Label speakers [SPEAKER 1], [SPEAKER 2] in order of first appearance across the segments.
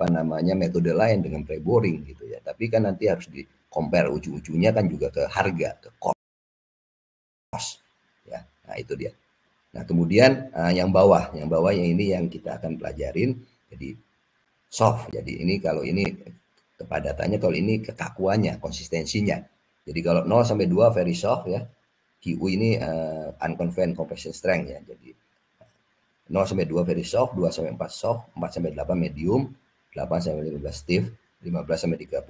[SPEAKER 1] apa namanya metode lain dengan pre-boring gitu ya. Tapi kan nanti harus di compare ujung-ujungnya kan juga ke harga, ke cost ya. Nah, itu dia. Nah, kemudian yang bawah yang ini yang kita akan pelajarin. Jadi soft. Jadi ini kalau ini kepadatannya, kalau ini kekakuannya, konsistensinya. Jadi kalau 0 sampai 2 very soft ya. QU ini unconfined compression strength ya. Jadi 0 sampai 2 very soft, 2 sampai 4 soft, 4 sampai 8 medium, 8 sampai 15 stiff, 15 sampai 30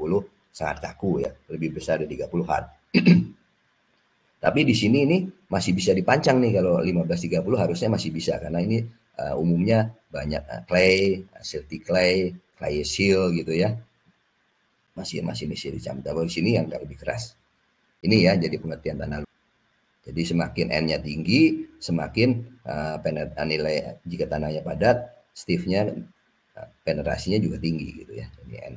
[SPEAKER 1] sangat kaku ya, lebih besar dari 30 hard. Tapi di sini ini masih bisa dipancang nih, kalau 15-30 harusnya masih bisa, karena ini umumnya banyak clay, silty clay, clay seal gitu ya. Masih bisa dicamp. Tapi di sini yang lebih keras. Ini ya jadi pengertian tanah. Jadi semakin N-nya tinggi, semakin nilai jika tanahnya padat, stiffnya penetrasinya juga tinggi gitu ya. Ini N.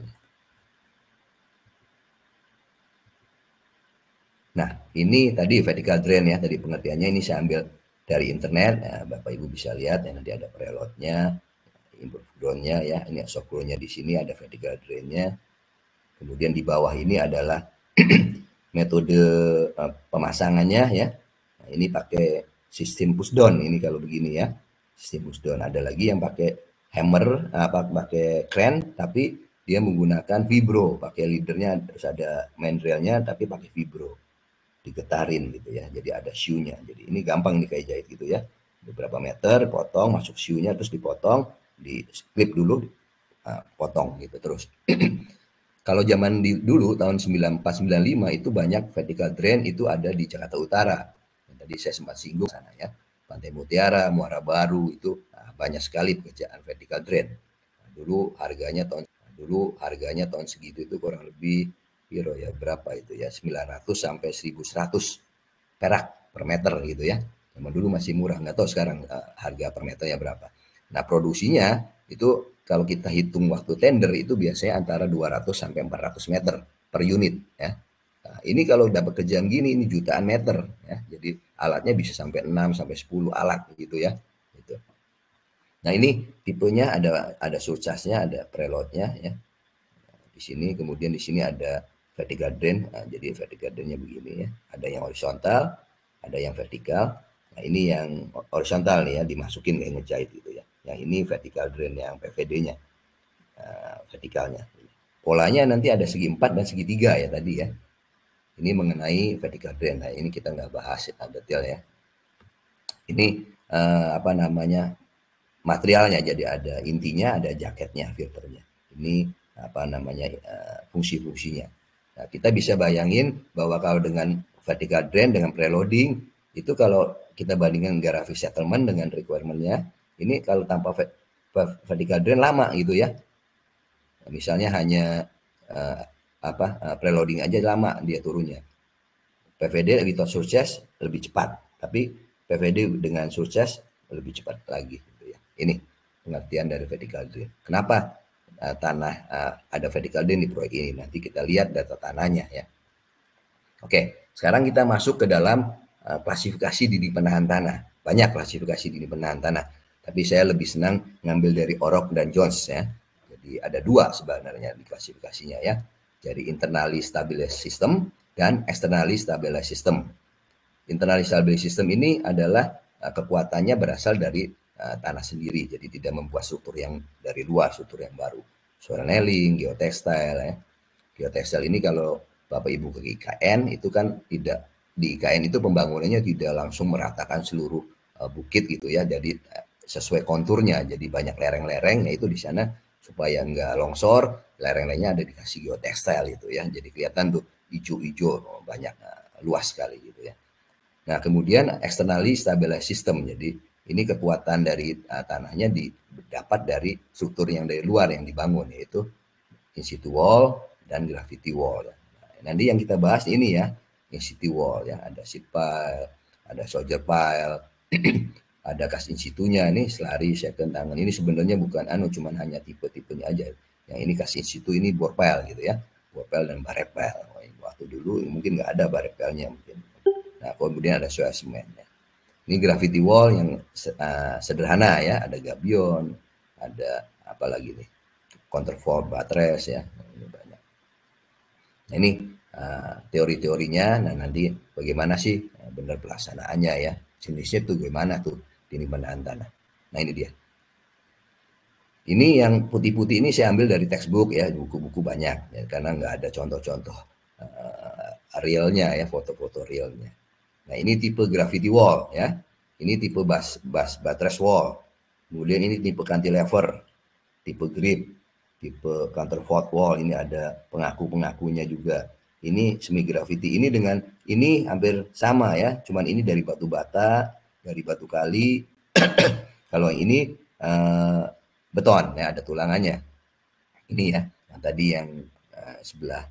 [SPEAKER 1] Nah, ini tadi vertical drain ya, tadi pengertiannya ini saya ambil dari internet, ya, Bapak Ibu bisa lihat ya, nanti ada preloadnya, input groundnya ya, ini shock groundnya di sini, ada vertical drainnya. Kemudian di bawah ini adalah metode pemasangannya ya. Nah, ini pakai sistem push down ini kalau begini ya. Sistem push down. Ada lagi yang pakai hammer, pakai crane tapi dia menggunakan vibro, pakai leadernya terus ada main railnya tapi pakai vibro. Digetarin gitu ya. Jadi ada shoe-nya. Jadi ini gampang nih kayak jahit gitu ya. Beberapa meter potong, masuk shoe-nya terus dipotong, di clip dulu, potong gitu terus. Kalau zaman dulu tahun 94-95 itu banyak vertical drain itu ada di Jakarta Utara. Tadi saya sempat singgung sana ya. Pantai Mutiara, Muara Baru itu banyak sekali pekerjaan vertical drain. Nah, dulu harganya tahun segitu itu kurang lebih ya berapa itu ya, 900 sampai 1100 perak per meter gitu ya. Zaman dulu masih murah, nggak tahu sekarang harga per meternya berapa. Nah, produksinya itu kalau kita hitung waktu tender itu biasanya antara 200 sampai 400 meter per unit ya. Nah, ini kalau udah bekerjaan gini ini jutaan meter ya. Jadi alatnya bisa sampai 6 sampai 10 alat gitu ya. Gitu. Nah, ini tipenya ada surcharge-nya, ada preload-nya ya. Di sini kemudian di sini ada vertical drain. Nah, jadi vertical drain-nya begini ya. Ada yang horizontal, ada yang vertikal. Nah, ini yang horizontal nih ya, dimasukin kayak ngejahit gitu ya. Yang ini vertical drain yang PVD-nya, vertikalnya. Polanya nanti ada segi 4 dan segi 3 ya tadi ya. Ini mengenai vertical drain. Nah, ini kita nggak bahas detail ya. Ini apa namanya materialnya, jadi ada intinya, ada jaketnya, filternya. Ini apa namanya fungsi-fungsinya. Nah, kita bisa bayangin bahwa kalau dengan vertical drain dengan preloading itu kalau kita bandingkan graphic settlement dengan requirementnya, ini kalau tanpa vertical drain lama gitu ya. Nah, misalnya hanya preloading aja lama dia turunnya. PVD without surcharge lebih cepat, tapi PVD dengan surcharge lebih cepat lagi gitu ya. Ini pengertian dari vertical drain. Kenapa tanah ada vertical drain di proyek ini? Nanti kita lihat data tanahnya ya. Oke, sekarang kita masuk ke dalam klasifikasi dinding penahan tanah. Banyak klasifikasi dinding penahan tanah, tapi saya lebih senang ngambil dari Orok dan Jones ya. Jadi ada dua sebenarnya di klasifikasinya ya. Jadi internally stabilized system dan externally stabilized system. Internally stabilized system ini adalah kekuatannya berasal dari tanah sendiri, jadi tidak membuat struktur yang dari luar, struktur yang baru. Soil nailing, geotextile ya. Geotextile ini kalau Bapak Ibu ke IKN itu kan tidak, di IKN itu pembangunannya tidak langsung meratakan seluruh bukit gitu ya, jadi sesuai konturnya, jadi banyak lereng-lereng, yaitu di sana supaya nggak longsor, lereng-lerengnya ada dikasih geotextile itu ya, jadi kelihatan tuh hijau-hijau banyak, luas sekali gitu ya. Nah, kemudian externally stabilized system, jadi ini kekuatan dari tanahnya didapat dari struktur yang dari luar yang dibangun, yaitu in situ wall dan gravity wall. Nah, nanti yang kita bahas ini ya, in situ wall ya, ada sheet pile, ada soldier pile, ada cast in situnya nih, selari second tangan. Ini sebenarnya bukan cuman hanya tipe-tipenya aja. Yang ini cast in situ ini bore pile gitu ya, bore pile dan barrel pile. Waktu dulu mungkin nggak ada barrel pile-nya mungkin. Nah, kemudian ada soil cement ya. Ini gravity wall yang sederhana ya, ada gabion, ada apa lagi nih, counterfort buttress ya. Ini banyak. Nah ini teori-teorinya. Nah nanti bagaimana sih benar pelaksanaannya ya, jenisnya tuh gimana tuh penyimpanan tanah. Nah ini dia. Ini yang putih-putih ini saya ambil dari textbook ya, buku-buku banyak ya, karena nggak ada contoh-contoh realnya ya, foto-foto realnya. Nah ini tipe gravity wall ya, ini tipe buttress wall, kemudian ini tipe cantilever, tipe grip, tipe counterfort wall, ini ada pengaku-pengakunya juga. Ini semi gravity, ini dengan ini hampir sama ya, cuman ini dari batu bata, dari batu kali. Kalau yang ini beton ya, ada tulangannya. Ini ya, yang tadi yang sebelah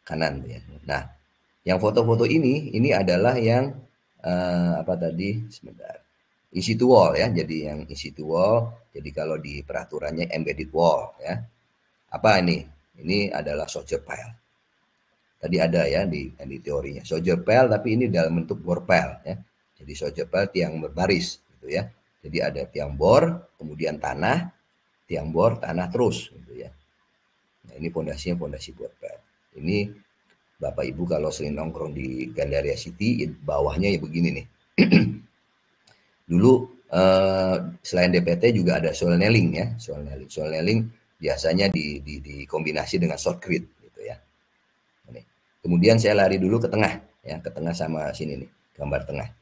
[SPEAKER 1] kanan ya. Nah, yang foto-foto ini adalah yang apa tadi? Sebentar. In situ wall ya. Jadi yang in situ wall. Jadi kalau di peraturannya embedded wall ya. Apa ini? Ini adalah soldier pile. Tadi ada ya di teorinya. Soldier pile tapi ini dalam bentuk bore pile ya. Jadi soldier pile tiang berbaris gitu ya. Jadi ada tiang bor, kemudian tanah, tiang bor, tanah terus gitu ya. Nah, ini fondasinya fondasi bore pile. Ini Bapak Ibu kalau sering nongkrong di Gandaria City, bawahnya ya begini nih. Dulu selain DPT juga ada soil nailing ya, soil nailing. Soil nailing biasanya dikombinasi dengan shotcrete gitu ya. Ini. Kemudian saya lari dulu ke tengah ya, ke tengah sama sini nih, gambar tengah.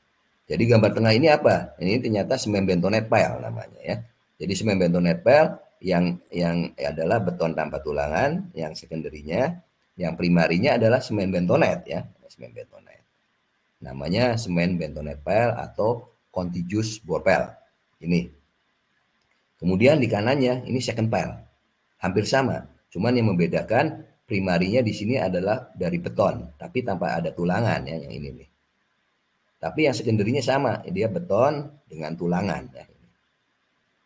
[SPEAKER 1] Jadi gambar tengah ini apa? Ini ternyata semen bentonite pile namanya ya. Jadi semen bentonite pile yang adalah beton tanpa tulangan, yang secondary-nya, yang primarinya adalah semen bentonite ya, semen bentonite. Namanya semen bentonite pile atau contiguous bore pile. Ini. Kemudian di kanannya ini second pile. Hampir sama, cuman yang membedakan primarinya di sini adalah dari beton, tapi tanpa ada tulangan ya, yang ini nih. Tapi yang secondary-nya sama, dia beton dengan tulangan. Ya.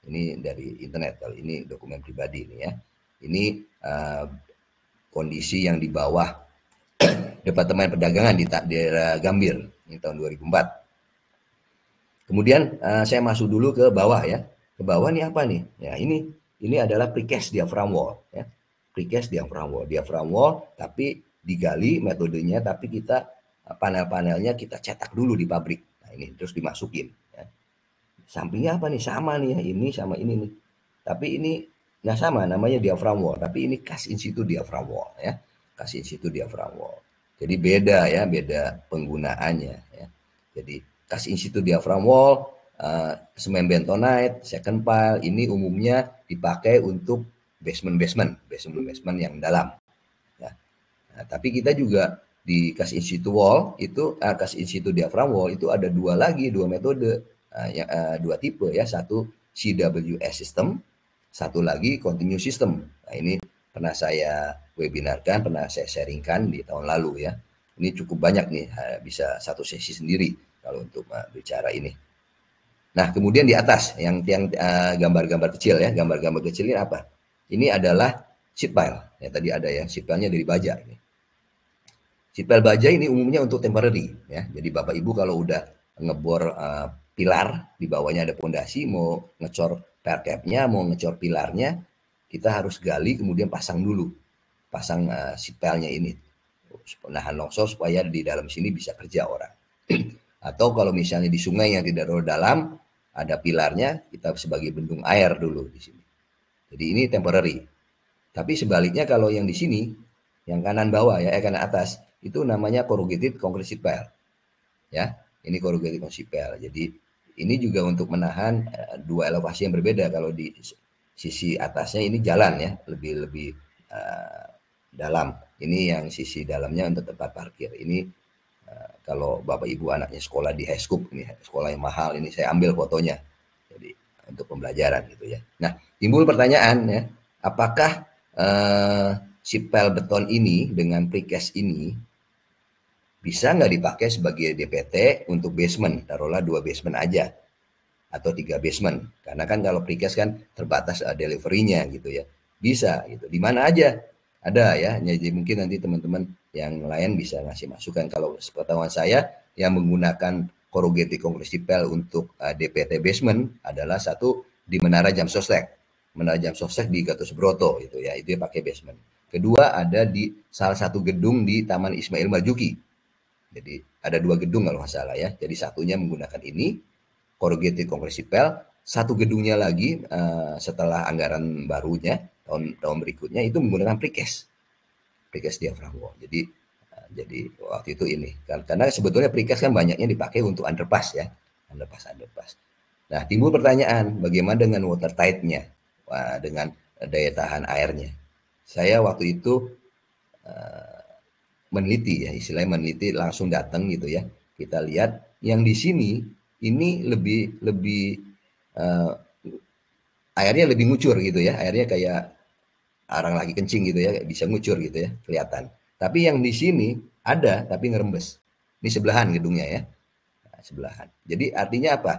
[SPEAKER 1] Ini dari internet, kalau ini dokumen pribadi ini ya. Ini kondisi yang di bawah Departemen Perdagangan di daerah Gambir, ini tahun 2004. Kemudian saya masuk dulu ke bawah ya. Ke bawah nih apa nih? Ya ini adalah precast diaphragm wall ya. Precast diaphragm wall tapi digali metodenya, tapi kita panel-panelnya kita cetak dulu di pabrik. Nah, ini terus dimasukin ya. Sampingnya apa nih? Sama nih ya, ini sama ini nih. Tapi ini nggak sama, namanya diaphragm wall, tapi ini cast in situ diaphragm wall ya. Cast in situ diaphragm wall. Jadi beda ya, beda penggunaannya ya. Jadi cast in situ diaphragm wall, semen bentonite, second pile ini umumnya dipakai untuk basement yang dalam. Ya. Nah, tapi kita juga di cast in situ wall itu cast in situ diaphragm wall itu ada dua metode, dua tipe ya, satu CWS system, satu lagi continuous system. Nah, ini pernah saya webinarkan, pernah saya sharingkan di tahun lalu ya. Ini cukup banyak nih, bisa satu sesi sendiri kalau untuk bicara ini. Nah, kemudian di atas yang gambar-gambar kecil ya, gambar-gambar kecil ini apa? Ini adalah sheet pile. Ya, tadi ada ya, sheet pile-nya dari baja ini. Sheet pile baja ini umumnya untuk temporary ya. Jadi Bapak Ibu kalau udah ngebor pilar, di bawahnya ada pondasi, mau ngecor perkapnya, mau ngecor pilarnya, kita harus gali kemudian pasang dulu. Pasang sheet pile-nya ini. Nahan longsor supaya di dalam sini bisa kerja orang. Atau kalau misalnya di sungai yang tidak terlalu dalam, ada pilarnya, kita sebagai bendung air dulu di sini. Jadi ini temporary. Tapi sebaliknya kalau yang di sini, yang kanan bawah ya, kanan atas, itu namanya corrugated concrete sheet pile. Ya, ini corrugated concrete sheet pile. Jadi ini juga untuk menahan dua elevasi yang berbeda. Kalau di sisi atasnya ini jalan ya, lebih dalam. Ini yang sisi dalamnya untuk tempat parkir. Ini kalau Bapak Ibu anaknya sekolah di high school, ini sekolah yang mahal, ini saya ambil fotonya. Jadi untuk pembelajaran gitu ya. Nah, timbul pertanyaan ya, apakah sheet pile beton ini dengan precast ini bisa nggak dipakai sebagai DPT untuk basement, taruhlah 2 basement aja atau 3 basement, karena kan kalau precast kan terbatas deliverynya gitu ya. Bisa gitu, di mana aja ada ya. Jadi mungkin nanti teman-teman yang lain bisa ngasih masukan. Kalau sepengetahuan saya yang menggunakan corrugated concrete sheet pile untuk DPT basement adalah satu di Menara Jam Sostek Menara Jam Sostek di Gatot Subroto itu ya, itu dia pakai basement. Kedua ada di salah satu gedung di Taman Ismail Marzuki. Jadi ada dua gedung kalau nggak salah ya. Jadi satunya menggunakan ini corrugated concrete sheet. Satu gedungnya lagi setelah anggaran barunya tahun berikutnya itu menggunakan precast diaphragm wall. Jadi waktu itu ini karena sebetulnya precast kan banyaknya dipakai untuk underpass ya, underpass. Nah, timbul pertanyaan bagaimana dengan watertight-nya, dengan daya tahan airnya. Saya waktu itu meneliti ya, istilahnya meneliti, langsung datang gitu ya. Kita lihat yang di sini ini lebih uh, airnya lebih ngucur gitu ya, airnya kayak orang lagi kencing gitu ya, bisa ngucur gitu ya, kelihatan. Tapi yang di sini ada tapi ngerembes. Ini sebelahan gedungnya ya, nah, sebelahan. Jadi artinya apa?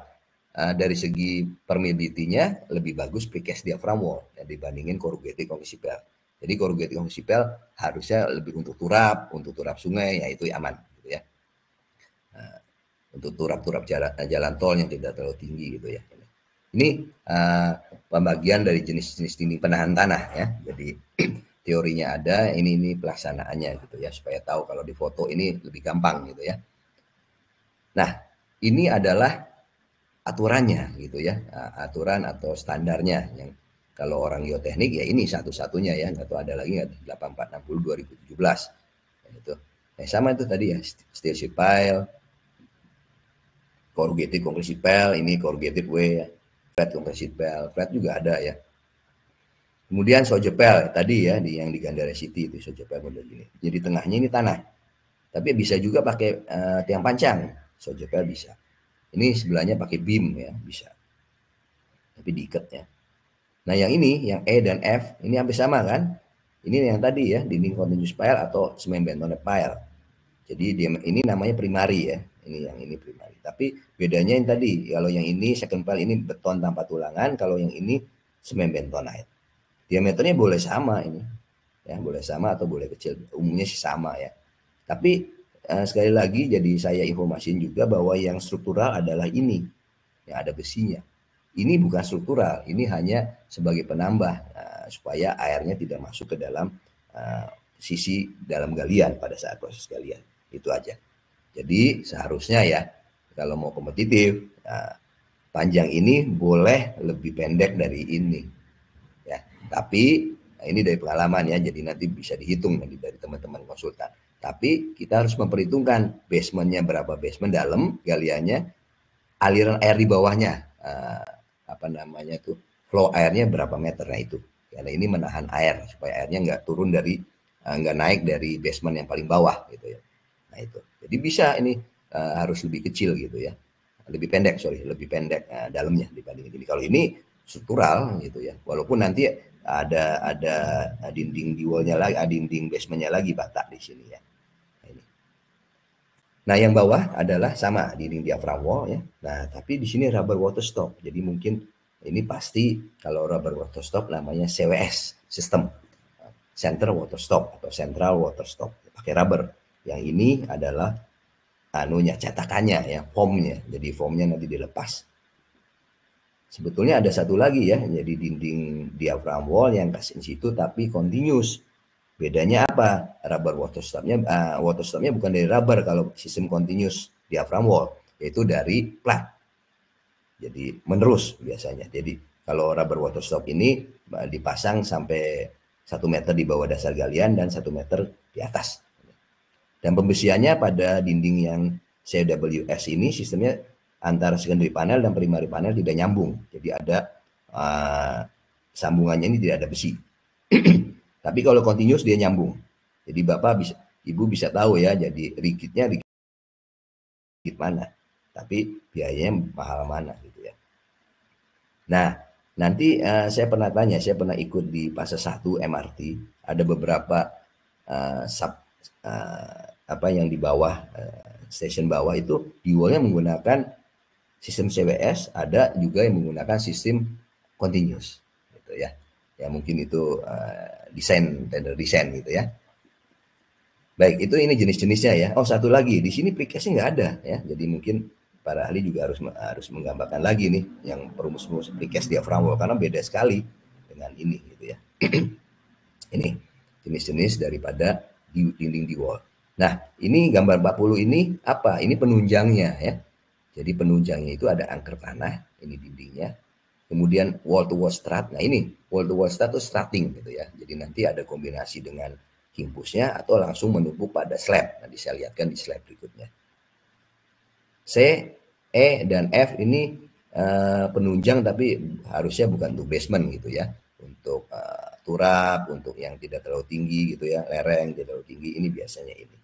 [SPEAKER 1] Dari segi permeability-nya lebih bagus precast diaphragm wall ya, dibandingin corrugated concrete sheet. Jadi corrugated concrete sheet harusnya lebih untuk turap sungai, ya itu aman gitu ya. Untuk turap-turap jalan tol yang tidak terlalu tinggi gitu ya. Ini pembagian dari jenis-jenis dinding penahan tanah ya. Jadi teorinya ada, ini pelaksanaannya gitu ya, supaya tahu kalau di foto ini lebih gampang gitu ya. Nah, ini adalah aturannya gitu ya, aturan atau standarnya yang kalau orang geoteknik ya ini satu-satunya ya, nggak tahu ada lagi nggak, 8460 2017 itu. Sama itu tadi ya, steel sheet pile, corrugated concrete sheet pile, ini corrugated way ya, flat concrete sheet pile, flat juga ada ya. Kemudian sojepel tadi ya, yang di Gandara City itu sojepel model gini. Jadi tengahnya ini tanah. Tapi bisa juga pakai tiang pancang, sojepel bisa. Ini sebelahnya pakai beam ya, bisa. Tapi diikat ya. Nah yang ini, yang E dan F, ini hampir sama kan? Ini yang tadi ya, dinding continuous pile atau semen bentonite pile. Jadi ini namanya primary ya, ini primary. Tapi bedanya yang tadi, kalau yang ini second pile ini beton tanpa tulangan, kalau yang ini semen bentonite. Diameternya boleh sama ini, ya boleh sama atau boleh kecil. Umumnya sih sama ya. Tapi sekali lagi jadi saya informasiin juga bahwa yang struktural adalah ini, yang ada besinya. Ini bukan struktural, ini hanya sebagai penambah supaya airnya tidak masuk ke dalam sisi dalam galian pada saat proses galian. Itu aja. Jadi seharusnya ya kalau mau kompetitif, panjang ini boleh lebih pendek dari ini. Ya, tapi ini dari pengalaman ya, jadi nanti bisa dihitung nanti dari teman-teman konsultan. Tapi kita harus memperhitungkan basementnya berapa basement dalam galiannya, aliran air di bawahnya, apa namanya tuh, flow airnya berapa meter, nah itu. Karena ini menahan air supaya airnya nggak turun dari, nggak naik dari basement yang paling bawah gitu ya. Nah itu. Jadi bisa ini harus lebih kecil gitu ya, lebih pendek lebih pendek dalamnya dibanding ini. Kalau ini struktural gitu ya, walaupun nanti ada dinding di wallnya lagi, dinding basementnya lagi bata di sini ya. Nah, yang bawah adalah sama dinding diaphragm wall ya. Nah, tapi di sini rubber water stop. Jadi mungkin ini pasti kalau rubber water stop namanya CWS sistem, center water stop atau central water stop, pakai rubber. Yang ini adalah anunya, cetakannya ya, foamnya. Jadi foamnya nanti dilepas. Sebetulnya ada satu lagi ya, jadi dinding diaphragm wall yang kasih situ tapi continuous. Bedanya apa? Rubber water stopnya bukan dari rubber kalau sistem continuous diaphragm wall, yaitu dari plat. Jadi menerus biasanya. Jadi kalau rubber water stop ini dipasang sampai 1 meter di bawah dasar galian dan 1 meter di atas. Dan pembesiannya pada dinding yang CWS ini sistemnya antara secondary panel dan primary panel tidak nyambung. Jadi ada sambungannya ini tidak ada besi. Tapi kalau continuous dia nyambung. Jadi Ibu bisa tahu ya, jadi rigidnya rigid mana. Tapi biayanya mahal mana gitu ya. Nah, nanti saya pernah ikut di fase 1 MRT, ada beberapa apa yang di bawah, stasiun bawah itu di wallnya menggunakan sistem CWS, ada juga yang menggunakan sistem continuous gitu ya. Ya mungkin itu tender desain gitu ya. Baik, itu ini jenis-jenisnya ya. Oh, satu lagi, di sini precastnya nggak ada ya. Jadi mungkin para ahli juga harus menggambarkan lagi nih yang perumus precast diaphragm wall karena beda sekali dengan ini gitu ya. Ini jenis-jenis daripada dinding di wall. Nah, ini gambar 40 ini apa? Ini penunjangnya ya. Jadi penunjangnya itu ada angker tanah, ini dindingnya. Kemudian wall to wall strut. Nah, ini wall to wall strut itu strutting gitu ya. Jadi nanti ada kombinasi dengan king push-nya atau langsung menumpuk pada slab. Nanti saya lihatkan di slide berikutnya. C, E, dan F ini penunjang tapi harusnya bukan untuk basement gitu ya. Untuk turap, untuk yang tidak terlalu tinggi gitu ya, lereng tidak terlalu tinggi, ini biasanya ini.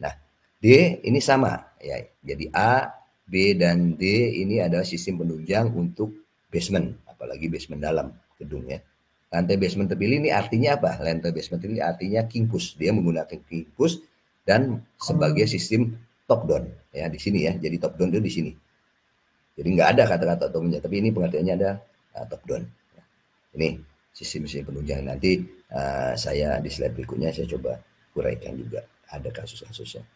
[SPEAKER 1] Nah, D ini sama ya. Jadi A, B, dan D ini adalah sistem penunjang untuk basement, apalagi basement dalam gedungnya. Lantai basement terpilih ini artinya apa? Lantai basement terpilih artinya king push. Dia menggunakan king push dan sebagai sistem top down ya di sini ya. Jadi top down itu di sini. Jadi nggak ada kata-kata top down, tapi ini pengertiannya ada top down. Ini sistem-sistem penunjang. Nanti saya di slide berikutnya saya coba uraikan juga ada kasus-kasusnya.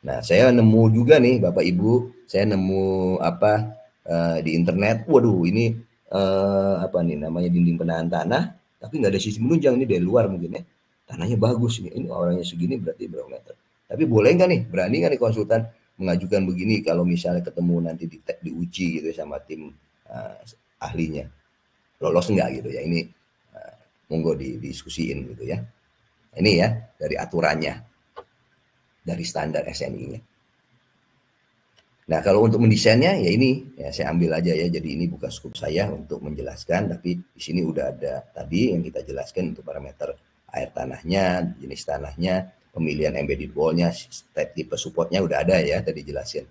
[SPEAKER 1] Nah, saya nemu juga nih Bapak Ibu, saya nemu apa di internet. Waduh, ini apa nih namanya dinding penahan tanah, tapi nggak ada sistem penunjang ini dari luar mungkin ya. Tanahnya bagus ini orangnya segini berarti berapa meter. Tapi boleh nggak nih, berani nggak nih konsultan mengajukan begini kalau misalnya ketemu nanti diuji gitu sama tim ahlinya, lolos nggak gitu ya. Ini monggo didiskusiin gitu ya. Ini ya dari aturannya, dari standar SNI-nya. Nah, kalau untuk mendesainnya ya ini ya saya ambil aja ya. Jadi ini bukan skop saya untuk menjelaskan, tapi di sini udah ada tadi yang kita jelaskan untuk parameter air tanahnya, jenis tanahnya, pemilihan embedded wall-nya, tipe supportnya udah ada ya tadi jelasin.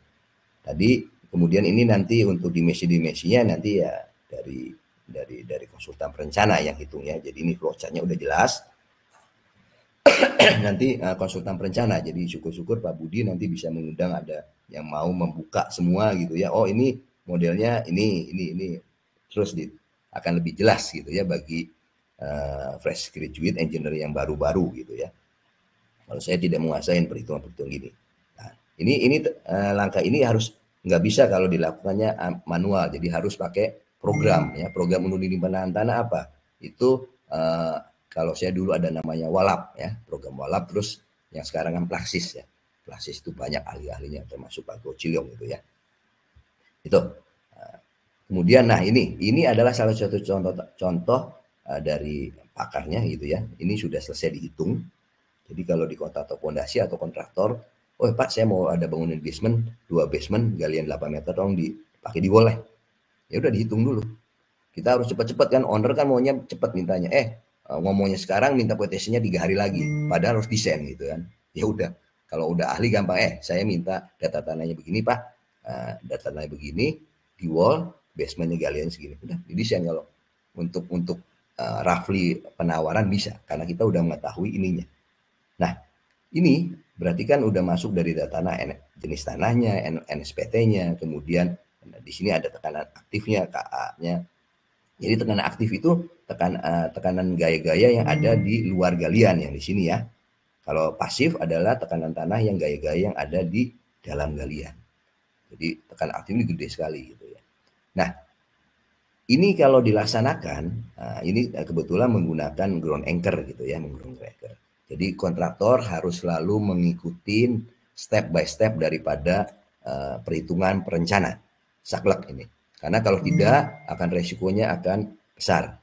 [SPEAKER 1] Tadi kemudian ini nanti untuk dimensi-dimensinya nanti ya dari konsultan perencana yang hitung ya. Jadi ini flowchart-nya udah jelas. Nanti konsultan perencana. Jadi syukur-syukur Pak Budi nanti bisa mengundang ada yang mau membuka semua gitu ya. Oh ini modelnya ini. Terus akan lebih jelas gitu ya bagi fresh graduate engineer yang baru-baru gitu ya. Kalau saya tidak menguasain perhitungan-perhitungan gini. Nah, ini langkah ini harus nggak bisa kalau dilakukannya manual. Jadi harus pakai program ya. Program untuk dinding penahan tanah apa? Itu kalau saya dulu ada namanya Walap ya, program Walap, terus yang sekarang kan Plaxis ya. Plaxis itu banyak ahli-ahlinya termasuk Pak Gociliong gitu ya. Itu. Kemudian nah ini adalah salah satu contoh dari pakarnya gitu ya. Ini sudah selesai dihitung. Jadi kalau di kontraktor pondasi atau kontraktor, oh Pak saya mau ada bangunan basement, 2 basement, galian 8 meter dong dipakai di wall. Ya udah dihitung dulu. Kita harus cepat-cepat kan, owner kan maunya cepat mintanya. Ngomongnya sekarang minta quotation-nya 3 hari lagi, padahal harus desain gitu kan. Ya udah, kalau udah ahli gampang, saya minta data tanahnya begini Pak, data tanahnya begini, di wall, basementnya galian segini. Udah didesain kalau untuk roughly penawaran bisa, karena kita udah mengetahui ininya. Nah, ini berarti kan udah masuk dari data tanah, jenis tanahnya, NSPT-nya, kemudian di sini ada tekanan aktifnya, KA-nya. Jadi tekanan aktif itu tekanan gaya-gaya yang ada di luar galian yang di sini ya. Kalau pasif adalah tekanan tanah yang gaya-gaya yang ada di dalam galian. Jadi tekanan aktif ini gede sekali gitu ya. Nah, ini kalau dilaksanakan, ini kebetulan menggunakan ground anchor gitu ya, menggunakan anchor. Jadi kontraktor harus selalu mengikuti step by step daripada perhitungan perencana. Saklek ini. Karena kalau tidak akan resikonya akan besar.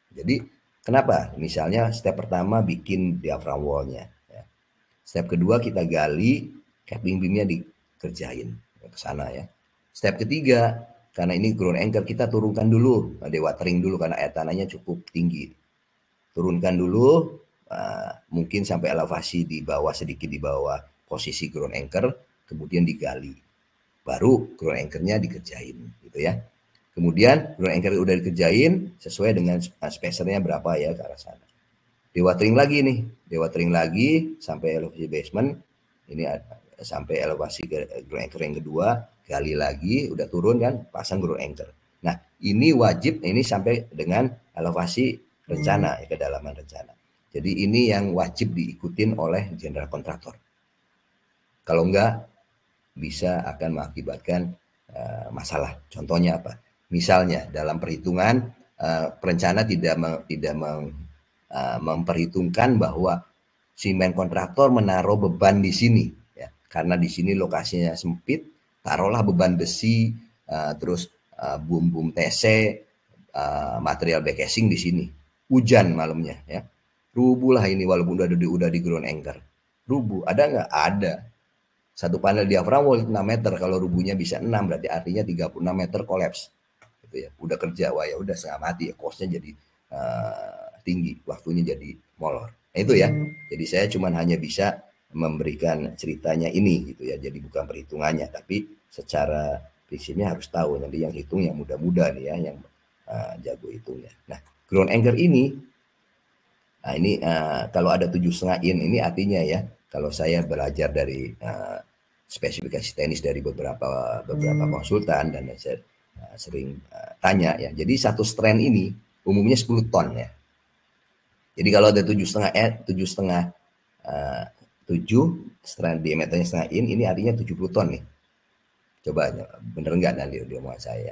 [SPEAKER 1] Jadi kenapa? Misalnya step pertama bikin diaphragm wall-nya. Ya. Step kedua kita gali capping beam-nya dikerjain ke sana ya. Step ketiga karena ini ground anchor kita turunkan dulu, dewatering dulu karena air tanahnya cukup tinggi. Turunkan dulu mungkin sampai elevasi di bawah sedikit di bawah posisi ground anchor, kemudian digali. Baru ground anchor-nya dikerjain gitu ya. Kemudian ground anchor udah dikerjain sesuai dengan spacernya berapa ya ke arah sana. Dewatering lagi nih, dewatering lagi sampai elevasi basement. Ini sampai elevasi ground anchor yang kedua, gali lagi, udah turun kan, pasang ground anchor. Nah, ini wajib ini sampai dengan elevasi rencana ya, kedalaman rencana. Jadi ini yang wajib diikutin oleh general kontraktor. Kalau enggak bisa akan mengakibatkan masalah. Contohnya apa? Misalnya dalam perhitungan perencana memperhitungkan bahwa si main kontraktor menaruh beban di sini ya, karena di sini lokasinya sempit, taruhlah beban besi, terus boom TC, material back casing di sini. Hujan malamnya ya, rubuh lah ini walaupun udah di ground anchor. Rubuh, ada nggak? Ada. Satu panel diafram wall 6 meter, kalau rubuhnya bisa 6 berarti artinya 36 meter kolaps. Gitu ya. Udah kerja, wah ya udah setengah mati ya, costnya jadi tinggi, waktunya jadi molor. Nah, itu ya. Jadi saya cuma hanya bisa memberikan ceritanya ini gitu ya. Jadi bukan perhitungannya, tapi secara prinsipnya harus tahu. Nanti yang hitung yang muda-muda nih ya, yang jago hitungnya. Nah, ground anchor ini, nah ini kalau ada 7,5 in ini artinya ya, kalau saya belajar dari spesifikasi teknis dari beberapa konsultan dan saya sering tanya ya. Jadi satu strand ini umumnya 10 ton ya. Jadi kalau ada 7,5 strand diameternya setengah in, ini artinya 70 ton nih. Coba bener nggak nanti di omongan saya.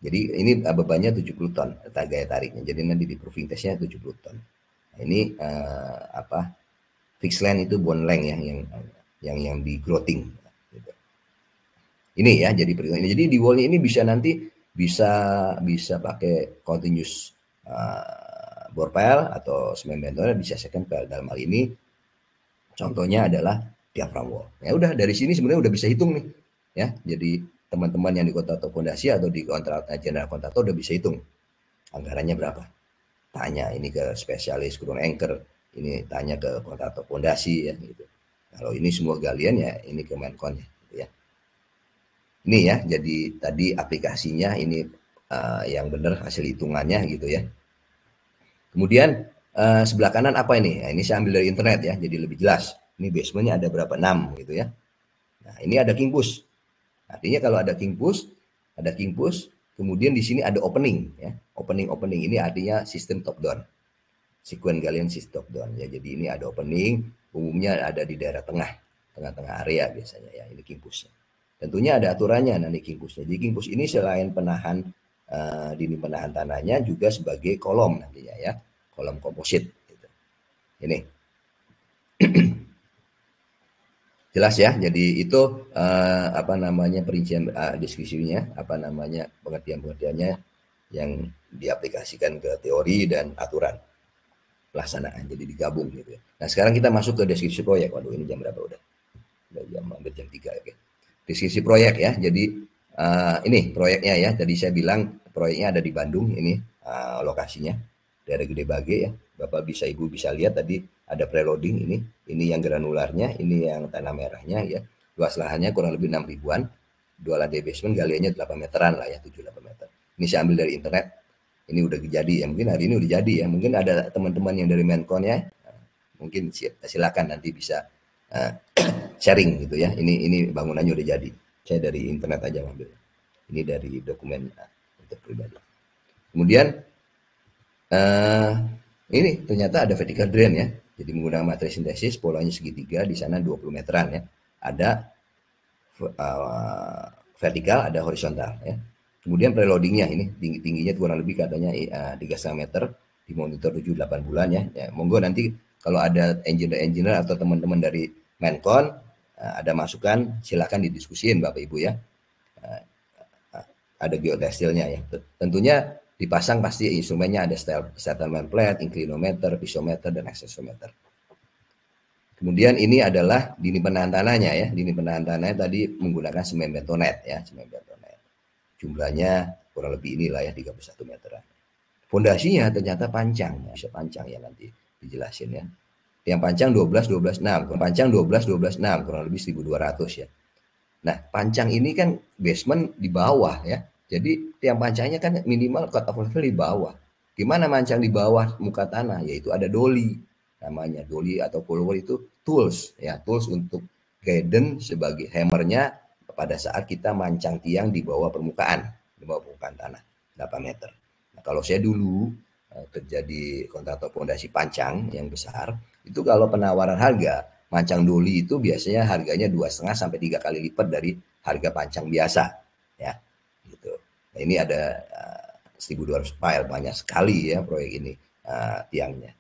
[SPEAKER 1] Jadi ini bebannya 70 ton gaya tariknya. Jadi nanti di proving testnya 70 ton. Nah, ini fixed length itu bond length yang di growting. Gitu. Ini ya jadi perhitungan. Jadi di wall ini bisa nanti bisa pakai continuous bore pile atau semen bentonnya, bisa second pile. Dalam hal ini contohnya adalah diaphragm wall. Ya udah dari sini sebenarnya udah bisa hitung nih. Ya, jadi teman-teman yang di kontraktor fondasi atau di general kontraktor udah bisa hitung anggarannya berapa. Tanya ini ke spesialis ground anchor, ini tanya ke kontraktor fondasi ya gitu. Kalau ini semua galian ya ini ke Menkon ya, gitu ya. Ini ya, jadi tadi aplikasinya ini yang benar hasil hitungannya gitu ya. Kemudian sebelah kanan apa ini? Nah, ini saya ambil dari internet ya, jadi lebih jelas. Ini basementnya ada berapa? 6 gitu ya. Nah ini ada king push. Artinya kalau ada king push, kemudian di sini ada opening ya. Opening ini artinya sistem top down. Sekuen galian sistem top down ya. Jadi ini ada opening, umumnya ada di daerah tengah-tengah area biasanya ya. Ini king push. Tentunya ada aturannya nanti king push-nya. Jadi king push ini selain penahan dinding penahan tanahnya juga sebagai kolom nantinya ya. Kolom komposit gitu. Ini. Jelas ya, jadi itu perincian diskusinya, pengertiannya yang diaplikasikan ke teori dan aturan pelaksanaan, jadi digabung gitu ya. Nah sekarang kita masuk ke deskripsi proyek. Waduh ini jam berapa udah hampir jam 3 oke. Deskripsi proyek ya, jadi ini proyeknya ya, tadi saya bilang proyeknya ada di Bandung, ini lokasinya daerah Gede Bage ya. Bapak Ibu bisa lihat tadi ada preloading ini yang granularnya, ini yang tanah merahnya ya. Luas lahannya kurang lebih 6 ribuan, 2 lantai basement, galiannya 8 meteran lah ya, 7-8 meter. Ini saya ambil dari internet, ini udah jadi ya, mungkin hari ini udah jadi ya, mungkin ada teman-teman yang dari Menkon ya, mungkin silakan nanti bisa sharing gitu ya, ini bangunannya udah jadi, saya dari internet aja ngambil, ini dari dokumen untuk pribadi. Kemudian ini ternyata ada vertical drain ya. Jadi menggunakan materi sintesis, polanya segitiga, di sana 20 meteran ya. Ada vertikal, ada horizontal ya. Kemudian preloadingnya ini tingginya kurang lebih katanya 3,5 meter, di monitor 7-8 bulan ya. Ya. Monggo nanti kalau ada engineer atau teman-teman dari Menkon ada masukan, silakan didiskusiin Bapak Ibu ya. Ada geotextilnya ya. Tentunya dipasang pasti instrumennya ada settlement plate, inclinometer, pisometer, dan aksesometer. Kemudian ini adalah dinding penahan tanahnya ya. Dinding penahan tanahnya tadi menggunakan semen betonet ya, semen betonet. Jumlahnya kurang lebih inilah ya 31 meteran. Fondasinya ternyata panjang, ya. Bisa panjang ya nanti dijelasin ya. Yang panjang 12 6, panjang 12 6, kurang lebih 1.200 ya. Nah, panjang ini kan basement di bawah ya. Jadi tiang pancangnya kan minimal cut off level di bawah. Gimana mancang di bawah muka tanah? Yaitu ada dolly. Namanya dolly atau follower itu tools ya, tools untuk guidance sebagai hammernya pada saat kita mancang tiang di bawah permukaan tanah 8 meter. Nah, kalau saya dulu terjadi kontraktor fondasi pancang yang besar, itu kalau penawaran harga mancang doli itu biasanya harganya 2,5 sampai 3 kali lipat dari harga pancang biasa ya gitu. Nah, ini ada 1.200 file, banyak sekali ya proyek ini tiangnya.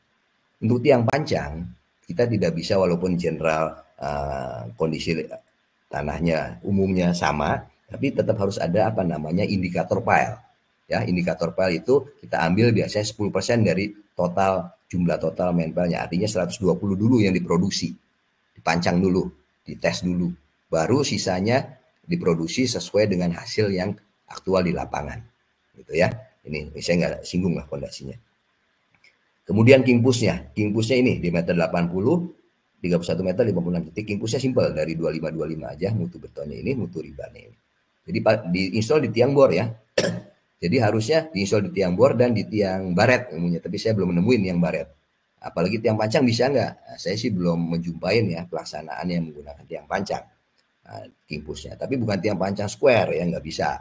[SPEAKER 1] Untuk tiang panjang, kita tidak bisa walaupun general kondisi tanahnya umumnya sama, tapi tetap harus ada apa namanya indikator pile. Ya, indikator pile itu kita ambil biasanya 10% dari total jumlah total main pile-nya. Artinya 120 dulu yang diproduksi, dipancang dulu, dites dulu. Baru sisanya diproduksi sesuai dengan hasil yang aktual di lapangan. Gitu ya. Ini saya nggak singgung lah fondasinya. Kemudian kingpusnya ini di meter 80, 31 meter 56 titik. Kingpusnya simpel dari 25 aja, mutu betonnya ini, mutu ribannya ini. Jadi diinstal di tiang bor ya. Jadi harusnya diinstal di tiang bor dan di tiang baret umumnya, tapi saya belum menemuin yang baret. Apalagi tiang pancang bisa nggak? Nah, saya sih belum menjumpain ya pelaksanaan yang menggunakan tiang pancang, kingpusnya. Tapi bukan tiang pancang square ya, nggak bisa.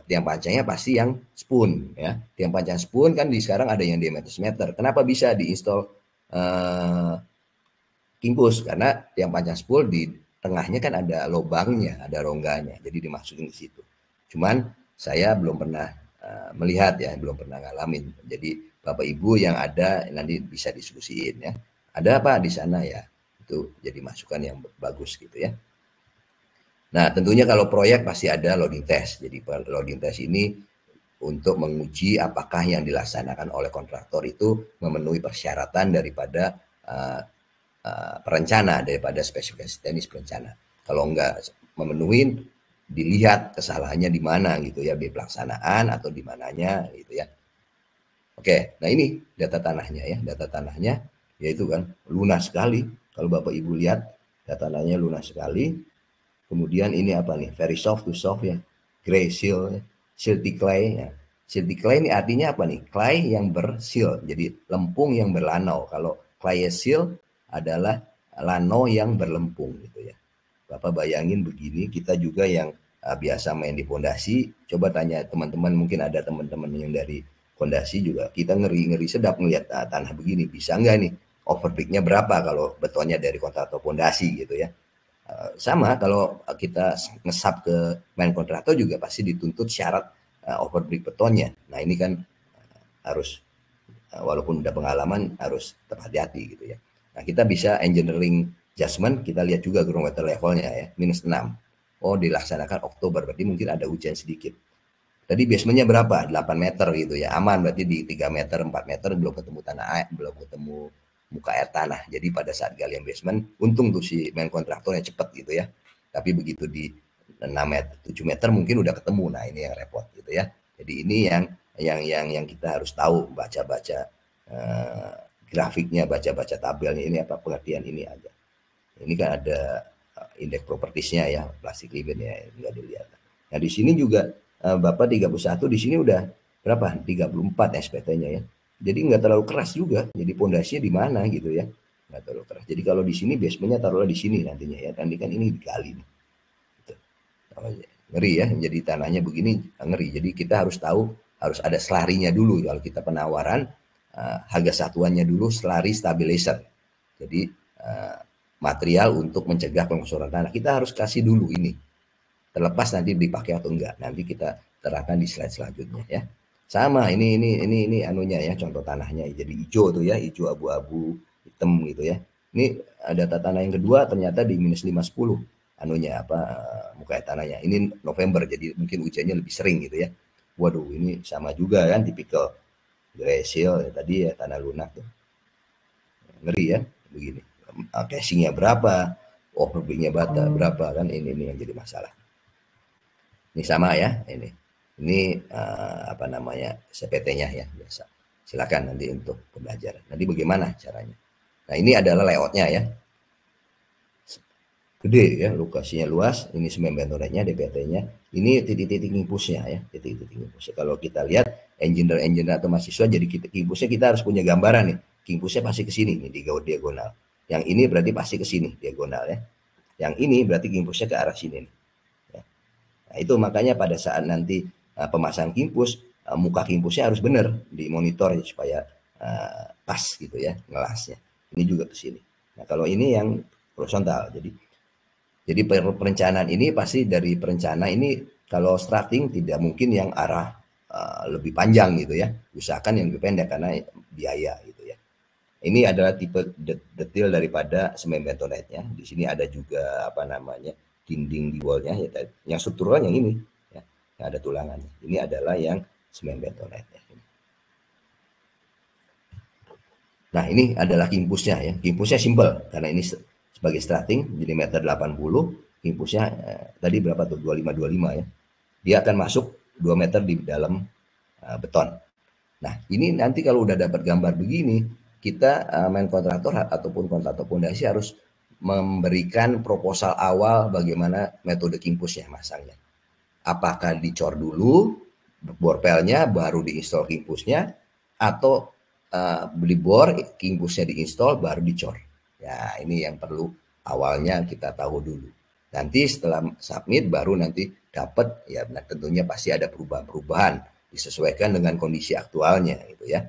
[SPEAKER 1] Tiang pancangnya pasti yang spoon ya. Tiang pancang spoon kan di sekarang ada yang diameter meter. Kenapa bisa diinstal kingpus? Karena tiang pancang spool di tengahnya kan ada lubangnya, ada rongganya. Jadi dimasukin ke situ. Cuman saya belum pernah melihat ya, belum pernah ngalamin. Jadi Bapak Ibu yang ada nanti bisa diskusiin ya. Ada apa di sana ya? Itu jadi masukan yang bagus gitu ya. Nah, tentunya kalau proyek pasti ada loading test. Jadi loading test ini untuk menguji apakah yang dilaksanakan oleh kontraktor itu memenuhi persyaratan daripada perencana, daripada spesifikasi teknis perencana. Kalau enggak memenuhi, dilihat kesalahannya di mana gitu ya, di pelaksanaan atau di mananya gitu ya. Oke, nah ini data tanahnya ya, data tanahnya yaitu kan lunas sekali. Kalau Bapak Ibu lihat data tanahnya lunas sekali. Kemudian ini apa nih? Very soft to soft ya. Gray seal, ya. Silty clay ya. Silty clay ini artinya apa nih? Clay yang bersil. Jadi lempung yang berlanau. Kalau clay seal adalah lanau yang berlempung gitu ya. Bapak bayangin begini, kita juga yang biasa main di fondasi, coba tanya teman-teman, mungkin ada teman-teman yang dari fondasi juga, kita ngeri-ngeri sedap melihat tanah begini, bisa nggak nih overbreak-nya berapa kalau betonnya dari kontraktor fondasi gitu ya. Sama kalau kita ngesap ke main kontraktor juga pasti dituntut syarat overbreak betonnya. Nah ini kan harus walaupun udah pengalaman harus tetap hati-hati gitu ya. Nah kita bisa engineering adjustment, kita lihat juga ground water levelnya ya, -6. Oh dilaksanakan Oktober, berarti mungkin ada hujan sedikit. Tadi basementnya berapa? 8 meter gitu ya, aman berarti di 3 meter, 4 meter belum ketemu tanah air, belum ketemu muka air tanah. Jadi pada saat galian basement, untung tuh si main kontraktornya cepet gitu ya. Tapi begitu di 6 meter, 7 meter mungkin udah ketemu. Nah ini yang repot gitu ya. Jadi ini yang kita harus tahu, baca-baca grafiknya, baca-baca tabelnya, ini apa pengertian ini aja. Ini kan ada indeks propertiesnya ya, plastik ribbon ya, nggak dilihat. Nah di sini juga Bapak 31 di sini udah berapa? 34 SPT-nya ya. Jadi nggak terlalu keras juga. Jadi pondasinya di mana gitu ya. Nggak terlalu keras. Jadi kalau di sini basementnya taruhlah di sini nantinya ya. Nanti kan ini digali nih. Gitu. Oh, ngeri ya. Jadi tanahnya begini ngeri. Jadi kita harus tahu, harus ada selarinya dulu. Kalau kita penawaran harga satuannya dulu selari stabilizer. Jadi material untuk mencegah penggusuran tanah. Kita harus kasih dulu ini. Terlepas nanti dipakai atau enggak, nanti kita terangkan di slide selanjutnya ya. Sama ini anunya ya, contoh tanahnya jadi hijau tuh ya, hijau abu-abu hitam gitu ya. Ini data tanah yang kedua ternyata di -510 anunya apa muka tanahnya. Ini November jadi mungkin hujannya lebih sering gitu ya. Waduh, ini sama juga kan tipikal glacial ya, tadi ya tanah lunak tuh. Ngeri ya begini. Casingnya berapa, overbreaknya berapa kan ini yang jadi masalah. Ini sama ya, ini apa namanya CPT-nya ya biasa. Silakan nanti untuk pembelajaran. Nanti bagaimana caranya? Nah ini adalah layoutnya ya. Gede ya, lokasinya luas. Ini semen bentornya, DPT-nya. Ini titik-titik impulsnya ya, titik-titik impulsnya. Kalau kita lihat engineer atau mahasiswa, jadi impulsnya kita harus punya gambaran nih. Impulsnya pasti ke sini nih di diagonal. Yang ini berarti pasti ke sini diagonal ya. Yang ini berarti impulsnya ke arah sini nih. Nah, itu makanya pada saat nanti pemasang kimpus, muka kimpusnya harus benar dimonitor ya, supaya pas gitu ya ngelasnya. Ini juga ke sini. Nah, kalau ini yang horizontal. Jadi perencanaan ini pasti dari perencana ini kalau starting tidak mungkin yang arah lebih panjang gitu ya. Usahakan yang lebih pendek karena biaya gitu ya. Ini adalah tipe detail daripada semen bentonite-nya. Di sini ada juga apa namanya dinding di wall-nya ya, yang struktural yang ini ya, yang ada tulangannya. Ini adalah yang semen bentonite-nya. Nah, ini adalah kimpusnya ya. Kimpusnya simple karena ini sebagai starting jadi meter 80, kimpusnya tadi berapa tuh? 25 ya. Dia akan masuk 2 meter di dalam beton. Nah, ini nanti kalau udah dapat gambar begini, kita main kontraktor ataupun kontraktor pondasi harus memberikan proposal awal bagaimana metode kimpusnya masangnya. Apakah dicor dulu borpelnya baru diinstal kimpusnya, atau beli bor kimpusnya diinstal baru dicor. Ya, ini yang perlu awalnya kita tahu dulu. Nanti setelah submit baru nanti dapat ya, nah tentunya pasti ada perubahan-perubahan disesuaikan dengan kondisi aktualnya gitu ya.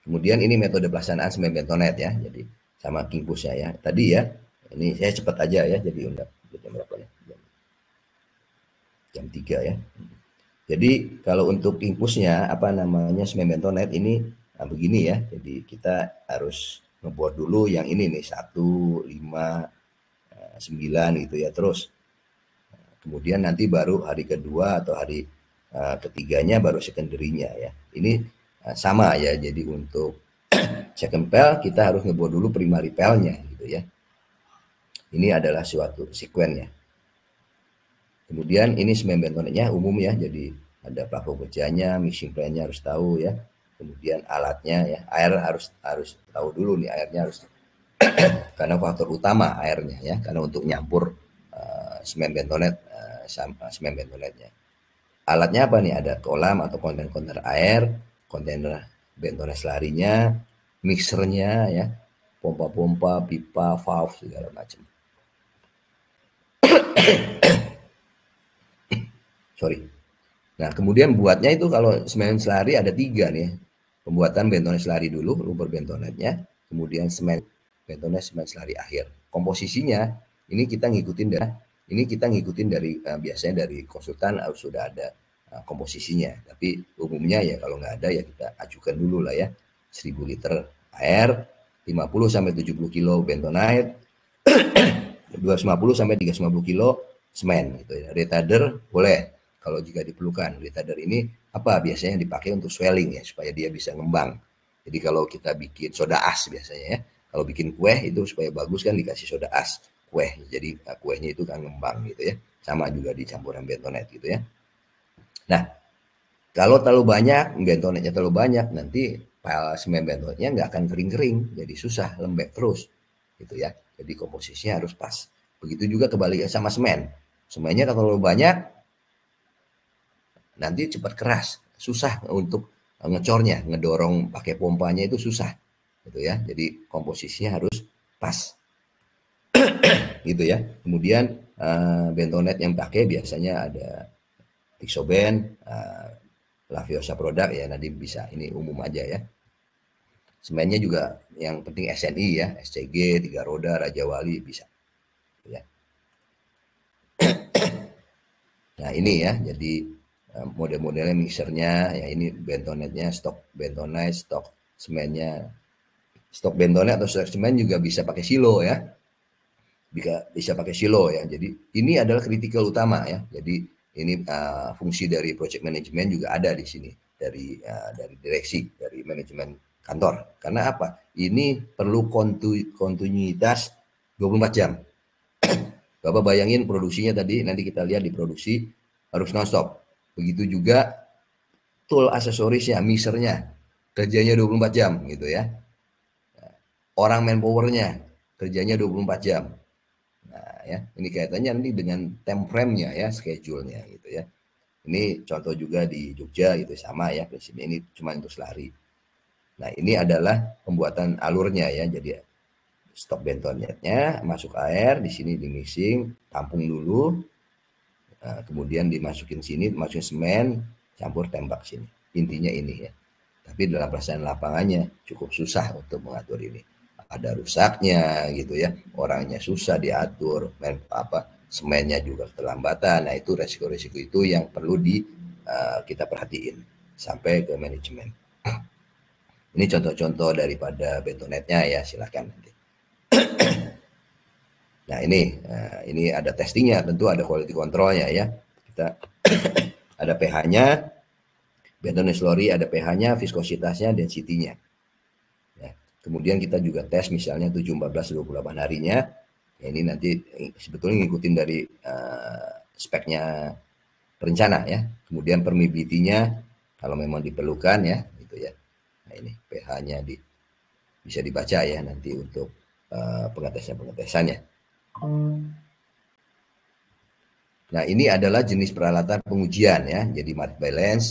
[SPEAKER 1] Kemudian ini metode pelaksanaan semen bentonite ya. Jadi sama kimpusnya ya. Tadi ya, ini saya cepat aja ya. Jadi udah jam berapa ya? Jam 3 ya. Jadi kalau untuk kimpusnya apa namanya semen bentonite ini begini ya. Jadi kita harus ngebuat dulu yang ini nih 1, 5, 9 gitu ya. Terus kemudian nanti baru hari kedua atau hari ketiganya baru secondary-nya ya. Ini sama ya. Jadi untuk second pel kita harus ngebuat dulu primary pelnya gitu ya. Ini adalah suatu sekuennya. Kemudian ini semen bentonitnya umum ya. Jadi ada pelaku kerjanya, mixing plan-nya harus tahu ya. Kemudian alatnya ya, air harus tahu dulu nih, airnya harus karena faktor utama airnya ya, karena untuk nyampur semen bentonit sama semen bentonitnya. Alatnya apa nih? Ada kolam atau kontainer air, kontainer bentonit selarinya, mixernya ya, pompa-pompa, pipa, valve segala macam. Sorry. Nah, kemudian buatnya itu kalau semen selari ada 3 nih. Pembuatan bentonit selari dulu, luber bentonitnya, kemudian semen bentonit semen selari akhir. Komposisinya ini kita ngikutin dari biasanya dari konsultan harus sudah ada komposisinya. Tapi umumnya ya kalau nggak ada ya kita ajukan dulu lah ya. 1000 liter air, 50 sampai 70 kilo bentonite, 250 sampai 350 kilo semen gitu ya. Retarder boleh kalau jika diperlukan. Retarder ini apa biasanya dipakai untuk swelling ya supaya dia bisa ngembang. Jadi kalau kita bikin soda as biasanya ya, kalau bikin kue itu supaya bagus kan dikasih soda as kue. Jadi kuenya itu kan ngembang gitu ya. Sama juga di campuran bentonite gitu ya. Nah, kalau terlalu banyak, bentonitnya terlalu banyak, nanti semen bentonitnya nggak akan kering-kering, jadi susah, lembek terus, gitu ya. Jadi komposisinya harus pas. Begitu juga kebalikannya sama semen. Semennya kalau terlalu banyak, nanti cepat keras, susah untuk ngecornya, ngedorong pakai pompanya itu susah, gitu ya. Jadi komposisinya harus pas, gitu ya. Kemudian bentonite yang pakai biasanya ada Tixoben, Laviosa produk ya, nanti bisa ini umum aja ya. Semennya juga yang penting SNI ya, SCG, 3 roda, Raja Wali bisa. Ya. Nah ini ya, jadi model-modelnya mixernya, ya ini bentonetnya, stok bentonite, stok semennya. Stok bentonite atau stok semen juga bisa pakai silo ya. Bisa pakai silo ya. Jadi ini adalah kritikal utama ya. Jadi ini fungsi dari project management juga ada di sini dari direksi, dari manajemen kantor. Karena apa? Ini perlu kontinuitas 24 jam. Bapak bayangin produksinya tadi, nanti kita lihat di produksi harus nonstop. Begitu juga tool aksesorisnya, mixernya, kerjanya 24 jam gitu ya. Orang manpowernya kerjanya 24 jam. Nah ya, ini kaitannya nanti dengan time frame-nya ya, schedule-nya gitu ya. Ini contoh juga di Jogja gitu sama ya prinsipnya, ini cuma untuk selari. Nah ini adalah pembuatan alurnya ya, jadi stok bentonetnya masuk air, di sini di mixing, tampung dulu, kemudian dimasukin sini, masukin semen, campur tembak sini. Intinya ini ya. Tapi dalam pelaksanaan lapangannya cukup susah untuk mengatur ini. ada rusaknya gitu ya, orangnya susah diatur, semennya juga keterlambatan. Nah itu resiko-resiko itu yang perlu kita perhatiin sampai ke manajemen. Ini contoh-contoh daripada Betonetnya ya, silakan nanti. Nah ini ada testingnya, tentu ada quality controlnya ya. Kita ada pH-nya, Bentonite slurry ada pH-nya, viskositasnya, density-nya. Ya. Kemudian kita juga tes misalnya 7, 14, 28 harinya. Ya, ini nanti sebetulnya ngikutin dari speknya perencana ya. Kemudian permeability-nya kalau memang diperlukan ya, gitu ya. Nah ini pH-nya bisa dibaca ya nanti untuk pengetesannya. Nah ini adalah jenis peralatan pengujian ya. Jadi mass balance,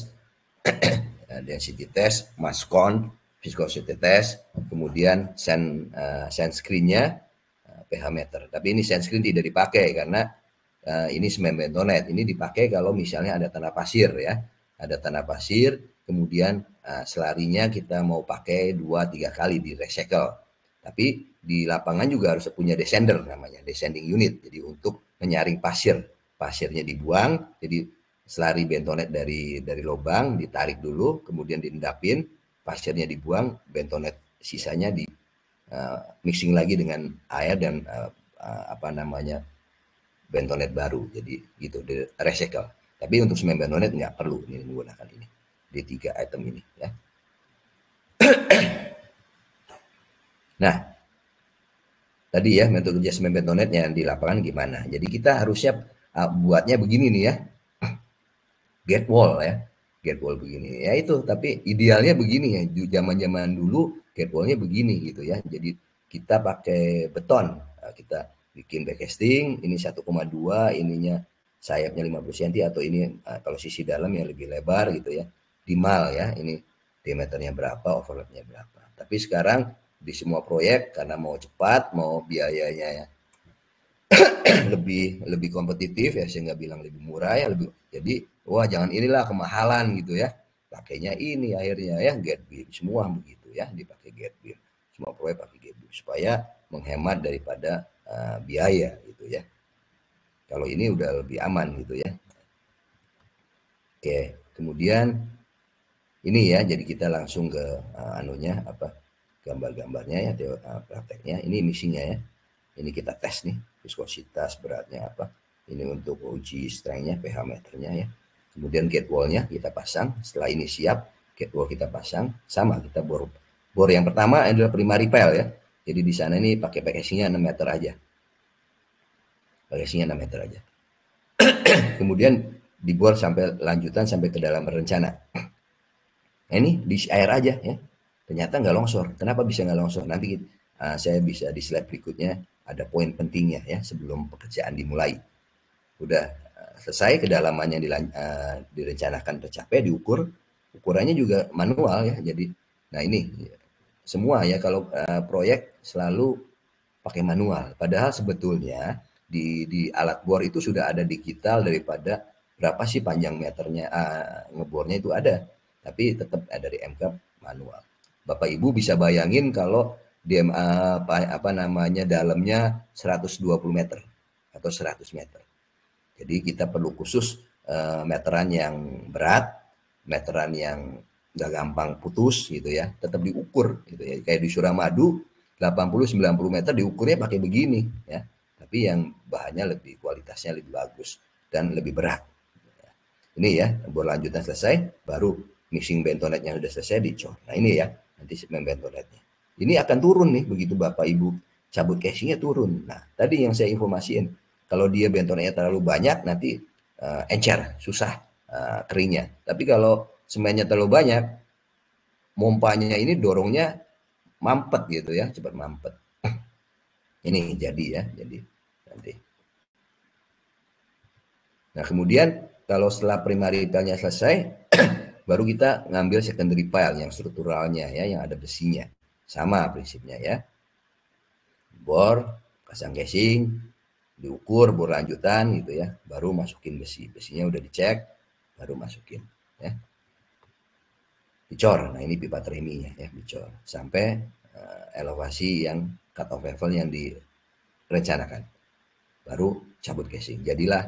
[SPEAKER 1] density test, mass count, viscosity test, kemudian sand screen-nya, pH meter. Tapi ini sand screen tidak dipakai karena ini semen bentonite. Ini dipakai kalau misalnya ada tanah pasir ya. Ada tanah pasir, kemudian selarinya kita mau pakai 2-3 kali di recycle. Tapi di lapangan juga harus punya descender namanya, descending unit. Jadi untuk menyaring pasir, pasirnya dibuang, jadi selari bentonite dari lubang ditarik dulu, kemudian diendapin, pasirnya dibuang, bentonite sisanya di mixing lagi dengan air dan bentonite baru. Jadi gitu, di recycle. Tapi untuk semen bentonite nggak perlu ini menggunakan ini di 3 item ini ya. Nah, tadi ya metode kerja semen bentonite yang di lapangan gimana. Jadi kita harusnya buatnya begini nih ya. Gate wall ya. Gate wall begini. Ya itu, tapi idealnya begini ya. Zaman-zaman dulu gate wallnya begini gitu ya. Jadi kita pakai beton. Kita bikin backcasting, ini 1,2, ininya sayapnya 50 cm atau ini kalau sisi dalam yang lebih lebar gitu ya. Dimal ya, ini diameternya berapa, overlapnya berapa. Tapi sekarang di semua proyek karena mau cepat, mau biayanya ya lebih kompetitif ya, saya nggak bilang lebih murah ya, lebih, jadi wah jangan inilah kemahalan gitu ya, pakainya ini akhirnya ya gate beam semua begitu ya, dipakai gate beam, semua proyek pakai gate beam supaya menghemat daripada biaya gitu ya. Kalau ini udah lebih aman gitu ya. Oke, kemudian ini ya, jadi kita langsung ke anunya apa, gambar-gambarnya ya, prakteknya. Ini misinya ya. Ini kita tes nih, viskositas beratnya apa. Ini untuk uji strength-nya, pH meternya ya. Kemudian gate wall-nya kita pasang. Setelah ini siap, gate wall kita pasang. Sama kita bor yang pertama adalah primary pile ya. Jadi di sana ini pakai PKC-nya 6 meter aja. PKC-nya 6 meter aja. Kemudian dibor sampai lanjutan sampai ke dalam rencana. Nah, ini di air aja ya. Ternyata nggak longsor. Kenapa bisa nggak longsor? Nanti saya bisa di slide berikutnya ada poin pentingnya ya sebelum pekerjaan dimulai. Udah selesai, kedalaman yang direncanakan tercapai, diukur, ukurannya juga manual ya. Jadi, nah ini semua ya kalau proyek selalu pakai manual. Padahal sebetulnya di alat bor itu sudah ada digital daripada berapa sih panjang meternya, ngebornya itu ada. Tapi tetap dari MK manual. Bapak Ibu bisa bayangin kalau DMA apa namanya dalamnya 120 meter atau 100 meter. Jadi kita perlu khusus meteran yang berat, meteran yang nggak gampang putus gitu ya, tetap diukur gitu ya. Kayak di Suramadu 80-90 meter diukurnya pakai begini ya. Tapi yang bahannya lebih, kualitasnya lebih bagus dan lebih berat. Ini ya, bor lanjutan selesai, baru mixing bentonite-nya sudah selesai dicor. Nah ini ya, nanti semen bentonite-nya. Ini akan turun nih, begitu Bapak Ibu cabut casingnya turun. Nah tadi yang saya informasiin, kalau dia bentonite-nya terlalu banyak, nanti encer, susah keringnya. Tapi kalau semennya terlalu banyak, mompanya ini dorongnya mampet gitu ya, cepat mampet. Ini jadi ya, jadi nanti. Nah kemudian kalau setelah primary pile-nya selesai, baru kita ngambil secondary pile yang strukturalnya ya, yang ada besinya. Sama prinsipnya ya. Bor, pasang casing, diukur bor lanjutan gitu ya, baru masukin besi. Besinya udah dicek, baru masukin ya. Dicor. Nah ini pipa training ya, dicor sampai elevasi yang cut off level yang direncanakan. Baru cabut casing. Jadilah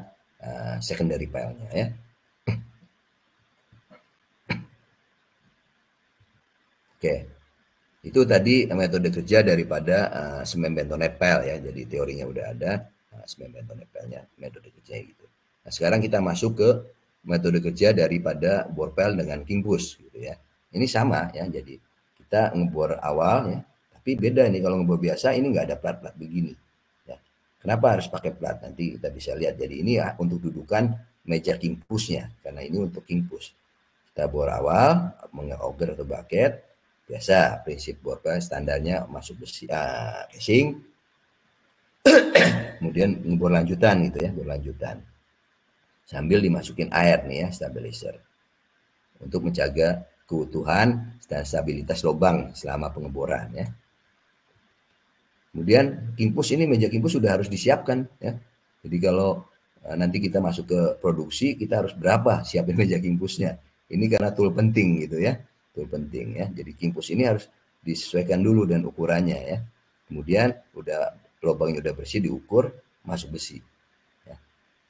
[SPEAKER 1] secondary pile-nya ya. Oke. Itu tadi metode kerja daripada semen bentonite pile ya. Jadi teorinya udah ada, semen bentonite pile-nya metode kerjanya gitu. Nah, sekarang kita masuk ke metode kerja daripada bore pile dengan king push gitu ya. Ini sama ya. Jadi kita ngebor awal ya, tapi beda nih kalau ngebor biasa ini nggak ada plat-plat begini. Ya. Kenapa harus pakai plat? Nanti kita bisa lihat. Jadi ini ya untuk dudukan meja king push-nya, karena ini untuk king push. Kita bor awal, auger atau bucket, biasa prinsip bor pile standarnya masuk besi casing, kemudian ngebor lanjutan gitu ya, bor lanjutan sambil dimasukin air nih ya, stabilizer untuk menjaga keutuhan dan stabilitas lubang selama pengeboran ya. Kemudian king push ini, meja king push sudah harus disiapkan ya. Jadi kalau nanti kita masuk ke produksi, kita harus berapa siapin meja king pushnya. Ini karena tool penting gitu ya, tool penting ya. Jadi king push ini harus disesuaikan dulu dan ukurannya ya. Kemudian udah lubangnya udah bersih, diukur, masuk besi. Ya.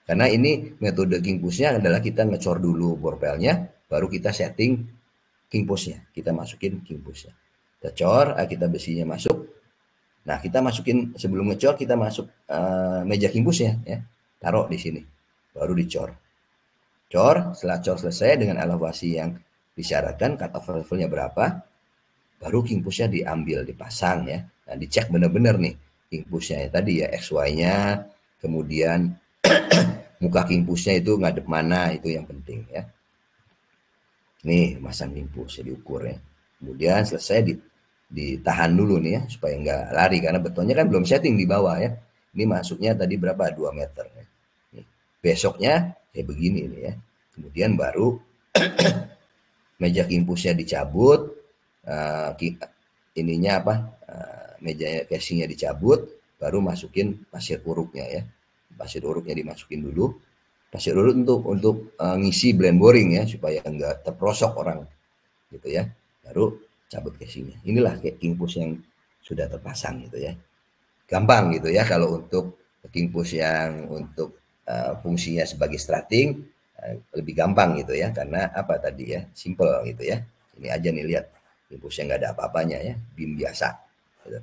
[SPEAKER 1] Karena ini metode king pushnya adalah kita ngecor dulu bor pile-nya, baru kita setting king pushnya. Kita masukin king pushnya. Kita cor, kita besinya masuk. Nah, kita masukin sebelum ngecor kita masuk meja king pushnya ya. Taruh di sini. Baru dicor. Cor, setelah cor selesai dengan elevasi yang disyaratkan, cut off levelnya berapa, baru king pushnya diambil, dipasang ya. Nah, dicek benar-benar nih king pushnya ya, tadi ya XY-nya, kemudian muka king pushnya itu ngadep mana, itu yang penting ya. Nih, masang king push diukur ya. Kemudian selesai ditahan dulu nih ya, supaya nggak lari, karena betonnya kan belum setting di bawah ya. Ini masuknya tadi berapa? 2 meter ya. Nih, besoknya kayak begini nih ya. Kemudian baru meja king pushnya dicabut, ininya apa, meja casingnya dicabut, baru masukin pasir uruknya ya. Pasir uruknya dimasukin dulu. Pasir urut untuk ngisi blend boring ya, supaya enggak terprosok orang gitu ya. Baru cabut casingnya. Inilah kayak king push yang sudah terpasang gitu ya. Gampang gitu ya kalau untuk king push yang untuk fungsinya sebagai strutting, lebih gampang gitu ya, karena apa tadi ya, simple gitu ya. Ini aja nih, lihat king pushnya nggak ada apa-apanya ya, beam biasa gitu.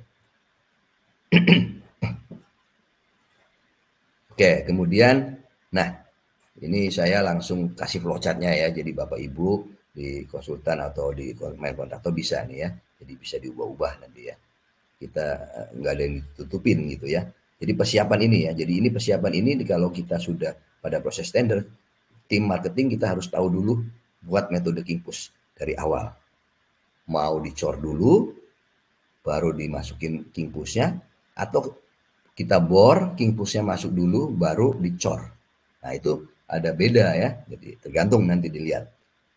[SPEAKER 1] Oke, kemudian nah ini saya langsung kasih flowchartnya ya, jadi Bapak Ibu di konsultan atau di main kontraktor bisa nih ya, jadi bisa diubah-ubah nanti ya, kita nggak ada yang ditutupin gitu ya. Jadi persiapan ini ya, jadi ini persiapan ini kalau kita sudah pada proses tender, tim marketing kita harus tahu dulu buat metode king push dari awal. Mau dicor dulu, baru dimasukin king pushnya, atau kita bor, king pushnya masuk dulu, baru dicor. Nah itu ada beda ya, jadi tergantung nanti dilihat.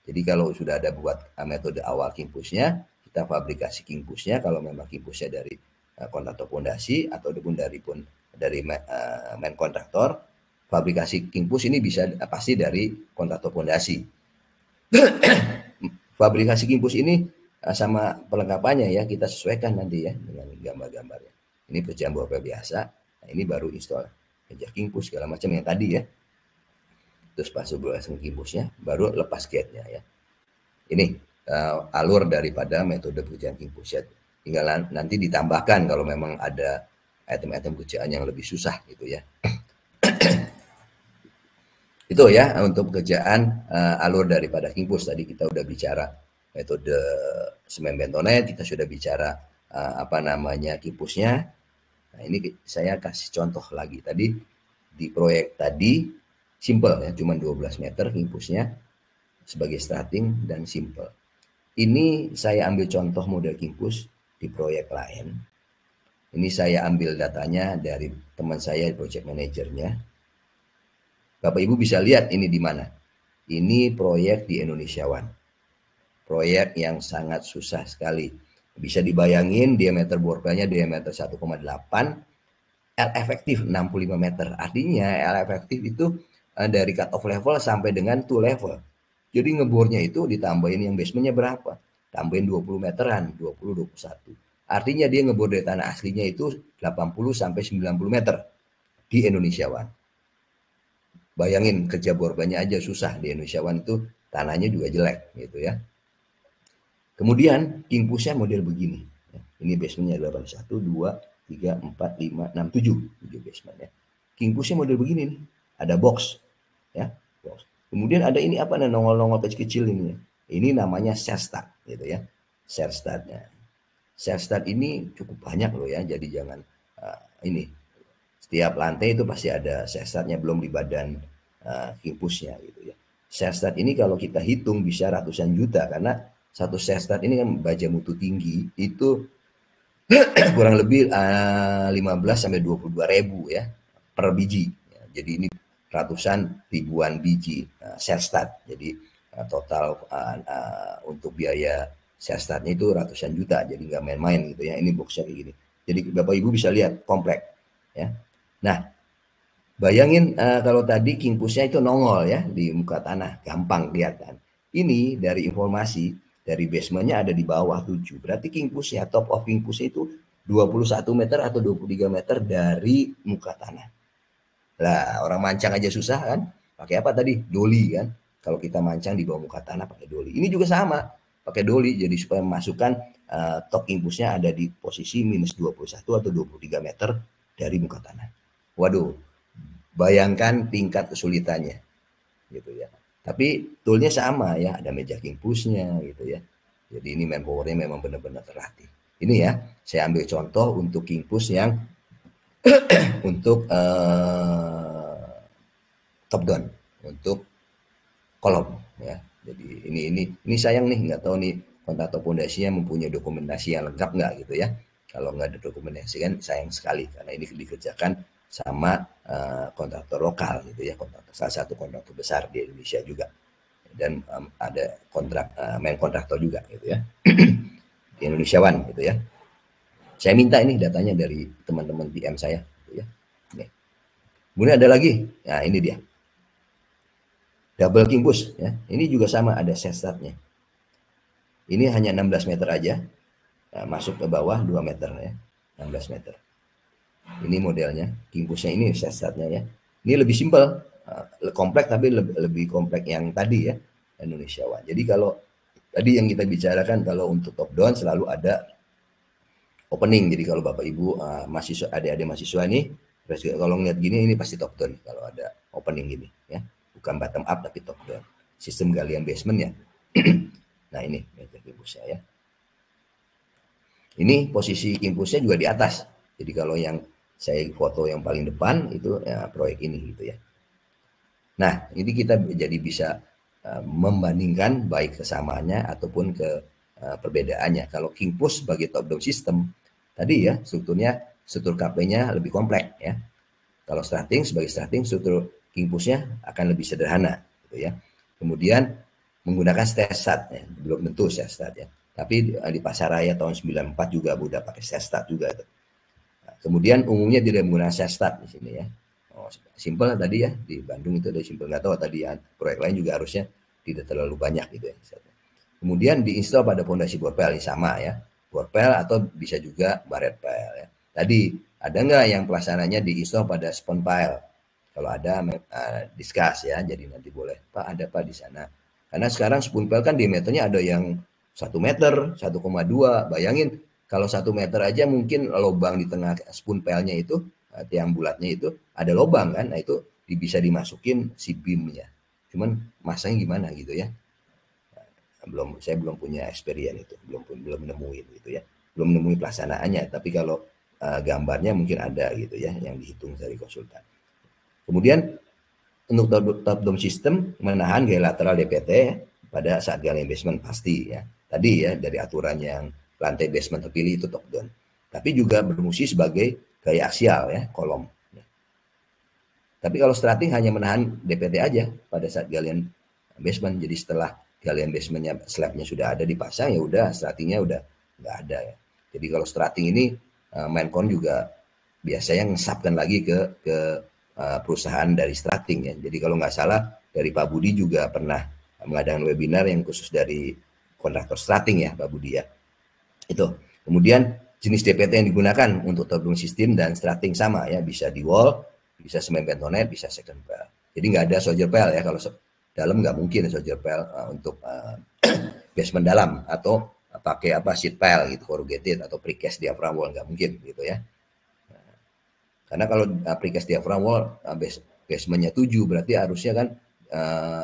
[SPEAKER 1] Jadi kalau sudah ada buat metode awal king pushnya, kita fabrikasi king pushnya, kalau memang king pushnya dari kontraktor pondasi ataupun dari main kontraktor, fabrikasi king push ini bisa pasti dari kontraktor pondasi. Fabrikasi king push ini sama pelengkapannya ya kita sesuaikan nanti ya dengan gambar-gambarnya. Ini pecahan bor pile biasa. Nah, ini baru install meja king push segala macam yang tadi ya. Terus pas pasang king pushnya, baru lepas gate-nya ya. Ini alur daripada metode pekerjaan king push ya. Tinggal nanti ditambahkan kalau memang ada item-item kerjaan yang lebih susah gitu ya. Itu ya untuk pekerjaan alur daripada king push. Tadi kita udah bicara metode semen bentonite, kita sudah bicara apa namanya king pushnya. Nah ini saya kasih contoh lagi. Tadi di proyek tadi simple ya, cuma 12 meter king pushnya sebagai starting dan simple. Ini saya ambil contoh model king push di proyek lain. Ini saya ambil datanya dari teman saya, project manajernya. Bapak Ibu bisa lihat ini di mana. Ini proyek di Indonesia One. Proyek yang sangat susah sekali. Bisa dibayangin diameter bor pile-nya diameter 1,8, L efektif 65 meter. Artinya L efektif itu dari cut off level sampai dengan to level. Jadi ngebornya itu ditambahin yang basementnya berapa? Tambahin 20 meteran, 20, 21. Artinya dia ngebor dari tanah aslinya itu 80 sampai 90 meter di Indonesia One. Bayangin kerja bor banyak aja susah di Indonesia One itu tanahnya juga jelek gitu ya. Kemudian king pushnya model begini. Ini basementnya 81, 2, 3, 4, 5, 6, 7. 7 basement ya. King pushnya model begini nih. Ada box ya. Box. Kemudian ada ini apa nih nongol-nongol kecil-kecil ini ya. Ini namanya share start gitu ya. Share startnya. Share start ini cukup banyak loh ya. Jadi jangan ini setiap lantai itu pasti ada share startnya belum di badan king pushnya gitu ya. Share start ini kalau kita hitung bisa ratusan juta karena satu share start ini kan baja mutu tinggi itu kurang lebih 15 sampai 22 ribu ya per biji. Ya, jadi ini ratusan ribuan biji share start. Jadi total untuk biaya share startnya itu ratusan juta. Jadi nggak main-main gitu ya. Ini boxnya kayak gini. Jadi Bapak Ibu bisa lihat komplek ya. Nah, bayangin kalau tadi king pushnya itu nongol ya di muka tanah, gampang kelihatan. Ini dari informasi dari basementnya ada di bawah 7. Berarti king pushnya, top of king pushnya itu 21 meter atau 23 meter dari muka tanah. Lah orang mancang aja susah kan? Pakai apa tadi? Doli kan? Kalau kita mancang di bawah muka tanah pakai doli. Ini juga sama, pakai doli. Jadi supaya memasukkan top king pushnya ada di posisi minus 21 atau 23 meter dari muka tanah. Waduh, bayangkan tingkat kesulitannya gitu ya. Tapi toolnya sama ya, ada meja king pushnya gitu ya. Jadi ini manpowernya memang benar-benar terlatih. Ini ya, saya ambil contoh untuk king push yang untuk top down, untuk kolom ya. Jadi ini sayang nih nggak tahu nih kontraktor pondasinya mempunyai dokumentasi yang lengkap nggak gitu ya. Kalau nggak ada dokumentasi kan sayang sekali karena ini dikerjakan sama kontraktor lokal gitu ya, kontraktor salah satu kontraktor besar di Indonesia juga dan ada kontrak main kontraktor juga gitu ya di Indonesia One gitu ya. Saya minta ini datanya dari teman-teman PM saya gitu ya. Nih. Kemudian ada lagi, nah ini dia double king push ya. Ini juga sama ada set startnya. Ini hanya 16 meter aja, nah, masuk ke bawah 2 meter ya, 16 meter. Ini modelnya, king pushnya ini set startnya ya. Ini lebih simpel, kompleks tapi lebih kompleks yang tadi ya, Indonesia One. Jadi kalau tadi yang kita bicarakan kalau untuk top down selalu ada opening. Jadi kalau Bapak Ibu mahasiswa adik-adik mahasiswa ini kalau ngeliat gini ini pasti top down kalau ada opening gini ya. Bukan bottom up tapi top down. Sistem galian basement ya. Nah ini meja kimpusnya ya. Ini posisi kimpusnya juga di atas. Jadi kalau yang saya foto yang paling depan itu ya, proyek ini gitu ya. Nah ini kita jadi bisa membandingkan baik kesamaannya ataupun ke perbedaannya. Kalau king push sebagai top down system tadi ya struktur KP-nya lebih kompleks ya. Kalau starting sebagai starting struktur king push-nya akan lebih sederhana gitu ya. Kemudian menggunakan stair start ya. Belum tentu stair start ya. Tapi di Pasaraya tahun 94 juga udah pakai stair start juga itu. Nah, kemudian umumnya tidak menggunakan stair start di sini ya. Oh, simple tadi ya di Bandung itu ada simple, nggak tahu tadi ya, proyek lain juga harusnya tidak terlalu banyak gitu ya. Kemudian diinstal pada pondasi borpel ini sama ya, borpel atau bisa juga baret pile ya. Tadi ada nggak yang pelaksananya diinstal pada spon pile? Kalau ada discuss ya, jadi nanti boleh Pak ada Pak di sana. Karena sekarang spoon pile kan diameternya ada yang 1 meter, 1,2. Bayangin kalau 1 meter aja mungkin lubang di tengah spoon pile-nya itu tiang bulatnya itu ada lubang kan, nah itu bisa dimasukin si beamnya. Cuman masanya gimana gitu ya? Saya belum punya experience itu, belum nemuin gitu ya, belum nemuin pelaksanaannya. Tapi kalau gambarnya mungkin ada gitu ya yang dihitung dari konsultan. Kemudian untuk top down system menahan gaya lateral DPT pada saat galian basement pasti ya. Tadi ya dari aturan yang lantai basement terpilih itu top down. Tapi juga berfungsi sebagai gaya aksial ya, kolom. Tapi kalau strating hanya menahan DPT aja pada saat galian basement. Jadi setelah galian basementnya slabnya sudah ada dipasang ya udah stratingnya udah nggak ada ya. Jadi kalau strating ini Maincon juga biasanya ngesapkan lagi ke perusahaan dari strating ya. Jadi kalau nggak salah dari Pak Budi juga pernah mengadakan webinar yang khusus dari kontraktor strating ya Pak Budi ya. Itu. Kemudian jenis DPT yang digunakan untuk top down system dan strutting sama ya, bisa di wall, bisa semen bentonet, bisa second pel. Jadi nggak ada soldier pel ya, kalau dalam nggak mungkin soldier pel untuk basement dalam, atau pakai apa sheet pile gitu, corrugated atau precast diaphragm wall, nggak mungkin gitu ya. Karena kalau precast diaphragm wall basementnya 7, berarti harusnya kan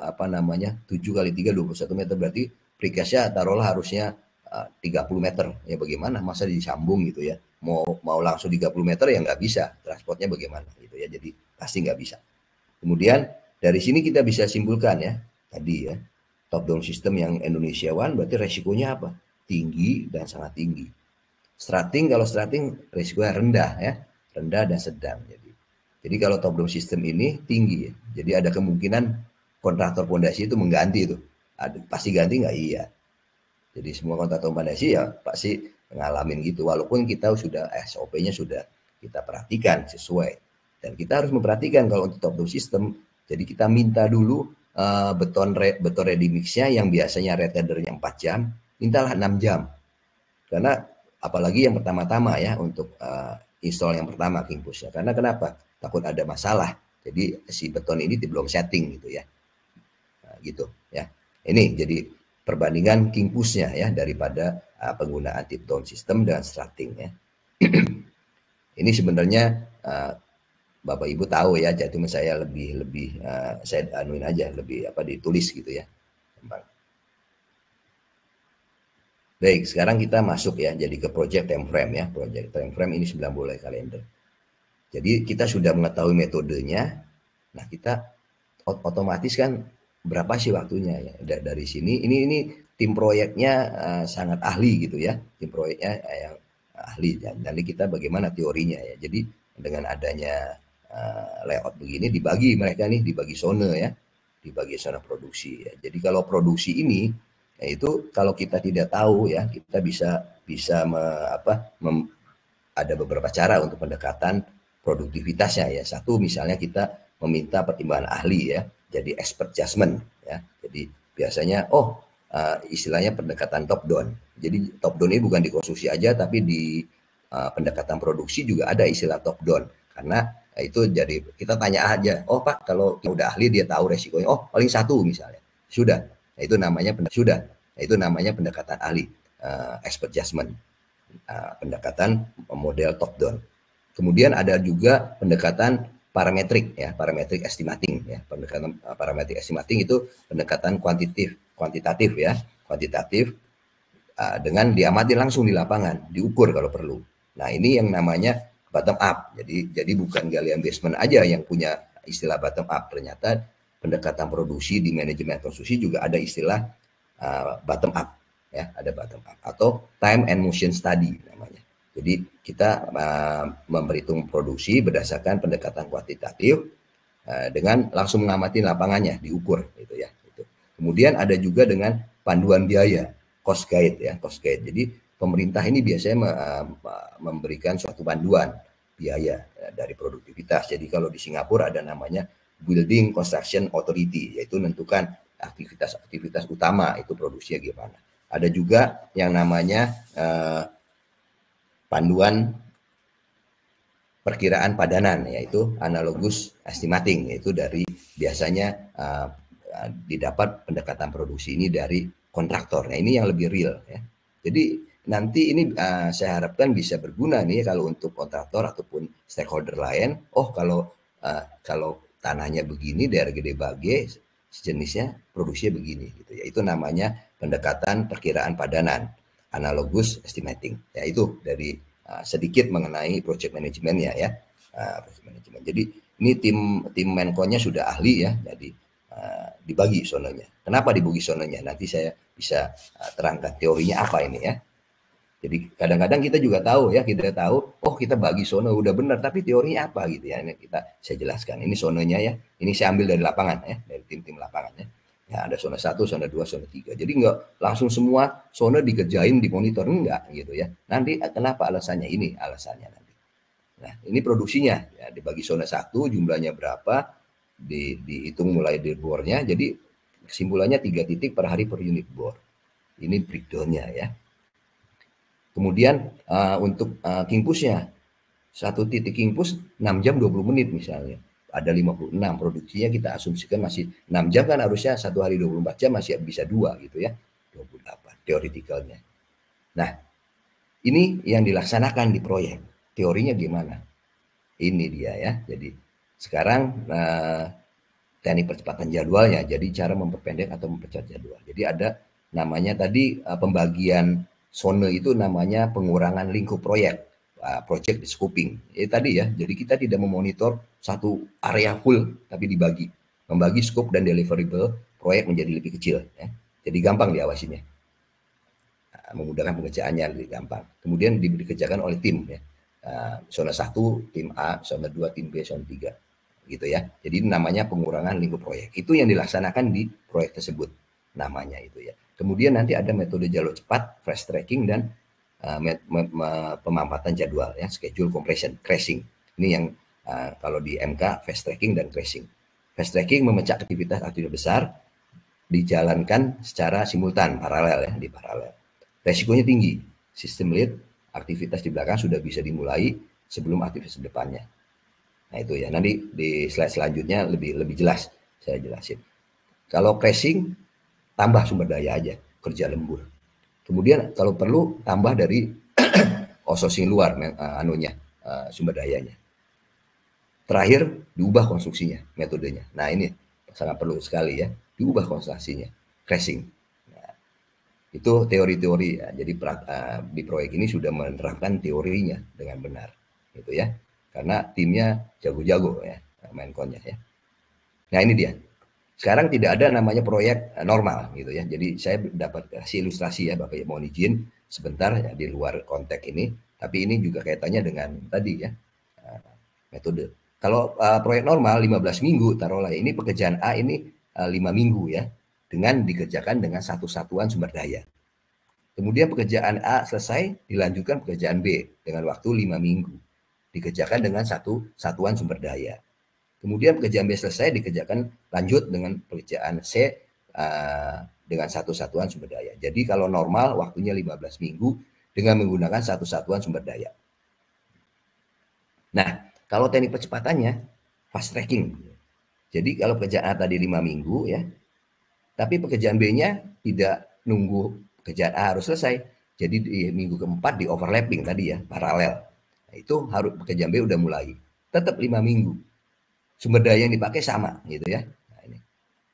[SPEAKER 1] apa namanya 7 kali 3 21 meter, berarti precastnya taruhlah harusnya 30 meter. Ya bagaimana masa disambung gitu ya, mau langsung 30 meter ya nggak bisa, transportnya bagaimana gitu ya, jadi pasti nggak bisa. Kemudian dari sini kita bisa simpulkan ya, tadi ya, top down system yang Indonesiawan berarti resikonya apa? Tinggi dan sangat tinggi. Strutting, kalau strutting resikonya rendah ya, rendah dan sedang. Jadi kalau top down system ini tinggi ya. Jadi ada kemungkinan kontraktor pondasi itu mengganti itu. Pasti ganti nggak? Iya. Jadi semua kontraktor pondasi ya pasti ngalamin gitu. Walaupun kita sudah SOP-nya sudah kita perhatikan sesuai. Dan kita harus memperhatikan kalau untuk top down system. Jadi kita minta dulu beton ready mix-nya yang biasanya retailernya 4 jam, mintalah 6 jam. Karena apalagi yang pertama-tama ya, untuk install yang pertama king push-nya. Karena kenapa? Takut ada masalah. Jadi si beton ini belum setting gitu ya. Nah, gitu ya. Ini jadi perbandingan king push-nya ya, daripada penggunaan tip down system dengan strutting ya. Ini sebenarnya Bapak Ibu tahu ya, jadi saya lebih saya anuin aja, lebih apa ditulis gitu ya. Baik, sekarang kita masuk ya, jadi ke project time frame ya. Project time frame ini 9 bulan kalender. Jadi kita sudah mengetahui metodenya. Nah, kita otomatis kan berapa sih waktunya ya. Dari sini ini tim proyeknya sangat ahli gitu ya. Tim proyeknya yang ahli, dan nanti kita bagaimana teorinya ya. Jadi dengan adanya layout begini, dibagi mereka nih, dibagi zona ya. Dibagi zona produksi ya. Jadi kalau produksi ini itu kalau kita tidak tahu ya, kita bisa ada beberapa cara untuk pendekatan produktivitasnya ya. Satu, misalnya kita meminta pertimbangan ahli ya, jadi expert judgment ya. Jadi biasanya istilahnya pendekatan top down. Jadi top down ini bukan di konstruksi aja, tapi di pendekatan produksi juga ada istilah top down. Karena itu jadi kita tanya aja, oh Pak, kalau udah ahli dia tahu resikonya, oh paling satu misalnya, sudah. Nah, itu namanya pendekatan ahli, expert judgment. Pendekatan model top down. Kemudian ada juga pendekatan parametrik ya, parametric estimating ya. Pendekatan parametric estimating itu pendekatan kuantitatif ya, kuantitatif dengan diamati langsung di lapangan, diukur kalau perlu. Nah, ini yang namanya bottom up. Jadi bukan galian basement aja yang punya istilah bottom up. Ternyata pendekatan produksi di manajemen konstruksi juga ada istilah bottom up ya, ada bottom up atau time and motion study namanya. Jadi kita memperhitung produksi berdasarkan pendekatan kuantitatif dengan langsung mengamati lapangannya, diukur gitu ya. Gitu. Kemudian ada juga dengan panduan biaya, cost guide ya, cost guide. Jadi pemerintah ini biasanya memberikan suatu panduan biaya dari produktivitas. Jadi kalau di Singapura ada namanya Building Construction Authority, yaitu menentukan aktivitas-aktivitas utama itu produksinya gimana. Ada juga yang namanya panduan perkiraan padanan, yaitu analogus estimating, yaitu dari biasanya didapat pendekatan produksi ini dari kontraktor. Nah, ini yang lebih real ya. Jadi nanti ini saya harapkan bisa berguna nih kalau untuk kontraktor ataupun stakeholder lain. Oh, kalau tanahnya begini, daerah gede bage, sejenisnya produksinya begini gitu ya. Itu namanya pendekatan perkiraan padanan, analogus estimating. Ya, itu dari sedikit mengenai project manajemennya ya. Project management. Jadi ini tim Menko-nya sudah ahli ya. Jadi dibagi zonanya. Kenapa dibagi zonanya? Nanti saya bisa terangkan teorinya apa ini ya. Jadi kadang-kadang kita juga tahu ya, kita tahu, oh kita bagi zona udah benar, tapi teorinya apa gitu ya. Ini saya jelaskan. Ini zonanya ya. Ini saya ambil dari lapangan ya, dari tim-tim lapangan ya. Ya, ada zona 1, zona 2, zona 3. Jadi nggak langsung semua zona dikerjain di monitor, enggak gitu ya. Nanti kenapa alasannya ini? Alasannya nanti. Nah, ini produksinya ya, dibagi zona 1 jumlahnya berapa, dihitung mulai dari bornya. Jadi kesimpulannya 3 titik per hari per unit bor. Ini breakdown-nya ya. Kemudian untuk king push-nya, satu titik king push 6 jam 20 menit misalnya. Ada 56, produksinya kita asumsikan masih 6 jam, kan harusnya satu hari 24 jam masih bisa dua gitu ya. 28 teoretikalnya. Nah, ini yang dilaksanakan di proyek. Teorinya gimana? Ini dia ya. Jadi sekarang teknik percepatan jadwalnya. Jadi cara memperpendek atau mempercepat jadwal. Jadi ada namanya tadi pembagian zone itu namanya pengurangan lingkup proyek. Project scoping. Tadi ya. Jadi kita tidak memonitor satu area full tapi dibagi. Membagi scope dan deliverable proyek menjadi lebih kecil ya. Jadi gampang diawasinya. Memudahkan pengerjaannya lebih gampang. Kemudian dikerjakan oleh tim ya. Zona 1 tim A, zona 2 tim B, zona 3 gitu ya. Jadi namanya pengurangan lingkup proyek. Itu yang dilaksanakan di proyek tersebut namanya itu ya. Kemudian nanti ada metode jalur cepat, fast tracking dan pemampatan jadwal ya, schedule compression, crashing. Ini yang kalau di MK fast tracking dan crashing. Fast tracking memecah aktivitas besar dijalankan secara simultan, paralel ya, di paralel. Resikonya tinggi. Sistem lead, aktivitas di belakang sudah bisa dimulai sebelum aktivitas depannya. Nah itu ya, nanti di slide selanjutnya lebih jelas saya jelasin. Kalau crashing, tambah sumber daya aja, kerja lembur. Kemudian kalau perlu tambah dari outsourcing luar sumber dayanya. Terakhir diubah konstruksinya, metodenya. Nah ini sangat perlu sekali ya, diubah konstruksinya, crashing. Nah, itu teori-teori ya. Jadi di proyek ini sudah menerapkan teorinya dengan benar, gitu ya. Karena timnya jago-jago ya, Menkonnya ya. Nah ini dia. Sekarang tidak ada namanya proyek normal gitu ya. Jadi saya dapat kasih ilustrasi ya, Bapak mohon izin sebentar ya di luar konteks ini. Tapi ini juga kaitannya dengan tadi ya metode. Kalau proyek normal 15 minggu taruhlah ini pekerjaan A ini 5 minggu ya dengan dikerjakan dengan satu satuan sumber daya. Kemudian pekerjaan A selesai dilanjutkan pekerjaan B dengan waktu 5 minggu. Dikerjakan dengan satu satuan sumber daya. Kemudian pekerjaan B selesai dikerjakan lanjut dengan pekerjaan C dengan satu satuan sumber daya. Jadi kalau normal waktunya 15 minggu dengan menggunakan satu satuan sumber daya. Nah, kalau teknik percepatannya fast tracking. Jadi kalau pekerjaan A tadi 5 minggu ya, tapi pekerjaan B-nya tidak nunggu pekerjaan A harus selesai. Jadi di minggu keempat di overlapping tadi ya, paralel. Nah, itu harus pekerjaan B udah mulai. Tetap 5 minggu. Sumber daya yang dipakai sama gitu ya. Nah, ini.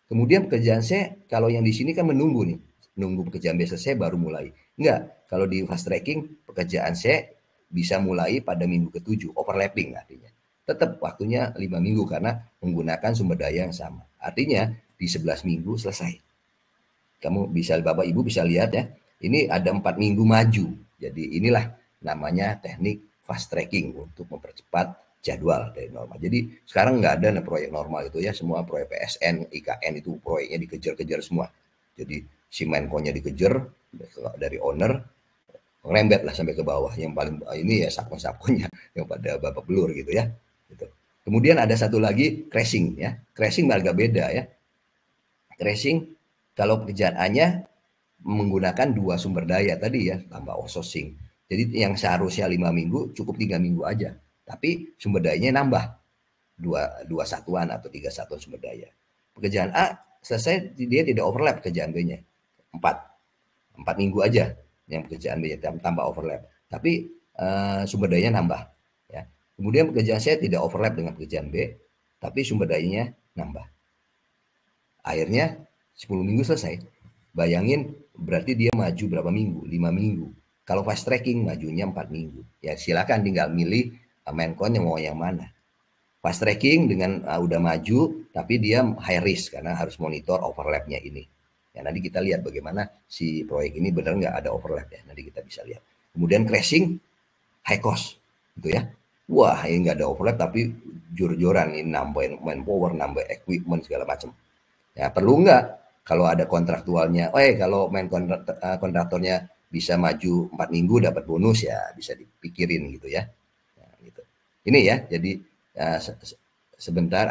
[SPEAKER 1] Kemudian pekerjaan C, kalau yang di sini kan menunggu nih. Nunggu pekerjaan B selesai baru mulai. Enggak, kalau di fast tracking pekerjaan C bisa mulai pada minggu ke-7, overlapping artinya. Tetap waktunya 5 minggu karena menggunakan sumber daya yang sama. Artinya di 11 minggu selesai. Kamu bisa, Bapak Ibu bisa lihat ya, ini ada 4 minggu maju. Jadi inilah namanya teknik fast tracking untuk mempercepat jadwal dari normal. Jadi sekarang nggak ada proyek normal itu ya, semua proyek PSN, IKN itu proyeknya dikejar-kejar semua. Jadi si Menko-nya dikejar dari owner, ngerembet lah sampai ke bawah. Yang paling ini ya sapon-saponnya yang pada babak belur gitu ya. Gitu. Kemudian ada satu lagi crashing ya. Crashing agak beda ya. Crashing kalau pekerjaannya menggunakan dua sumber daya tadi ya, tambah outsourcing. Jadi yang seharusnya 5 minggu cukup 3 minggu aja. Tapi sumber dayanya nambah dua satuan atau 3 satuan sumber daya. Pekerjaan A selesai dia tidak overlap pekerjaan B-nya. 4 minggu aja yang pekerjaan B tambah overlap. Tapi sumber dayanya nambah ya. Kemudian pekerjaan C tidak overlap dengan pekerjaan B, tapi sumber dayanya nambah. Akhirnya 10 minggu selesai. Bayangin berarti dia maju berapa minggu? 5 minggu. Kalau fast tracking majunya 4 minggu. Ya silakan tinggal milih Menkon yang mau yang mana. Fast tracking dengan udah maju tapi dia high risk karena harus monitor overlapnya ini. Ya nanti kita lihat bagaimana si proyek ini benar nggak ada overlap ya. Nanti kita bisa lihat. Kemudian crashing high cost gitu ya. Wah ini nggak ada overlap tapi jor-joran ini nambah manpower, nambah equipment segala macam. Ya perlu nggak kalau ada kontraktualnya, kalau kontraktornya bisa maju 4 minggu dapat bonus ya bisa dipikirin gitu ya. Nah, gitu. Ini ya, jadi sebentar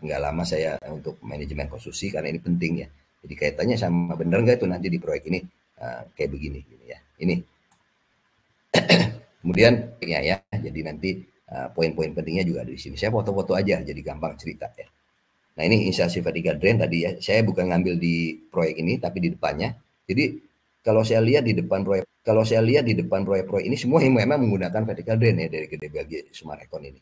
[SPEAKER 1] nggak lama saya untuk manajemen konstruksi karena ini penting ya. Jadi kaitannya sama bener nggak itu nanti di proyek ini kayak begini, gini ya. Ini Kemudian ya, jadi nanti poin-poin pentingnya juga ada di sini. Saya foto-foto aja jadi gampang cerita ya. Nah ini installasi vertical drain tadi ya. Saya bukan ngambil di proyek ini tapi di depannya. Jadi kalau saya lihat di depan proyek-proyek ini semua yang memang menggunakan vertical drain ya dari Gede Bage Sumarekon ini.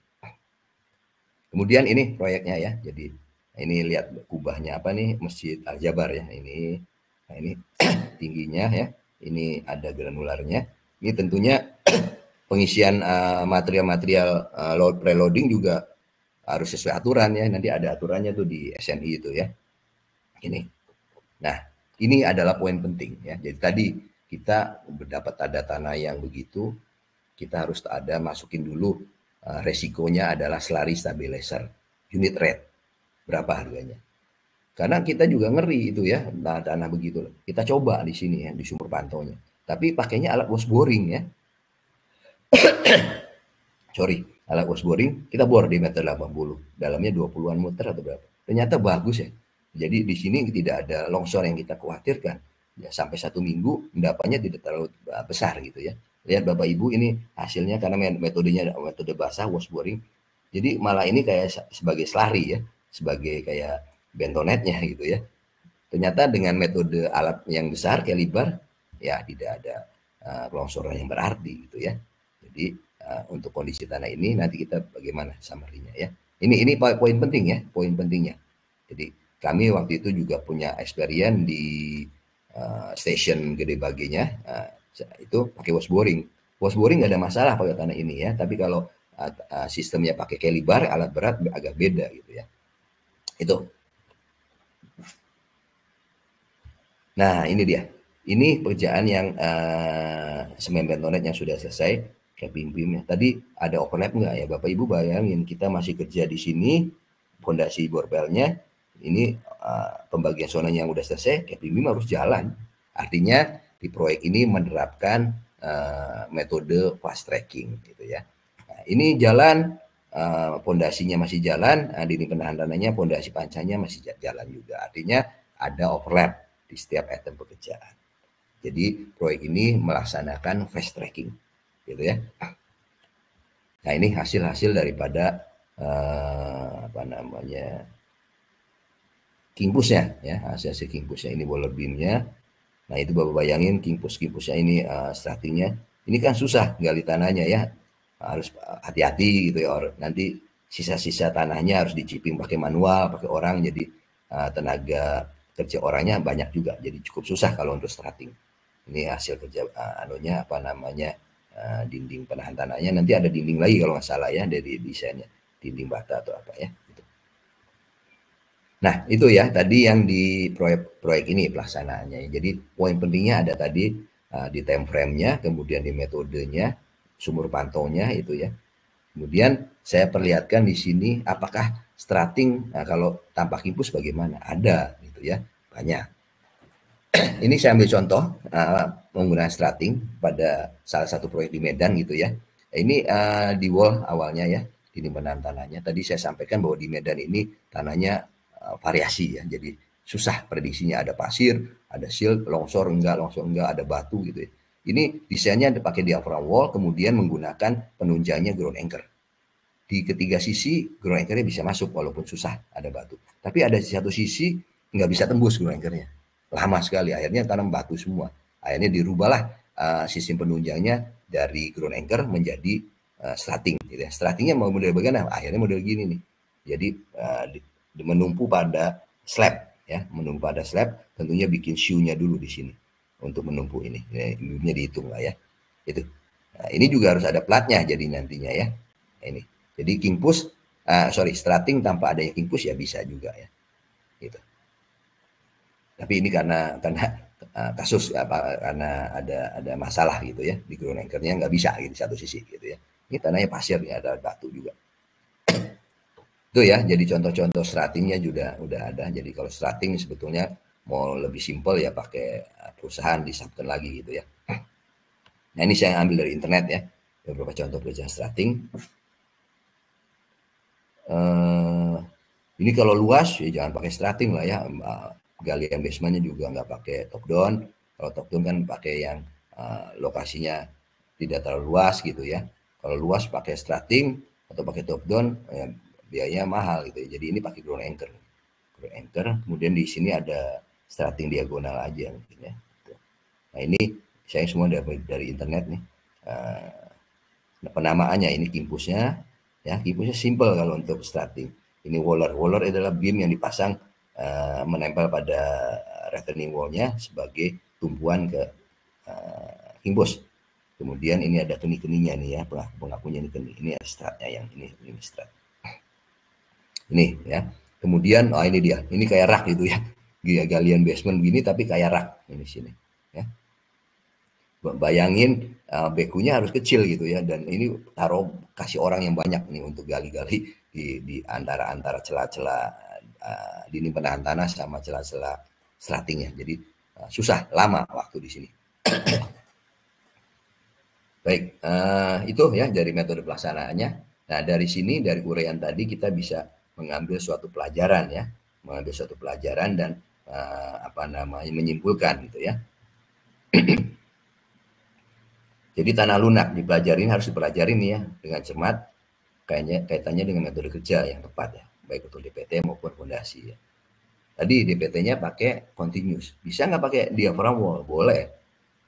[SPEAKER 1] Kemudian ini proyeknya ya. Jadi ini lihat kubahnya apa nih, Masjid Al Jabar ya. Nah ini tingginya ya. Ini ada granularnya. Ini tentunya pengisian material-material load preloading juga harus sesuai aturan ya. Nanti ada aturannya tuh di SNI itu ya. Ini. Nah, ini adalah poin penting ya. Jadi tadi kita mendapat tanda tanah yang begitu, kita harus ada masukin dulu resikonya adalah slurry stabilizer unit rate berapa harganya. Karena kita juga ngeri itu ya tanah begitu. Kita coba di sini ya di sumur pantaunya. Tapi pakainya alat wash boring ya. Sorry, alat wash boring kita bor di meter 80, dalamnya 20-an meter atau berapa. Ternyata bagus ya. Jadi di sini tidak ada longsor yang kita khawatirkan. Ya, sampai 1 minggu endapannya tidak terlalu besar gitu ya. Lihat Bapak Ibu ini hasilnya karena metodenya metode basah wash boring. Jadi malah ini kayak sebagai slurry ya, sebagai kayak bentonetnya gitu ya. Ternyata dengan metode alat yang besar kaliber ya tidak ada longsoran yang berarti gitu ya. Jadi untuk kondisi tanah ini nanti kita bagaimana summary-nya ya. Ini poin penting ya, poin pentingnya. Jadi kami waktu itu juga punya experience di station Gede Bagenya itu pakai wash boring. Wash boring nggak ada masalah pakai tanah ini ya, tapi kalau sistemnya pakai kaliber alat berat agak beda gitu ya. Itu. Nah, ini dia. Ini pekerjaan yang semen bentonet yang sudah selesai, kayak bim-bimnya. Tadi ada overlap nggak ya? Bapak Ibu bayangin kita masih kerja di sini, fondasi borbelnya, ini pembagian zonanya yang udah selesai, kayak bim-bim harus jalan. Artinya di proyek ini menerapkan metode fast tracking gitu ya. Nah, ini jalan pondasinya masih jalan, dinding penahan tanahnya, pondasi pancanya masih jalan juga. Artinya ada overlap di setiap item pekerjaan. Jadi proyek ini melaksanakan fast tracking, gitu ya. Nah ini hasil-hasil daripada apa namanya kingpusnya ya, hasil-hasil kingpusnya ini boiler beamnya. Nah itu Bapak bayangin kingpusnya ini startingnya. Ini kan susah gali tanahnya ya, harus hati-hati gitu ya. Nanti sisa-sisa tanahnya harus diciping pakai manual, pakai orang, jadi tenaga kerja orangnya banyak juga, jadi cukup susah kalau untuk starting. Ini hasil kerja anunya apa namanya dinding penahan tanahnya. Nanti ada dinding lagi kalau nggak salah ya dari desainnya, dinding bata atau apa ya. Nah, itu ya tadi yang di proyek ini pelaksanaannya. Jadi poin pentingnya ada tadi di time frame-nya, kemudian di metodenya, sumur pantaunya itu ya. Kemudian saya perlihatkan di sini apakah strating kalau tanpa kimpus bagaimana? Ada gitu ya, banyak. Ini saya ambil contoh menggunakan strating pada salah satu proyek di Medan gitu ya. Ini di wall awalnya ya, di penahan tanahnya. Tadi saya sampaikan bahwa di Medan ini tanahnya variasi ya, jadi susah prediksinya, ada pasir, ada silt, longsor enggak, ada batu gitu ya. Ini desainnya pakai diaphragm wall, kemudian menggunakan penunjangnya ground anchor. Di ketiga sisi ground anchornya bisa masuk walaupun susah ada batu. Tapi ada di satu sisi nggak bisa tembus ground anchornya. Lama sekali, akhirnya tanam batu semua. Akhirnya dirubahlah sistem penunjangnya dari ground anchor menjadi strating. Gitu ya. Stratingnya mau model bagaimana? Akhirnya model gini nih. Jadi menumpu pada slab ya, menumpu pada slab, tentunya bikin shoe-nya dulu di sini untuk menumpu ini. Ini dihitung lah ya. Itu. Nah, ini juga harus ada platnya jadi nantinya ya. Ini. Jadi kingpus, strating tanpa adanya kingpus ya bisa juga ya. Gitu. Tapi ini karena kasus karena ada masalah gitu ya di ground anchor-nya nggak bisa gitu satu sisi gitu ya. Ini tanahnya pasir, ada batu juga. Itu ya, jadi contoh-contoh stratingnya juga udah ada. Jadi kalau strating sebetulnya mau lebih simpel ya pakai perusahaan disubkan lagi gitu ya. Nah ini saya ambil dari internet ya, beberapa contoh pekerjaan strating. Ini kalau luas ya jangan pakai strating lah ya. Galian basementnya juga nggak pakai top down. Kalau top down kan pakai yang lokasinya tidak terlalu luas gitu ya. Kalau luas pakai strating atau pakai top down, ya, biayanya mahal gitu ya. Jadi ini pakai ground anchor. Ground anchor, kemudian di sini ada strating diagonal aja mungkin ya. Nah ini saya semua dari internet nih. Penamaannya ini kimpusnya, ya kimpusnya simple kalau untuk strating. Ini waller. Waller adalah beam yang dipasang menempel pada returning wall-nya sebagai tumpuan ke kimpus. Kemudian ini ada keni-keninya nih ya, pengakunya ini keni. Ini stratnya yang ini strat. Ini ya. Kemudian ini dia. Ini kayak rak gitu ya. Galian basement gini tapi kayak rak ini sini ya. Bayangin bekunya harus kecil gitu ya, dan ini kasih orang yang banyak nih untuk gali-gali di antara celah-celah dinding penahan tanah sama celah-celah slatingnya. Jadi susah, lama waktu di sini. Baik, itu ya dari metode pelaksanaannya. Nah dari sini, dari uraian tadi kita bisa mengambil suatu pelajaran ya, mengambil suatu pelajaran dan menyimpulkan gitu ya. Jadi tanah lunak dipelajarin, harus dipelajarin nih ya dengan cermat, kaitannya dengan metode kerja yang tepat ya, baik untuk DPT maupun fondasi ya. Tadi DPT-nya pakai continuous, bisa nggak pakai diaphragm wall? Boleh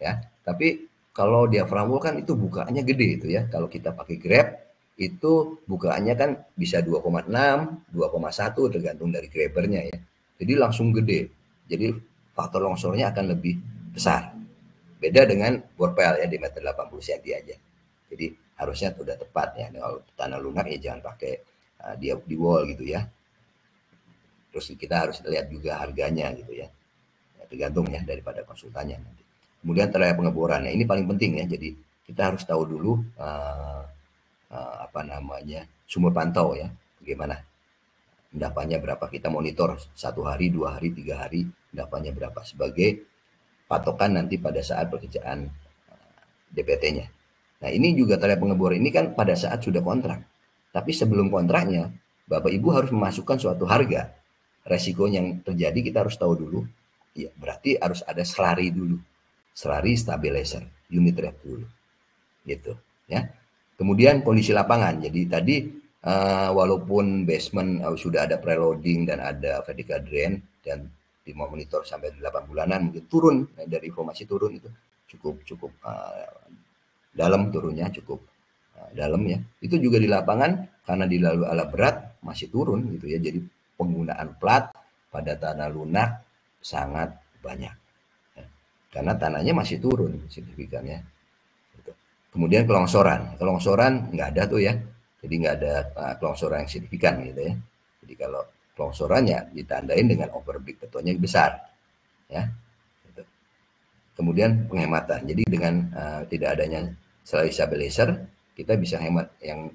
[SPEAKER 1] ya, tapi kalau diaphragm wall kan itu bukaannya gede itu ya. Kalau kita pakai grab itu bukaannya kan bisa 2,6, 2,1 tergantung dari grabbernya ya. Jadi langsung gede. Jadi faktor longsornya akan lebih besar. Beda dengan borpel ya di meter 80 cm aja. Jadi harusnya sudah tepat ya. Kalau tanah lunak ya jangan pakai dia di wall gitu ya. Terus kita harus lihat juga harganya gitu ya. Tergantung ya daripada konsultannya nanti. Kemudian terhadap pengeboran. Nah, ini paling penting ya. Jadi kita harus tahu dulu sumur pantau ya. Bagaimana endapannya berapa, kita monitor 1 hari, 2 hari, 3 hari endapannya berapa sebagai patokan nanti pada saat pekerjaan DPT-nya. Nah ini juga terhadap pengeboran ini kan pada saat sudah kontrak. Tapi sebelum kontraknya, Bapak Ibu harus memasukkan suatu harga. Resiko yang terjadi kita harus tahu dulu. Ya, berarti harus ada slurry dulu. Slurry stabilizer, unit rate dulu. Gitu ya. Kemudian kondisi lapangan. Jadi tadi walaupun basement sudah ada preloading dan ada vertical drain dan dimonitor sampai 8 bulanan, mungkin turun dari informasi turun itu cukup dalam, turunnya cukup dalam ya. Itu juga di lapangan karena dilalui alat berat masih turun gitu ya. Jadi penggunaan plat pada tanah lunak sangat banyak ya. Karena tanahnya masih turun signifikannya. Gitu. Kemudian kelongsoran nggak ada tuh ya. Jadi nggak ada kelongsoran yang signifikan gitu ya. Jadi kalau kelongsorannya ditandain dengan overbreak betonnya besar ya. Gitu. Kemudian penghematan. Jadi dengan tidak adanya slurry stabilizer kita bisa hemat yang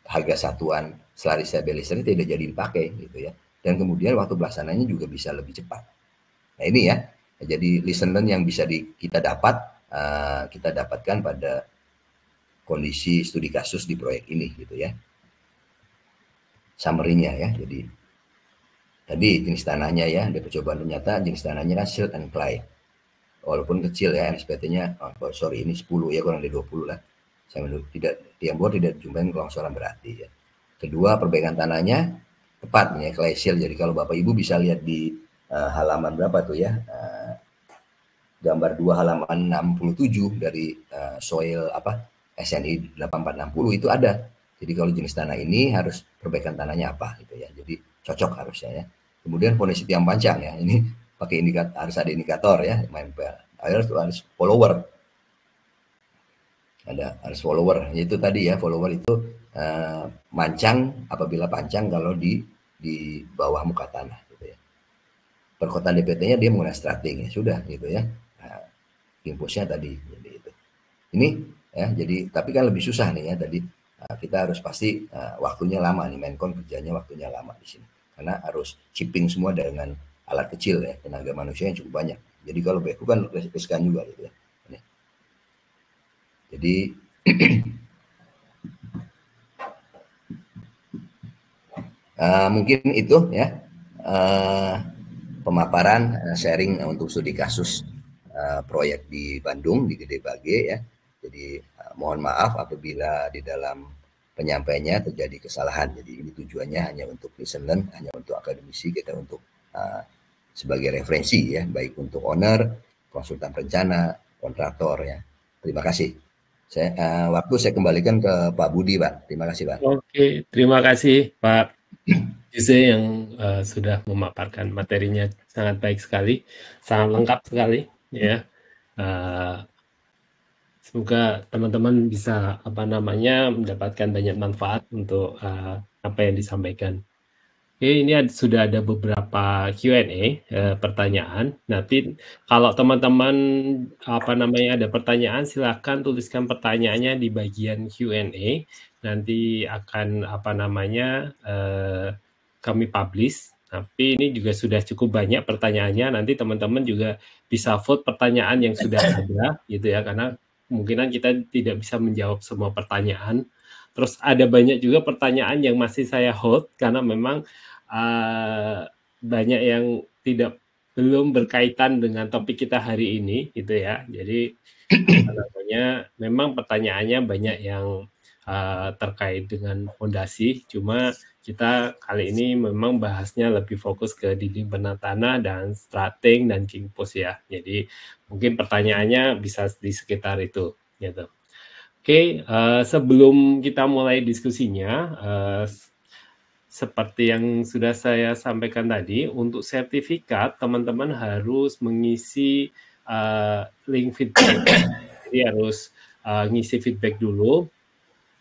[SPEAKER 1] harga satuan slurry stabilizer tidak jadi dipakai gitu ya. Dan kemudian waktu pelaksanaannya juga bisa lebih cepat. Nah ini ya. Jadi lesson learn yang bisa kita dapatkan pada kondisi studi kasus di proyek ini gitu ya. Summary-nya ya. Jadi tadi jenis tanahnya ya, ada percobaan ternyata jenis tanahnya kan silt and clay. Walaupun kecil ya NSPT-nya, ini 10 ya, kurang dari 20 lah. Saya tiang bor tidak jumlahin kelongsoran berarti ya. Kedua, perbaikan tanahnya tepat nih ya, clay silt. Jadi kalau Bapak Ibu bisa lihat di halaman berapa tuh ya, gambar 2 halaman 67 dari soil SNI 8460 itu ada. Jadi kalau jenis tanah ini harus perbaikan tanahnya apa gitu ya. Jadi cocok harusnya ya. Kemudian fondasi tiang pancang ya. Ini pakai harus ada indikator ya, harus follower. Harus follower. Itu tadi ya, follower itu mancang apabila pancang kalau di bawah muka tanah gitu ya. Perkotaan DPT-nya dia menggunakan strating ya, sudah gitu ya. Impulsnya tadi jadi itu. Ini ya, jadi tapi kan lebih susah nih ya tadi. Kita harus pasti waktunya lama nih, Menkon kerjanya waktunya lama di sini. Karena harus shipping semua dengan alat kecil ya, tenaga manusia yang cukup banyak. Jadi kalau beku kan riskan juga gitu ya. Ini. Jadi mungkin itu ya pemaparan sharing untuk studi kasus proyek di Bandung di Gede Bage ya. Jadi mohon maaf apabila di dalam penyampaiannya terjadi kesalahan. Jadi ini tujuannya hanya untuk lesson learn, hanya untuk akademisi kita untuk sebagai referensi ya, baik untuk owner, konsultan perencana, kontraktor ya. Terima kasih. Waktu saya kembalikan ke Pak Budi, Pak. Terima kasih, Pak.
[SPEAKER 2] Oke, terima kasih Pak Jose yang sudah memaparkan materinya sangat baik sekali, sangat lengkap sekali ya. Semoga teman-teman bisa mendapatkan banyak manfaat untuk apa yang disampaikan. Oke, ini sudah ada beberapa Q&A pertanyaan. Nanti kalau teman-teman ada pertanyaan, silahkan tuliskan pertanyaannya di bagian Q&A. Nanti akan kami publish. Tapi ini juga sudah cukup banyak pertanyaannya. Nanti teman-teman juga bisa vote pertanyaan yang sudah ada, gitu ya, karena kemungkinan kita tidak bisa menjawab semua pertanyaan. Terus ada banyak juga pertanyaan yang masih saya hold karena memang banyak yang belum berkaitan dengan topik kita hari ini, gitu ya. Jadi memang pertanyaannya banyak yang terkait dengan fondasi, cuma kita kali ini memang bahasnya lebih fokus ke dinding penata tanah dan strating dan king post ya. Jadi mungkin pertanyaannya bisa di sekitar itu, gitu. Oke, sebelum kita mulai diskusinya, seperti yang sudah saya sampaikan tadi, untuk sertifikat teman-teman harus mengisi link feedback. Jadi harus ngisi feedback dulu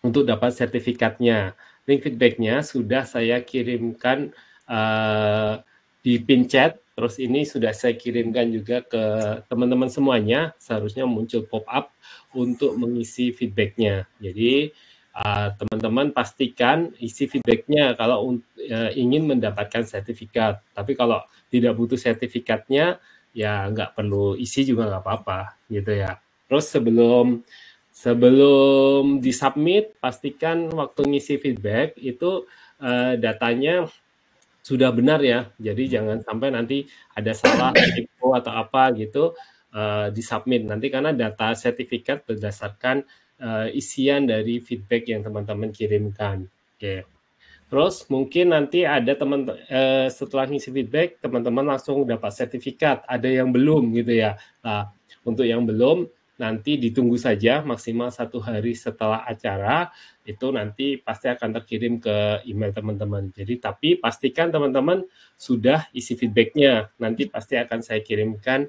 [SPEAKER 2] untuk dapat sertifikatnya. Link feedbacknya sudah saya kirimkan di pin chat, terus ini sudah saya kirimkan juga ke teman-teman semuanya, seharusnya muncul pop-up untuk mengisi feedbacknya. Jadi teman-teman pastikan isi feedbacknya kalau ingin mendapatkan sertifikat. Tapi kalau tidak butuh sertifikatnya, ya nggak perlu isi juga nggak apa-apa, gitu ya. Terus sebelum disubmit, pastikan waktu ngisi feedback itu datanya sudah benar ya. Jadi jangan sampai nanti ada salah typo atau apa gitu disubmit nanti, karena data sertifikat berdasarkan isian dari feedback yang teman-teman kirimkan. Oke. Terus mungkin nanti ada setelah ngisi feedback teman-teman langsung dapat sertifikat. Ada yang belum gitu ya. Nah, untuk yang belum nanti ditunggu saja maksimal 1 hari setelah acara, itu nanti pasti akan terkirim ke email teman-teman. Jadi tapi pastikan teman-teman sudah isi feedbacknya. Nanti pasti akan saya kirimkan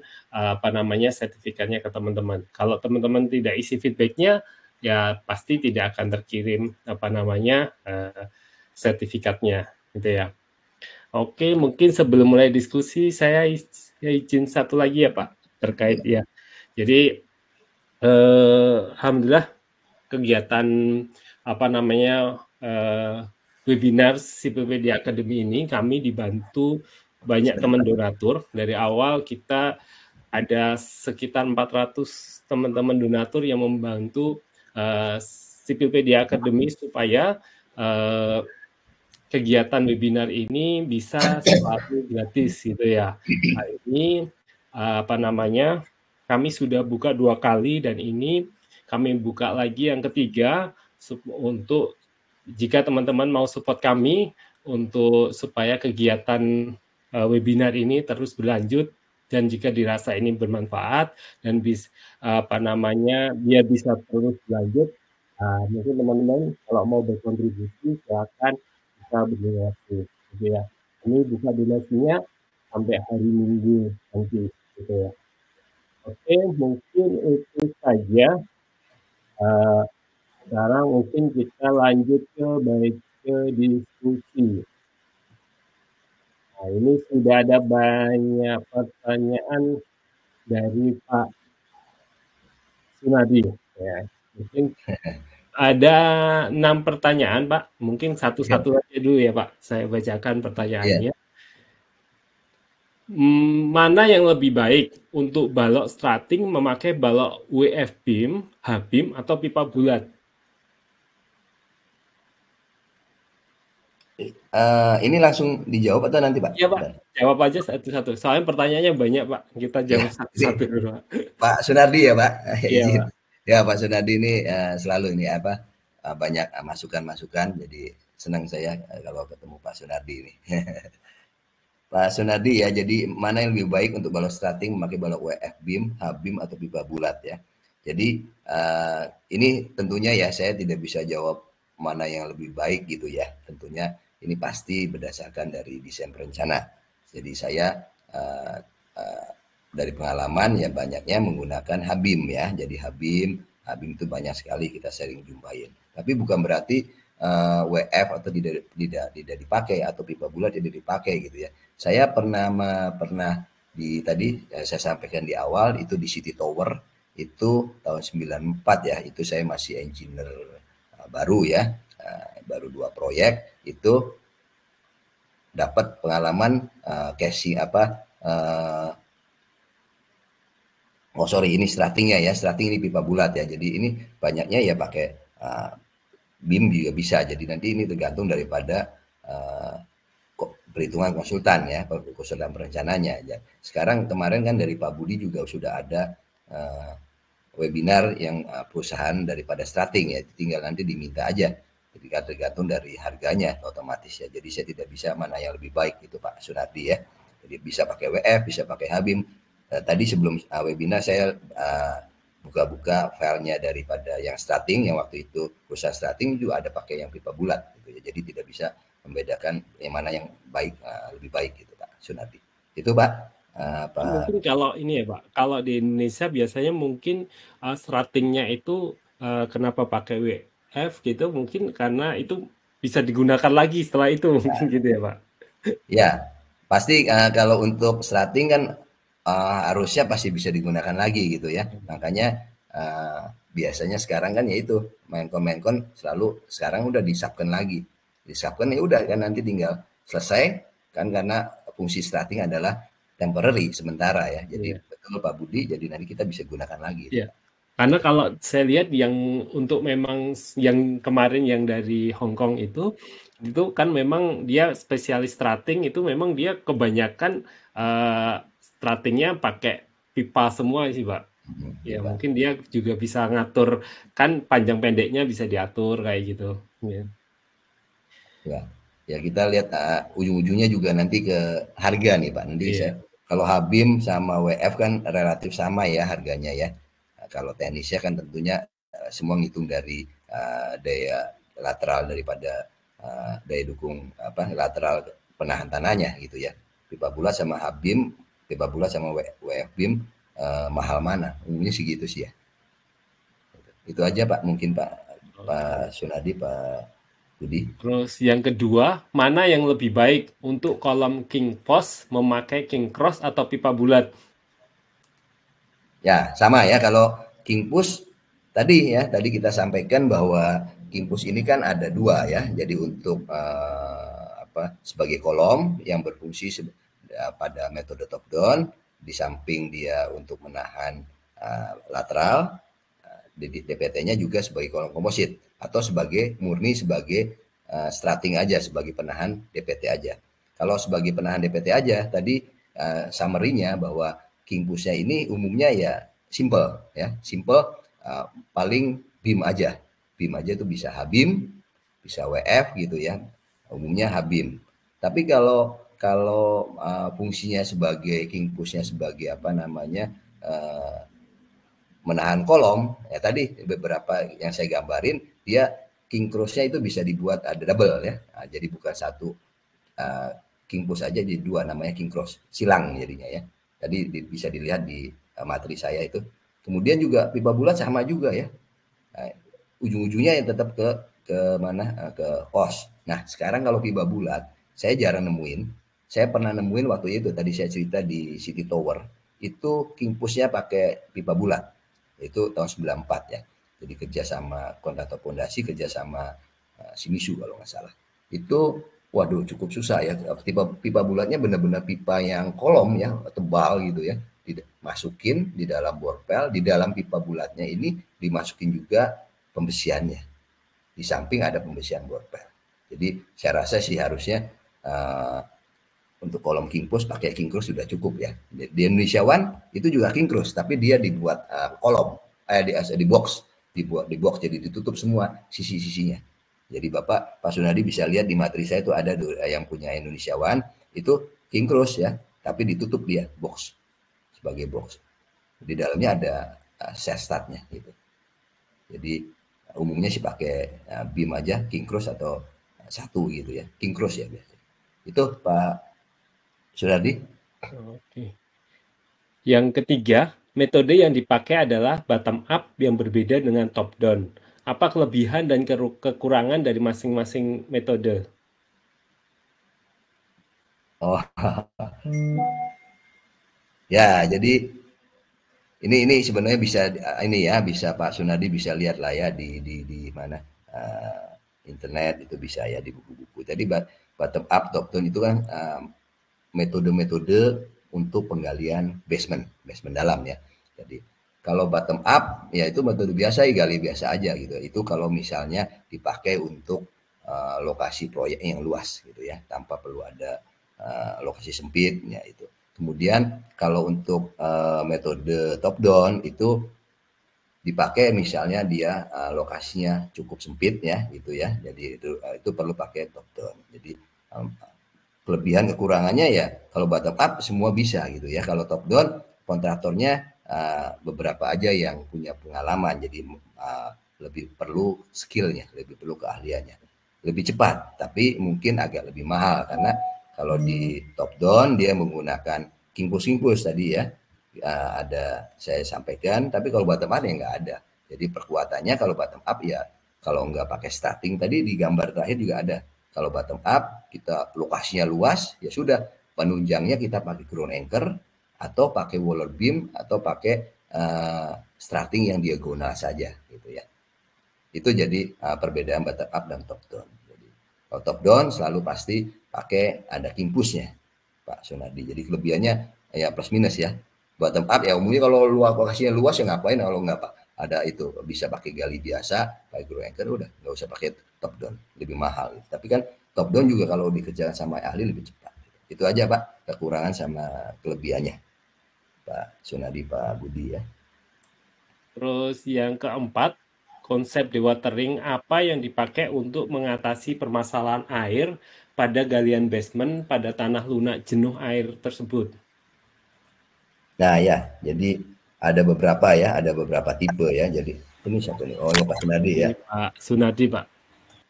[SPEAKER 2] sertifikatnya ke teman-teman. Kalau teman-teman tidak isi feedbacknya, ya pasti tidak akan terkirim sertifikatnya, gitu ya. Oke, mungkin sebelum mulai diskusi saya izin satu lagi ya Pak terkait ya. Jadi alhamdulillah kegiatan webinar Sipilpedia Academy ini kami dibantu banyak teman donatur. Dari awal kita ada sekitar 400 teman-teman donatur yang membantu Sipilpedia Academy supaya kegiatan webinar ini bisa selalu gratis gitu ya. Nah, ini kami sudah buka 2 kali dan ini kami buka lagi yang ketiga untuk jika teman-teman mau support kami untuk supaya kegiatan webinar ini terus berlanjut, dan jika dirasa ini bermanfaat dan biar bisa terus berlanjut, mungkin teman-teman kalau mau berkontribusi silakan bisa berdonasi, gitu ya. Ini bisa donasinya sampai hari Minggu nanti, gitu ya. Oke, mungkin itu saja. Sekarang mungkin kita lanjut ke diskusi. Nah, ini sudah ada banyak pertanyaan dari Pak Sunadi. Ya, mungkin ada 6 pertanyaan, Pak. Mungkin satu-satu aja dulu ya, Pak. Saya bacakan pertanyaannya. Mana yang lebih baik untuk balok strating memakai balok WF beam, H-beam, atau pipa bulat?
[SPEAKER 1] Ini langsung dijawab atau nanti Pak?
[SPEAKER 2] Iya Pak, jawab aja satu-satu. Soalnya pertanyaannya banyak Pak, kita jawab satu-satu dulu.
[SPEAKER 1] Pak Sunardi ya Pak?
[SPEAKER 2] Iya
[SPEAKER 1] Izin.
[SPEAKER 2] Pak.
[SPEAKER 1] Ya Pak Sunadi ini selalu ini apa banyak masukan-masukan. Jadi senang saya kalau ketemu Pak Sunadi ini. Pak Sunadi ya, jadi mana yang lebih baik untuk balok starting memakai balok WF beam, H-beam atau pipa bulat ya. Jadi ini tentunya ya saya tidak bisa jawab mana yang lebih baik gitu ya. Tentunya ini pasti berdasarkan dari desain perencana. Jadi saya uh, uh, dari pengalaman ya banyaknya menggunakan H-beam ya. Jadi H-beam itu banyak sekali kita sering jumpain. Tapi bukan berarti WF atau tidak dipakai atau pipa bulat tidak dipakai gitu ya. Saya pernah di tadi saya sampaikan di awal itu di City Tower itu tahun 94 ya, itu saya masih engineer baru ya, baru 2 proyek itu dapat pengalaman casing apa oh sorry ini stratingnya ya, strating ini pipa bulat ya, jadi ini banyaknya ya pakai BIM juga bisa, jadi nanti ini tergantung daripada perhitungan konsultan ya, konsultan perencananya. Ya. Sekarang kemarin kan dari Pak Budi juga sudah ada webinar yang perusahaan daripada starting ya, tinggal nanti diminta aja. Jadi tergantung dari harganya otomatis ya. Jadi saya tidak bisa mana yang lebih baik itu Pak Sunardi ya. Jadi bisa pakai WF, bisa pakai Habim. Tadi sebelum webinar saya buka-buka filenya daripada yang starting, yang waktu itu perusahaan starting juga ada pakai yang pipa bulat gitu ya. Jadi tidak bisa membedakan yang mana yang baik lebih baik gitu Pak Sunardi. Itu Pak.
[SPEAKER 2] Mungkin kalau ini ya Pak, kalau di Indonesia biasanya mungkin stratingnya itu kenapa pakai WF gitu, mungkin karena itu bisa digunakan lagi setelah itu mungkin gitu ya Pak.
[SPEAKER 1] Ya, pasti kalau untuk slating kan harusnya pasti bisa digunakan lagi gitu ya. Makanya biasanya sekarang kan ya itu Menkom selalu sekarang udah disubkan lagi. Disubkan ya udah kan nanti tinggal selesai kan karena fungsi slating adalah temporary sementara ya. Jadi
[SPEAKER 2] Iya.
[SPEAKER 1] betul Pak Budi, jadi nanti kita bisa gunakan lagi itu
[SPEAKER 2] Iya.
[SPEAKER 1] Pak.
[SPEAKER 2] Karena kalau saya lihat yang untuk memang yang kemarin yang dari Hong Kong itu kan memang dia spesialis strating itu memang dia kebanyakan eh, stratingnya pakai pipa semua sih Pak. Ya
[SPEAKER 1] Gitu, Pak.
[SPEAKER 2] mungkin dia juga bisa ngatur kan panjang pendeknya bisa diatur kayak gitu. Ya.
[SPEAKER 1] Ya, ya kita lihat ujung-ujungnya juga nanti ke harga nih Pak. Nanti saya
[SPEAKER 2] Iya.
[SPEAKER 1] kalau Habim sama WF kan relatif sama ya harganya ya. Kalau teknisnya kan tentunya semua ngitung dari daya lateral daripada daya dukung apa lateral penahan tanahnya gitu ya. Pipa bulat sama Habim, pipa bulat sama WF BIM mahal mana? Umumnya segitu sih ya. Itu aja Pak mungkin Pak Pak
[SPEAKER 2] Oke.
[SPEAKER 1] Sunadi, Pak Budi.
[SPEAKER 2] Terus yang kedua, mana yang lebih baik untuk kolom king post memakai king cross atau pipa bulat?
[SPEAKER 1] Ya, sama ya kalau King Push tadi ya, tadi kita sampaikan bahwa King Push ini kan ada dua ya. Jadi untuk apa sebagai kolom yang berfungsi pada metode top down, di samping dia untuk menahan lateral, DPT-nya juga sebagai kolom komposit atau sebagai murni sebagai strating aja sebagai penahan DPT aja. Kalau sebagai penahan DPT aja tadi summary-nya bahwa king push-nya ini umumnya ya simple ya, simple paling beam aja. Beam aja itu bisa H-beam, bisa WF gitu ya. Umumnya H-beam. Tapi kalau kalau fungsinya sebagai king push-nya sebagai apa namanya menahan kolom ya tadi beberapa yang saya gambarin dia king cross-nya itu bisa dibuat ada double ya. Nah, jadi bukan satu uh, king push aja jadi dua namanya king cross silang jadinya ya. Tadi bisa dilihat di materi saya itu. Kemudian juga pipa bulat sama juga ya. Nah, ujung-ujungnya yang tetap ke mana ke pos. Nah, sekarang kalau pipa bulat saya jarang nemuin. Saya pernah nemuin waktu itu tadi saya cerita di City Tower itu king push-nya pakai pipa bulat. Itu tahun 94 ya. Jadi kerja sama kontraktor pondasi, kerja sama Shimizu kalau nggak salah. Itu waduh cukup susah ya. Pipa, pipa bulatnya benar-benar pipa yang kolom ya, tebal gitu ya. Masukin di dalam borpel, di dalam pipa bulatnya ini dimasukin juga pembesiannya. Di samping ada pembesian borpel. Jadi saya rasa sih harusnya untuk kolom king cross pakai king cross sudah cukup ya. Di Indonesia One itu juga king cross tapi dia dibuat kolom. di box, di box, jadi ditutup semua sisi-sisinya. Jadi Pak Sunadi bisa lihat di materi saya itu ada yang punya Indonesia One itu King Cross ya, tapi ditutup dia box sebagai box. Di dalamnya ada startnya gitu. Jadi umumnya sih pakai beam aja, King Cross atau satu gitu ya, King Cross ya biasanya. Itu Pak Sunadi.
[SPEAKER 2] Oke. Yang ketiga, metode yang dipakai adalah bottom up yang berbeda dengan top down. Apa kelebihan dan kekurangan dari masing-masing metode?
[SPEAKER 1] Oh ya, jadi ini sebenarnya bisa ini ya, bisa Pak Sunadi bisa lihat lah ya di mana internet itu bisa ya di buku-buku. Tadi bottom up, top down itu kan metode-metode untuk penggalian basement dalam ya. Jadi kalau bottom up ya itu metode biasa ya, gali biasa aja gitu. Itu kalau misalnya dipakai untuk lokasi proyek yang luas gitu ya, tanpa perlu ada lokasi sempit ya itu. Kemudian kalau untuk metode top down itu dipakai misalnya dia lokasinya cukup sempit ya gitu ya. Jadi itu perlu pakai top down. Jadi kelebihan kekurangannya ya kalau bottom up semua bisa gitu ya. Kalau top down kontraktornya beberapa aja yang punya pengalaman, jadi lebih perlu skillnya, lebih perlu keahliannya, lebih cepat tapi mungkin agak lebih mahal karena kalau di top down dia menggunakan kingpus tadi ya, ada saya sampaikan, tapi kalau bottom up ya nggak ada. Jadi perkuatannya kalau bottom up ya kalau nggak pakai starting tadi di gambar terakhir juga ada. Kalau bottom up kita lokasinya luas ya sudah, penunjangnya kita pakai ground anchor atau pakai waller beam atau pakai starting yang diagonal saja gitu ya. Itu jadi perbedaan bottom up dan top down. Jadi kalau top down selalu pasti pakai ada kimpusnya Pak Sunadi. Jadi kelebihannya ya plus minus ya. Bottom up ya umumnya kalau lokasinya luas ya ngapain kalau nggak Pak. Ada itu bisa pakai gali biasa, pakai ground anchor udah nggak usah pakai top down, lebih mahal. Tapi kan top down juga kalau dikerjakan sama ahli lebih cepat. Itu aja Pak kekurangan sama kelebihannya Pak Sunadi, Pak Budi ya.
[SPEAKER 2] Terus yang keempat, konsep dewatering apa yang dipakai untuk mengatasi permasalahan air pada galian basement pada tanah lunak jenuh air tersebut?
[SPEAKER 1] Nah ya, jadi ada beberapa ya, ada beberapa tipe ya. Jadi ini satu nih, oh ya Pak Sunadi ya.
[SPEAKER 2] Ini Pak Sunadi, Pak.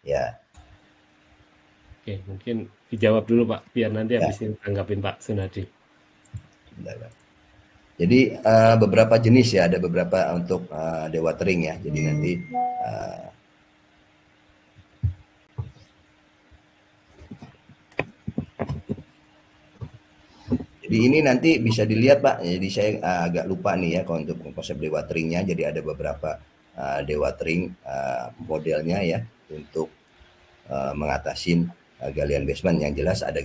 [SPEAKER 1] Ya,
[SPEAKER 2] Oke, mungkin dijawab dulu, Pak, biar nanti
[SPEAKER 1] ya.
[SPEAKER 2] habis ini tanggapin Pak Sunadi.
[SPEAKER 1] Bentar. Jadi beberapa jenis ya, ada beberapa untuk dewatering ya. Jadi nanti jadi ini nanti bisa dilihat Pak. Jadi saya agak lupa nih ya kalau untuk konsep dewateringnya. Jadi ada beberapa dewatering modelnya ya untuk mengatasi galian basement. Yang jelas ada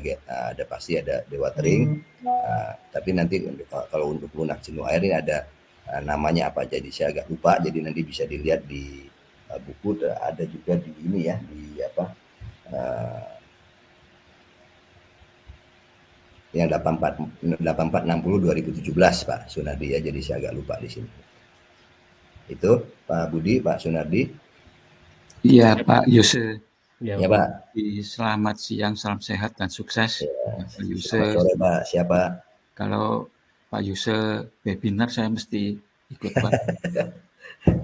[SPEAKER 1] pasti ada dewatering. Tapi nanti kalau untuk lunak jenuh air ini ada namanya apa, jadi saya agak lupa. Jadi nanti bisa dilihat di buku, ada juga di ini ya, di apa yang 8460 2017 Pak Sunardi ya. Jadi saya agak lupa di sini. Itu Pak Budi, Pak Sunardi.
[SPEAKER 3] Iya Pak Yuse.
[SPEAKER 1] Ya Pak.
[SPEAKER 3] Selamat siang, salam sehat dan sukses.
[SPEAKER 1] Ya,
[SPEAKER 3] Pak Yuse.
[SPEAKER 1] Selamat sore Pak. Siapa?
[SPEAKER 3] Kalau Pak Yuse webinar saya mesti ikut Pak.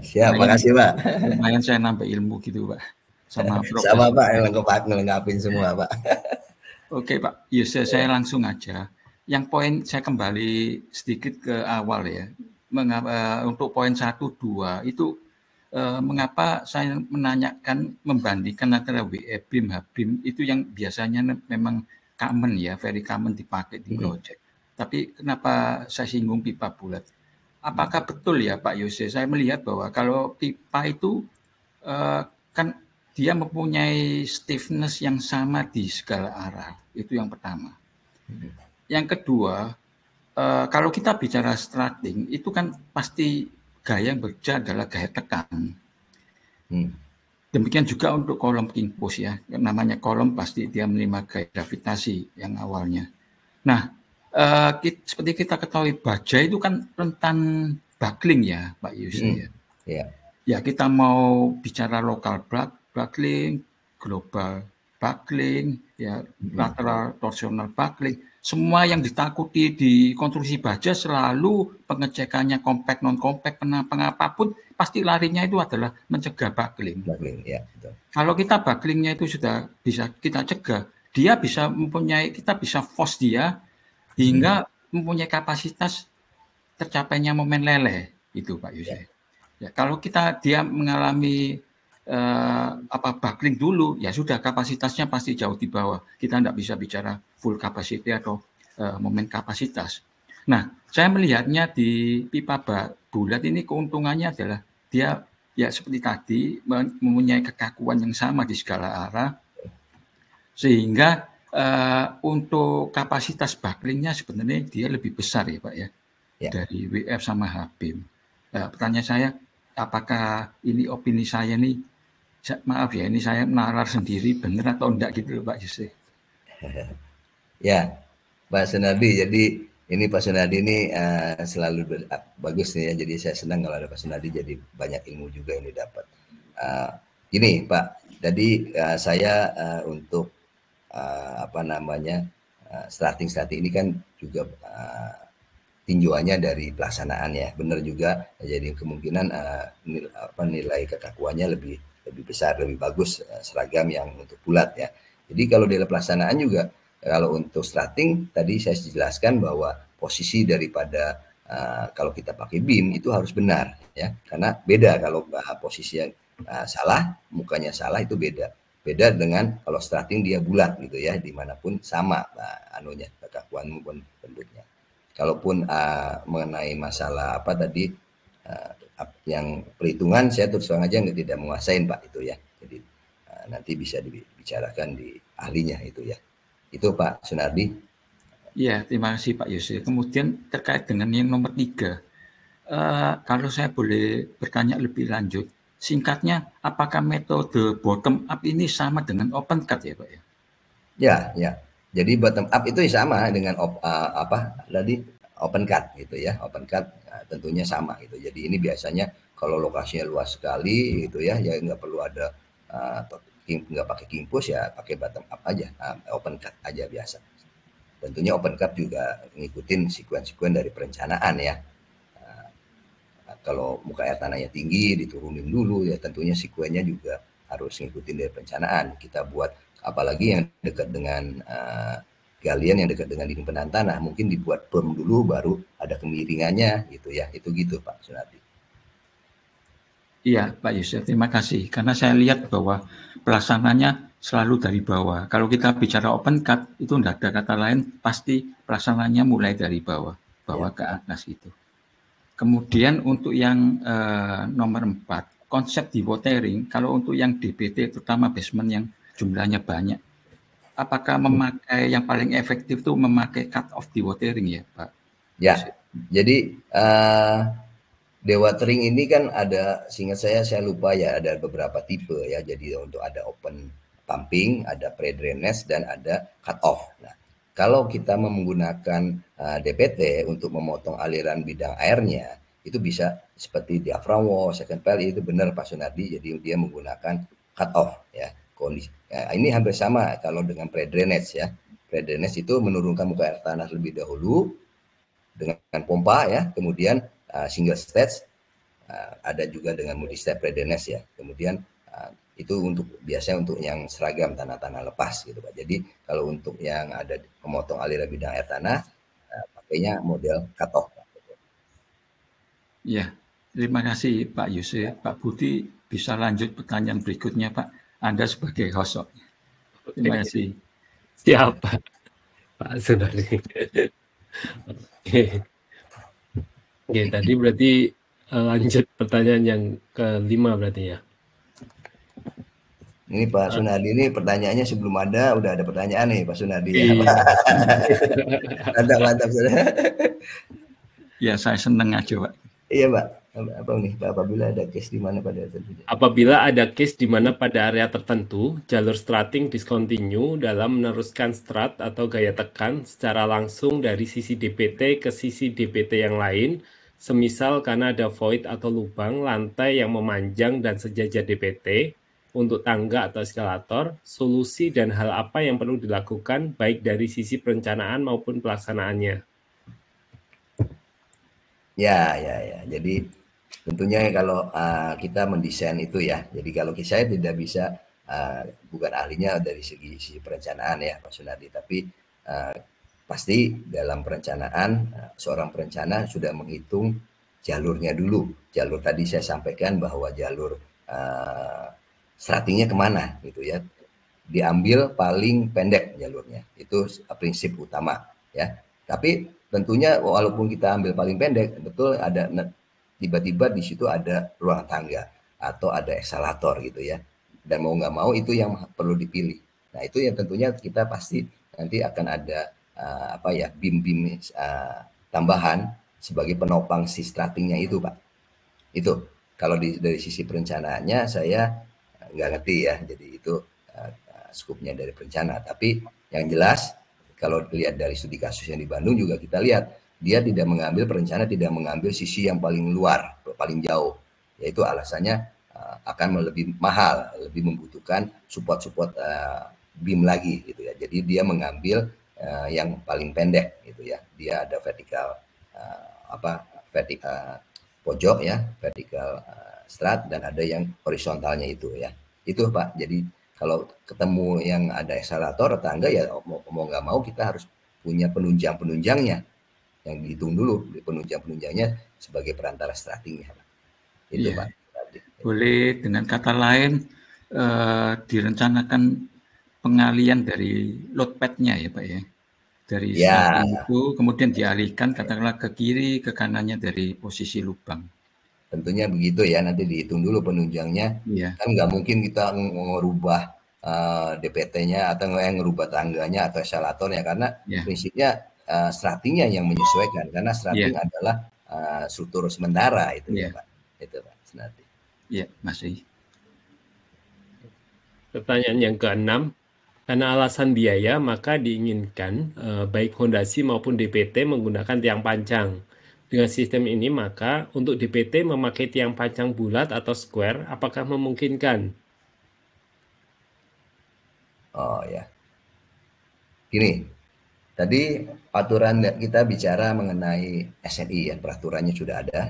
[SPEAKER 1] Siap, makasih Pak.
[SPEAKER 3] Lumayan saya nambah ilmu gitu Pak. Sama
[SPEAKER 1] Pak, ngelengkapin semua Pak.
[SPEAKER 3] Oke Pak Yuse, saya langsung aja. Yang poin saya kembali sedikit ke awal ya. Untuk poin 1, 2 itu mengapa saya menanyakan membandingkan antara WE BIM, HBIM itu yang biasanya memang common ya, very common dipakai di project. Tapi kenapa saya singgung pipa bulat? Apakah betul ya Pak Yose? Saya melihat bahwa kalau pipa itu kan dia mempunyai stiffness yang sama di segala arah. Itu yang pertama. Yang kedua, kalau kita bicara strutting itu kan pasti gaya yang bekerja adalah gaya tekan. Demikian juga untuk kolom king post ya. Namanya kolom pasti dia menerima gaya gravitasi yang awalnya. Nah, seperti kita ketahui baja itu kan rentan buckling ya Pak Yusuf ya.
[SPEAKER 1] Ya.
[SPEAKER 3] Ya, kita mau bicara lokal buckling, global buckling, ya lateral torsional buckling, semua yang ditakuti di konstruksi baja selalu pengecekannya compact non compact pengapapun pasti larinya itu adalah mencegah buckling.
[SPEAKER 1] Buckling, ya, betul.
[SPEAKER 3] Kalau kita bucklingnya itu sudah bisa kita cegah, dia bisa mempunyai, kita bisa force dia hingga mempunyai kapasitas tercapainya momen leleh itu Pak Yusuf. Ya, kalau dia mengalami buckling dulu, ya sudah kapasitasnya pasti jauh di bawah. Kita tidak bisa bicara full capacity atau momen kapasitas. Nah, saya melihatnya di pipa bulat ini keuntungannya adalah dia ya seperti tadi mempunyai kekakuan yang sama di segala arah, sehingga untuk kapasitas backlingnya sebenarnya dia lebih besar ya Pak ya, dari WF sama HBIM. Pertanyaan saya, apakah ini opini saya nih, maaf ya, ini saya nalar sendiri benar atau enggak gitu Pak Yusuf?
[SPEAKER 1] Ya, Pak Sunardi. Jadi ini Pak Sunardi ini selalu bagus nih ya. Jadi saya senang kalau ada Pak Sunardi, jadi banyak ilmu juga yang didapat. Gini Pak, tadi saya untuk starting ini kan juga tinjauannya dari pelaksanaan ya, benar juga. Jadi kemungkinan nilai kekakuannya lebih besar, lebih bagus seragam yang untuk bulat ya. Jadi kalau dalam pelaksanaan juga, kalau untuk starting tadi saya jelaskan bahwa posisi daripada kalau kita pakai beam itu harus benar ya, karena beda kalau posisi yang salah, mukanya salah itu beda dengan kalau starting dia bulat gitu ya, dimanapun sama kekakuan maupun bentuknya. Kalaupun mengenai masalah yang perhitungan, saya terus terang aja tidak menguasain Pak itu ya. Jadi nanti bisa dibicarakan di ahlinya itu ya. Itu Pak Sunardi.
[SPEAKER 3] Iya, terima kasih Pak Yusuf. Kemudian terkait dengan yang nomor 3, kalau saya boleh bertanya lebih lanjut, singkatnya, apakah metode bottom up ini sama dengan open cut ya Pak ya?
[SPEAKER 1] Ya. Jadi bottom up itu sama dengan open cut gitu ya. Open cut tentunya sama gitu. Jadi ini biasanya kalau lokasinya luas sekali gitu ya nggak perlu ada nggak pakai king push, ya pakai bottom up aja, open cut aja biasa. Tentunya open cut juga ngikutin sekuen dari perencanaan ya. Kalau muka air tanahnya tinggi diturunin dulu ya, tentunya sekuennya juga harus ngikutin dari perencanaan. Kita buat apalagi yang dekat dengan galian yang dekat dengan dinding penahan tanah, mungkin dibuat berm dulu baru ada kemiringannya gitu ya. Itu gitu Pak Sunardi.
[SPEAKER 3] Iya Pak Yusuf, terima kasih. Karena saya lihat bahwa pelaksananya selalu dari bawah. Kalau kita bicara open cut, itu tidak ada kata lain, pasti pelaksananya mulai dari bawah ke atas itu. Kemudian untuk yang nomor 4, konsep dewatering, kalau untuk yang DBT, terutama basement yang jumlahnya banyak, apakah memakai yang paling efektif itu memakai cut off dewatering ya Pak?
[SPEAKER 1] Ya, jadi dewatering ini kan ada, seingat saya lupa ya, ada beberapa tipe ya. Jadi untuk ada open pumping, ada pre-drainage, dan ada cut off. Nah, kalau kita menggunakan DPT untuk memotong aliran bidang airnya, itu bisa seperti diaphragm wall, second pipe, itu benar Pak Sunardi. Jadi dia menggunakan cut off ya. Kondisi ini hampir sama kalau dengan pre-drainage ya. Pre-drainage itu menurunkan muka air tanah lebih dahulu dengan pompa ya, kemudian single stage, ada juga dengan multi step pre-drainage ya. Kemudian itu biasanya untuk yang seragam tanah-tanah lepas gitu Pak. Jadi kalau untuk yang ada pemotong aliran bidang air tanah, pakainya model cut off.
[SPEAKER 3] Ya, terima kasih Pak Yusuf. Pak Budi bisa lanjut pertanyaan berikutnya Pak. Anda sebagai host. Terima kasih.
[SPEAKER 2] Siapa Pak Sunardi? Oke, tadi berarti lanjut pertanyaan yang ke-5 berarti ya.
[SPEAKER 1] Ini Pak Sunardi ini pertanyaannya sebelum udah ada pertanyaan nih Pak Sunardi.
[SPEAKER 2] Iya.
[SPEAKER 1] Mantap.
[SPEAKER 3] Ya, saya senang aja Pak.
[SPEAKER 1] Iya Pak. Apa nih? Apabila ada case di mana pada tertentu.
[SPEAKER 2] Apabila ada case di mana pada area tertentu jalur strating discontinue dalam meneruskan strat atau gaya tekan secara langsung dari sisi DPT ke sisi DPT yang lain Semisal karena ada void atau lubang lantai yang memanjang dan sejajar DPT untuk tangga atau eskalator, solusi dan hal apa yang perlu dilakukan baik dari sisi perencanaan maupun pelaksanaannya.
[SPEAKER 1] Ya. Jadi tentunya kalau kita mendesain itu ya. Jadi kalau saya tidak bisa bukan ahlinya dari segi perencanaan ya Pak Sunardi, tapi pasti dalam perencanaan seorang perencana sudah menghitung jalurnya dulu. Jalur tadi saya sampaikan bahwa jalur stratingnya kemana gitu ya. Diambil paling pendek jalurnya. Itu prinsip utama ya. Tapi tentunya walaupun kita ambil paling pendek, betul ada tiba-tiba di situ ada ruang tangga atau ada eskalator gitu ya. Dan mau nggak mau itu yang perlu dipilih. Nah itu yang tentunya kita pasti nanti akan ada bim-bim tambahan sebagai penopang si stratingnya itu Pak. Itu kalau dari sisi perencanaannya saya nggak ngerti ya. Jadi itu skupnya dari perencana. Tapi yang jelas kalau dilihat dari studi kasus yang di Bandung juga kita lihat dia tidak mengambil perencana tidak mengambil sisi yang paling luar, paling jauh. Yaitu alasannya akan lebih mahal, lebih membutuhkan support BIM lagi gitu ya. Jadi dia mengambil yang paling pendek gitu ya. Dia ada vertikal vertikal pojok ya, vertikal strat dan ada yang horizontalnya itu ya. Itu Pak. Jadi kalau ketemu yang ada eskalator tangga ya mau nggak mau kita harus punya penunjang-penunjangnya yang dihitung dulu penunjang-penunjangnya sebagai perantara stratingnya Pak. Itu
[SPEAKER 3] Iya.
[SPEAKER 1] Pak.
[SPEAKER 3] Boleh dengan kata lain direncanakan pengalian dari load pad-nya ya Pak ya. Dari
[SPEAKER 1] Ya,
[SPEAKER 3] strating itu kemudian dialihkan katakanlah ke kiri ke kanannya dari posisi lubang.
[SPEAKER 1] tentunya begitu ya nanti dihitung dulu penunjangnya.
[SPEAKER 3] Iya.
[SPEAKER 1] Kan nggak mungkin kita ngerubah DPT-nya atau ngerubah tangganya atau eskalatornya karena
[SPEAKER 3] Ya.
[SPEAKER 1] prinsipnya stratingnya yang menyesuaikan karena strating
[SPEAKER 3] Ya.
[SPEAKER 1] adalah struktur sementara itu ya
[SPEAKER 3] Ya.
[SPEAKER 1] Pak. Itu Pak Sunardi.
[SPEAKER 3] Ya, masih.
[SPEAKER 2] Pertanyaan yang keenam, karena alasan biaya maka diinginkan baik fondasi maupun DPT menggunakan tiang panjang. Dengan sistem ini maka untuk DPT memakai tiang panjang bulat atau square apakah memungkinkan?
[SPEAKER 1] Oh ya. Gini, tadi aturan kita bicara mengenai SNI ya, peraturannya sudah ada.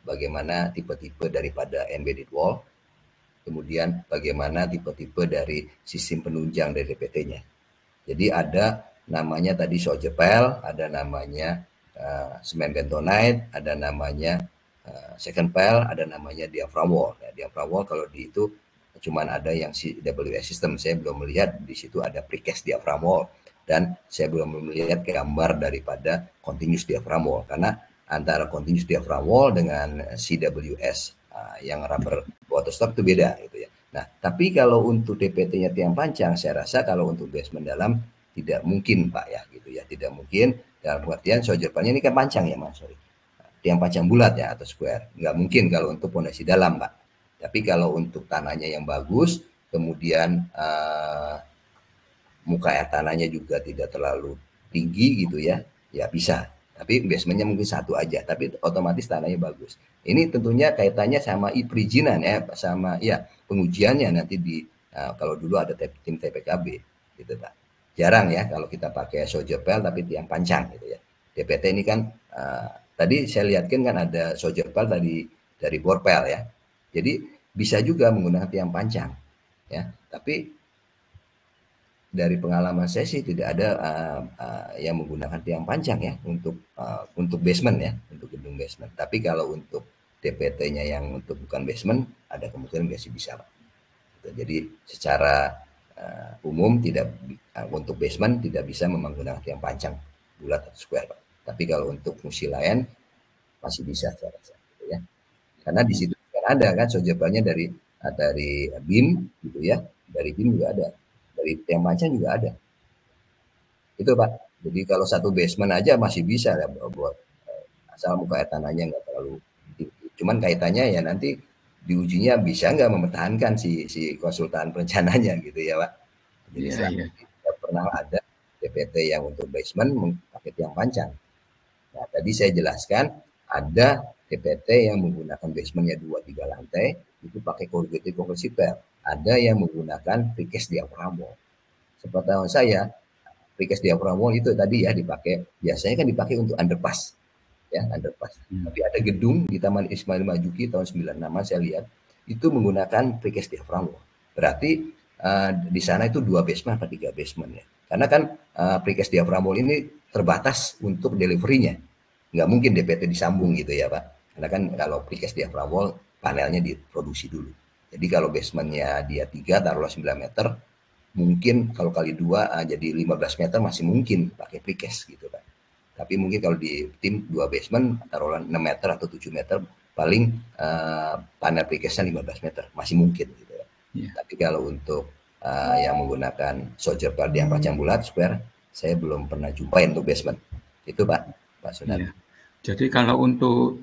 [SPEAKER 1] Bagaimana tipe-tipe daripada embedded wall, kemudian bagaimana tipe-tipe dari sistem penunjang dari DPT-nya. Jadi ada namanya tadi soldier pile, ada namanya cement bentonite, ada namanya second pile, ada namanya diaphragm wall. Nah, diaphragm wall kalau di itu cuman ada yang CWS system, saya belum melihat di situ ada precast diaphragm wall dan saya belum melihat gambar daripada continuous diaphragm wall karena antara continuous diaphragm wall dengan CWS yang rubber water stop itu beda gitu ya. Nah, tapi kalau untuk DPT-nya tiang panjang, saya rasa kalau untuk basement dalam tidak mungkin Pak ya gitu ya, tidak mungkin dalam pengertian soldier pile-nya ini kan panjang ya Mas, sorry. Tiang panjang bulat ya atau square. Nggak mungkin kalau untuk pondasi dalam Pak. Tapi kalau untuk tanahnya yang bagus, kemudian muka air tanahnya juga tidak terlalu tinggi gitu ya, ya bisa. Tapi basementnya mungkin satu aja, tapi otomatis tanahnya bagus. Ini tentunya kaitannya sama perizinan ya, sama ya pengujiannya nanti di kalau dulu ada tim TPKB gitu Pak. Jarang ya kalau kita pakai soldier pile tapi tiang panjang gitu ya. DPT ini kan tadi saya lihatkan kan ada soldier pile tadi dari bor pile ya. Jadi bisa juga menggunakan tiang panjang ya. Tapi dari pengalaman saya sih tidak ada yang menggunakan tiang panjang ya untuk basement ya, untuk gedung basement. Tapi kalau untuk DPT-nya yang untuk bukan basement ada kemungkinan masih bisa Pak. Jadi secara umum tidak untuk basement tidak bisa menggunakan tiang panjang bulat atau square Pak. Tapi kalau untuk fungsi lain masih bisa saya rasa gitu ya. Karena di situ kan ada kan sojabannya dari BIM gitu ya, dari BIM juga ada, dari tiang panjang juga ada. Itu Pak. Jadi kalau satu basement aja masih bisa ya buat asal muka air tanahnya nggak terlalu tinggi. Cuman kaitannya ya nanti diujinya bisa nggak mempertahankan si konsultan perencananya gitu ya Pak. Jadi
[SPEAKER 3] Iya,
[SPEAKER 1] selama
[SPEAKER 3] iya.
[SPEAKER 1] ini tidak pernah ada DPT yang untuk basement pakai tiang panjang. Nah tadi saya jelaskan Ada TPT yang menggunakan basementnya 2-3 lantai, itu pakai corrugated concrete sheet. Ada yang menggunakan precast diaphragm wall. Sepengetahuan saya, precast diaphragm wall itu tadi ya dipakai, biasanya kan dipakai untuk underpass, ya underpass. Tapi ada gedung di Taman Ismail Marzuki tahun 96 saya lihat itu menggunakan precast diaphragm wall. Berarti di sana itu 2 basement atau 3 basement ya. Karena kan precast diaphragm wall ini terbatas untuk deliverynya. Nggak mungkin DPT disambung gitu ya Pak. Karena kan kalau precast diaphragm wall panelnya diproduksi dulu. Jadi kalau basementnya dia 3 taruhlah 9 meter, mungkin kalau kali 2 jadi 15 meter masih mungkin pakai precast gitu Pak. Tapi mungkin kalau di tim 2 basement taruhlah 6 meter atau 7 meter paling panel precastnya 15 meter masih mungkin gitu ya. Tapi kalau untuk yang menggunakan soldier pile yang panjang bulat square, saya belum pernah jumpa untuk basement. Itu Pak Sunardi.
[SPEAKER 3] Jadi kalau untuk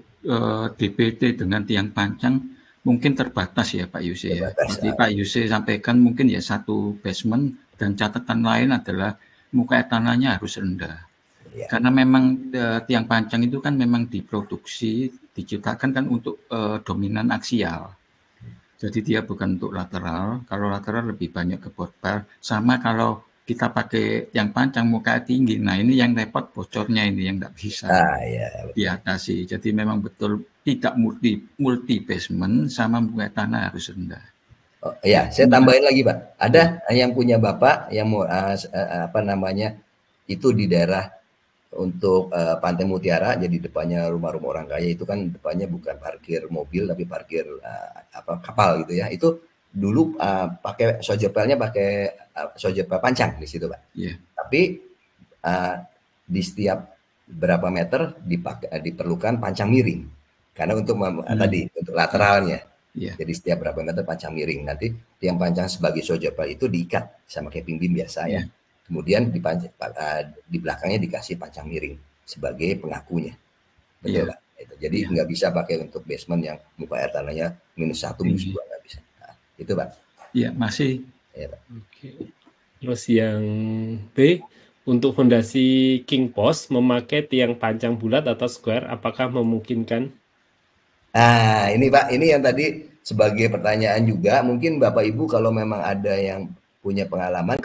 [SPEAKER 3] DPT dengan tiang pancang mungkin terbatas ya Pak Yuse ya. Jadi Pak Yuse sampaikan mungkin ya 1 basement dan catatan lain adalah muka tanahnya harus rendah. Ya. Karena memang tiang pancang itu kan memang diproduksi, diciptakan kan untuk dominan aksial. Jadi dia bukan untuk lateral. Kalau lateral lebih banyak ke boardbar. Sama kalau kita pakai tiang pancang muka tinggi. Nah ini yang repot bocornya ini yang nggak bisa diatasi. Jadi memang betul tidak multi basement sama muka tanah harus rendah.
[SPEAKER 1] Oh, ya, saya tambahin lagi Pak. Ada yang punya Bapak yang mau apa namanya itu di daerah untuk Pantai Mutiara, jadi depannya rumah-rumah orang kaya itu kan depannya bukan parkir mobil tapi parkir kapal gitu ya. Itu dulu pakai soldier pile-nya pakai soldier pile pancang di situ Pak. Tapi di setiap berapa meter diperlukan pancang miring karena untuk tadi untuk lateralnya. Jadi setiap berapa meter pancang miring. Nanti tiang pancang sebagai soldier pile itu diikat sama keping beam biasa ya. Kemudian di belakangnya dikasih pancang miring sebagai pengakunya. Betul Pak. Jadi nggak bisa pakai untuk basement yang muka air tanahnya -1, -2 nggak bisa. Nah, itu Pak.
[SPEAKER 3] Iya, masih.
[SPEAKER 1] Ya, Pak.
[SPEAKER 2] Oke. Terus yang B, untuk fondasi king post memakai tiang pancang bulat atau square, apakah memungkinkan?
[SPEAKER 1] Nah, ini Pak, ini yang tadi sebagai pertanyaan juga, mungkin Bapak Ibu kalau memang ada yang punya pengalaman,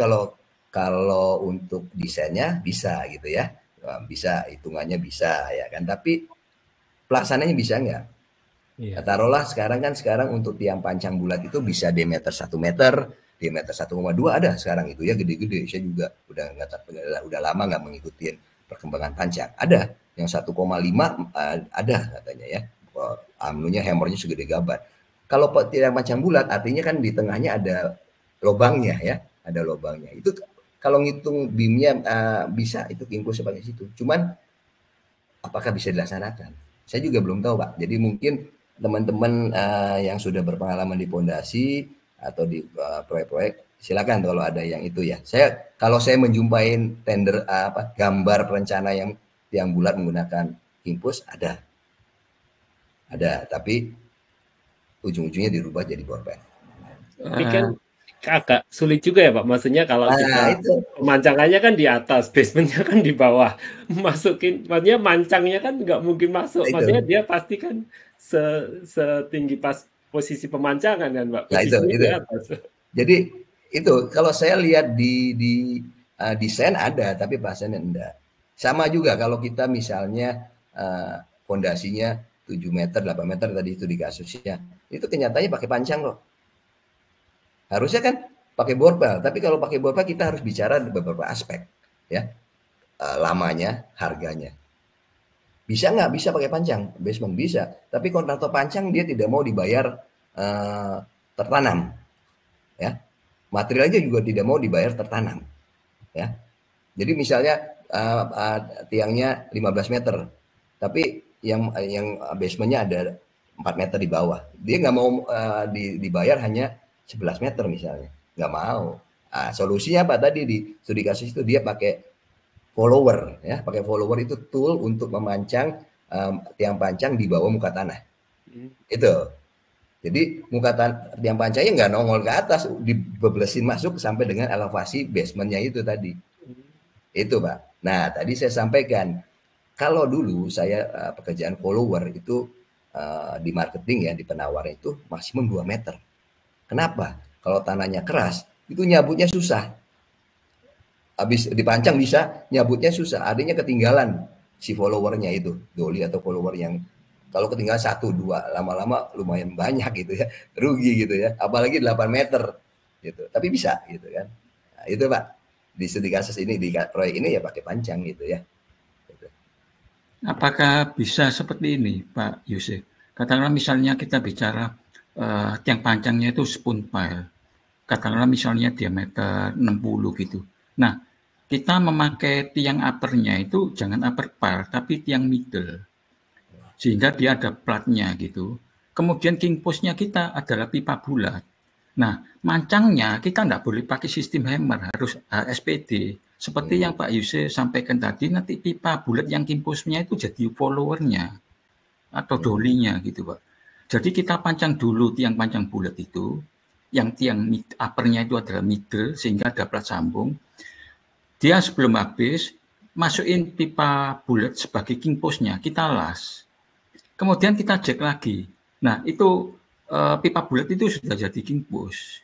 [SPEAKER 1] kalau untuk desainnya bisa gitu ya, bisa hitungannya bisa ya kan, tapi pelaksananya bisa nggak? Taruhlah sekarang untuk tiang pancang bulat itu bisa diameter 1 meter, diameter 1,2 ada sekarang itu ya gede-gede. Saya juga udah lama nggak mengikuti perkembangan pancang. Ada yang 1,5 ada katanya ya. Anunya hammernya segede gaban. Kalau tiang pancang bulat artinya kan di tengahnya ada lubangnya ya, ada lubangnya. Itu kalau ngitung beamnya bisa itu king post sebagai situ. Cuman apakah bisa dilaksanakan? Saya juga belum tahu Pak. Jadi mungkin teman-teman yang sudah berpengalaman di pondasi atau di proyek-proyek silakan kalau ada yang itu ya. Kalau saya menjumpai tender gambar perencana yang tiang bulat menggunakan king post ada, tapi ujung-ujungnya dirubah jadi boardpan.
[SPEAKER 2] Tapi kan agak sulit juga ya Pak. Maksudnya kalau kita pemancangannya kan di atas, basementnya kan di bawah. Maksudnya mancangnya kan nggak mungkin masuk. Maksudnya dia pasti kan setinggi pas posisi pemancangan kan Pak. Posisinya di atas.
[SPEAKER 1] Jadi itu kalau saya lihat di desain ada, tapi pelaksanaannya enggak. Sama juga kalau kita misalnya fondasinya 7 meter, 8 meter tadi itu di kasusnya. Itu kenyataannya pakai pancang loh. Harusnya kan pakai boardpile, tapi kalau pakai boardpile kita harus bicara beberapa aspek ya. Lamanya, harganya. Bisa nggak? Bisa pakai pancang, basement bisa. Tapi kontraktor pancang dia tidak mau dibayar tertanam. Ya. Materialnya juga tidak mau dibayar tertanam. Ya. Jadi misalnya tiangnya 15 meter, tapi yang basementnya ada 4 meter di bawah. Dia nggak mau dibayar hanya 11 meter misalnya. Nggak mau. Solusinya apa tadi di studi kasus itu dia pakai follower ya. Pakai follower itu tool untuk memancang tiang pancang di bawah muka tanah. Itu. Jadi tiang pancangnya nggak nongol ke atas, dibeblesin masuk sampai dengan elevasi basementnya itu tadi. Itu Pak. Nah tadi saya sampaikan Kalau dulu saya pekerjaan follower itu di marketing ya, di penawar itu maksimum 2 meter. Kenapa? Kalau tanahnya keras, itu nyabutnya susah. Habis dipancang bisa, nyabutnya susah. Artinya ketinggalan si followernya itu, doli atau follower yang kalau ketinggalan 1, 2, lama-lama lumayan banyak gitu ya, rugi gitu ya. Apalagi 8 meter gitu. Tapi bisa gitu kan. Nah, itu Pak. Di studi kasus ini, di proyek ini ya pakai pancang gitu ya. Gitu.
[SPEAKER 3] Apakah bisa seperti ini, Pak Yusuf? Katakanlah misalnya kita bicara tiang pancangnya itu spoon pile. Katakanlah misalnya diameter 60 gitu. Nah, kita memakai tiang uppernya itu jangan upper pile, tapi tiang middle. Sehingga dia ada platnya gitu. Kemudian king postnya kita adalah pipa bulat. Nah, mancangnya kita nggak boleh pakai sistem hammer, harus SPD. Seperti yang Pak Yusuf sampaikan tadi, nanti pipa bulat yang king postnya itu jadi followernya atau dolinya gitu Pak. Jadi kita pancang dulu tiang pancang bulat itu, yang tiang uppernya itu adalah middle sehingga ada plat sambung. Dia sebelum habis masukin pipa bulat sebagai king postnya, kita las. Kemudian kita cek lagi. Nah, itu pipa bulat itu sudah jadi king post.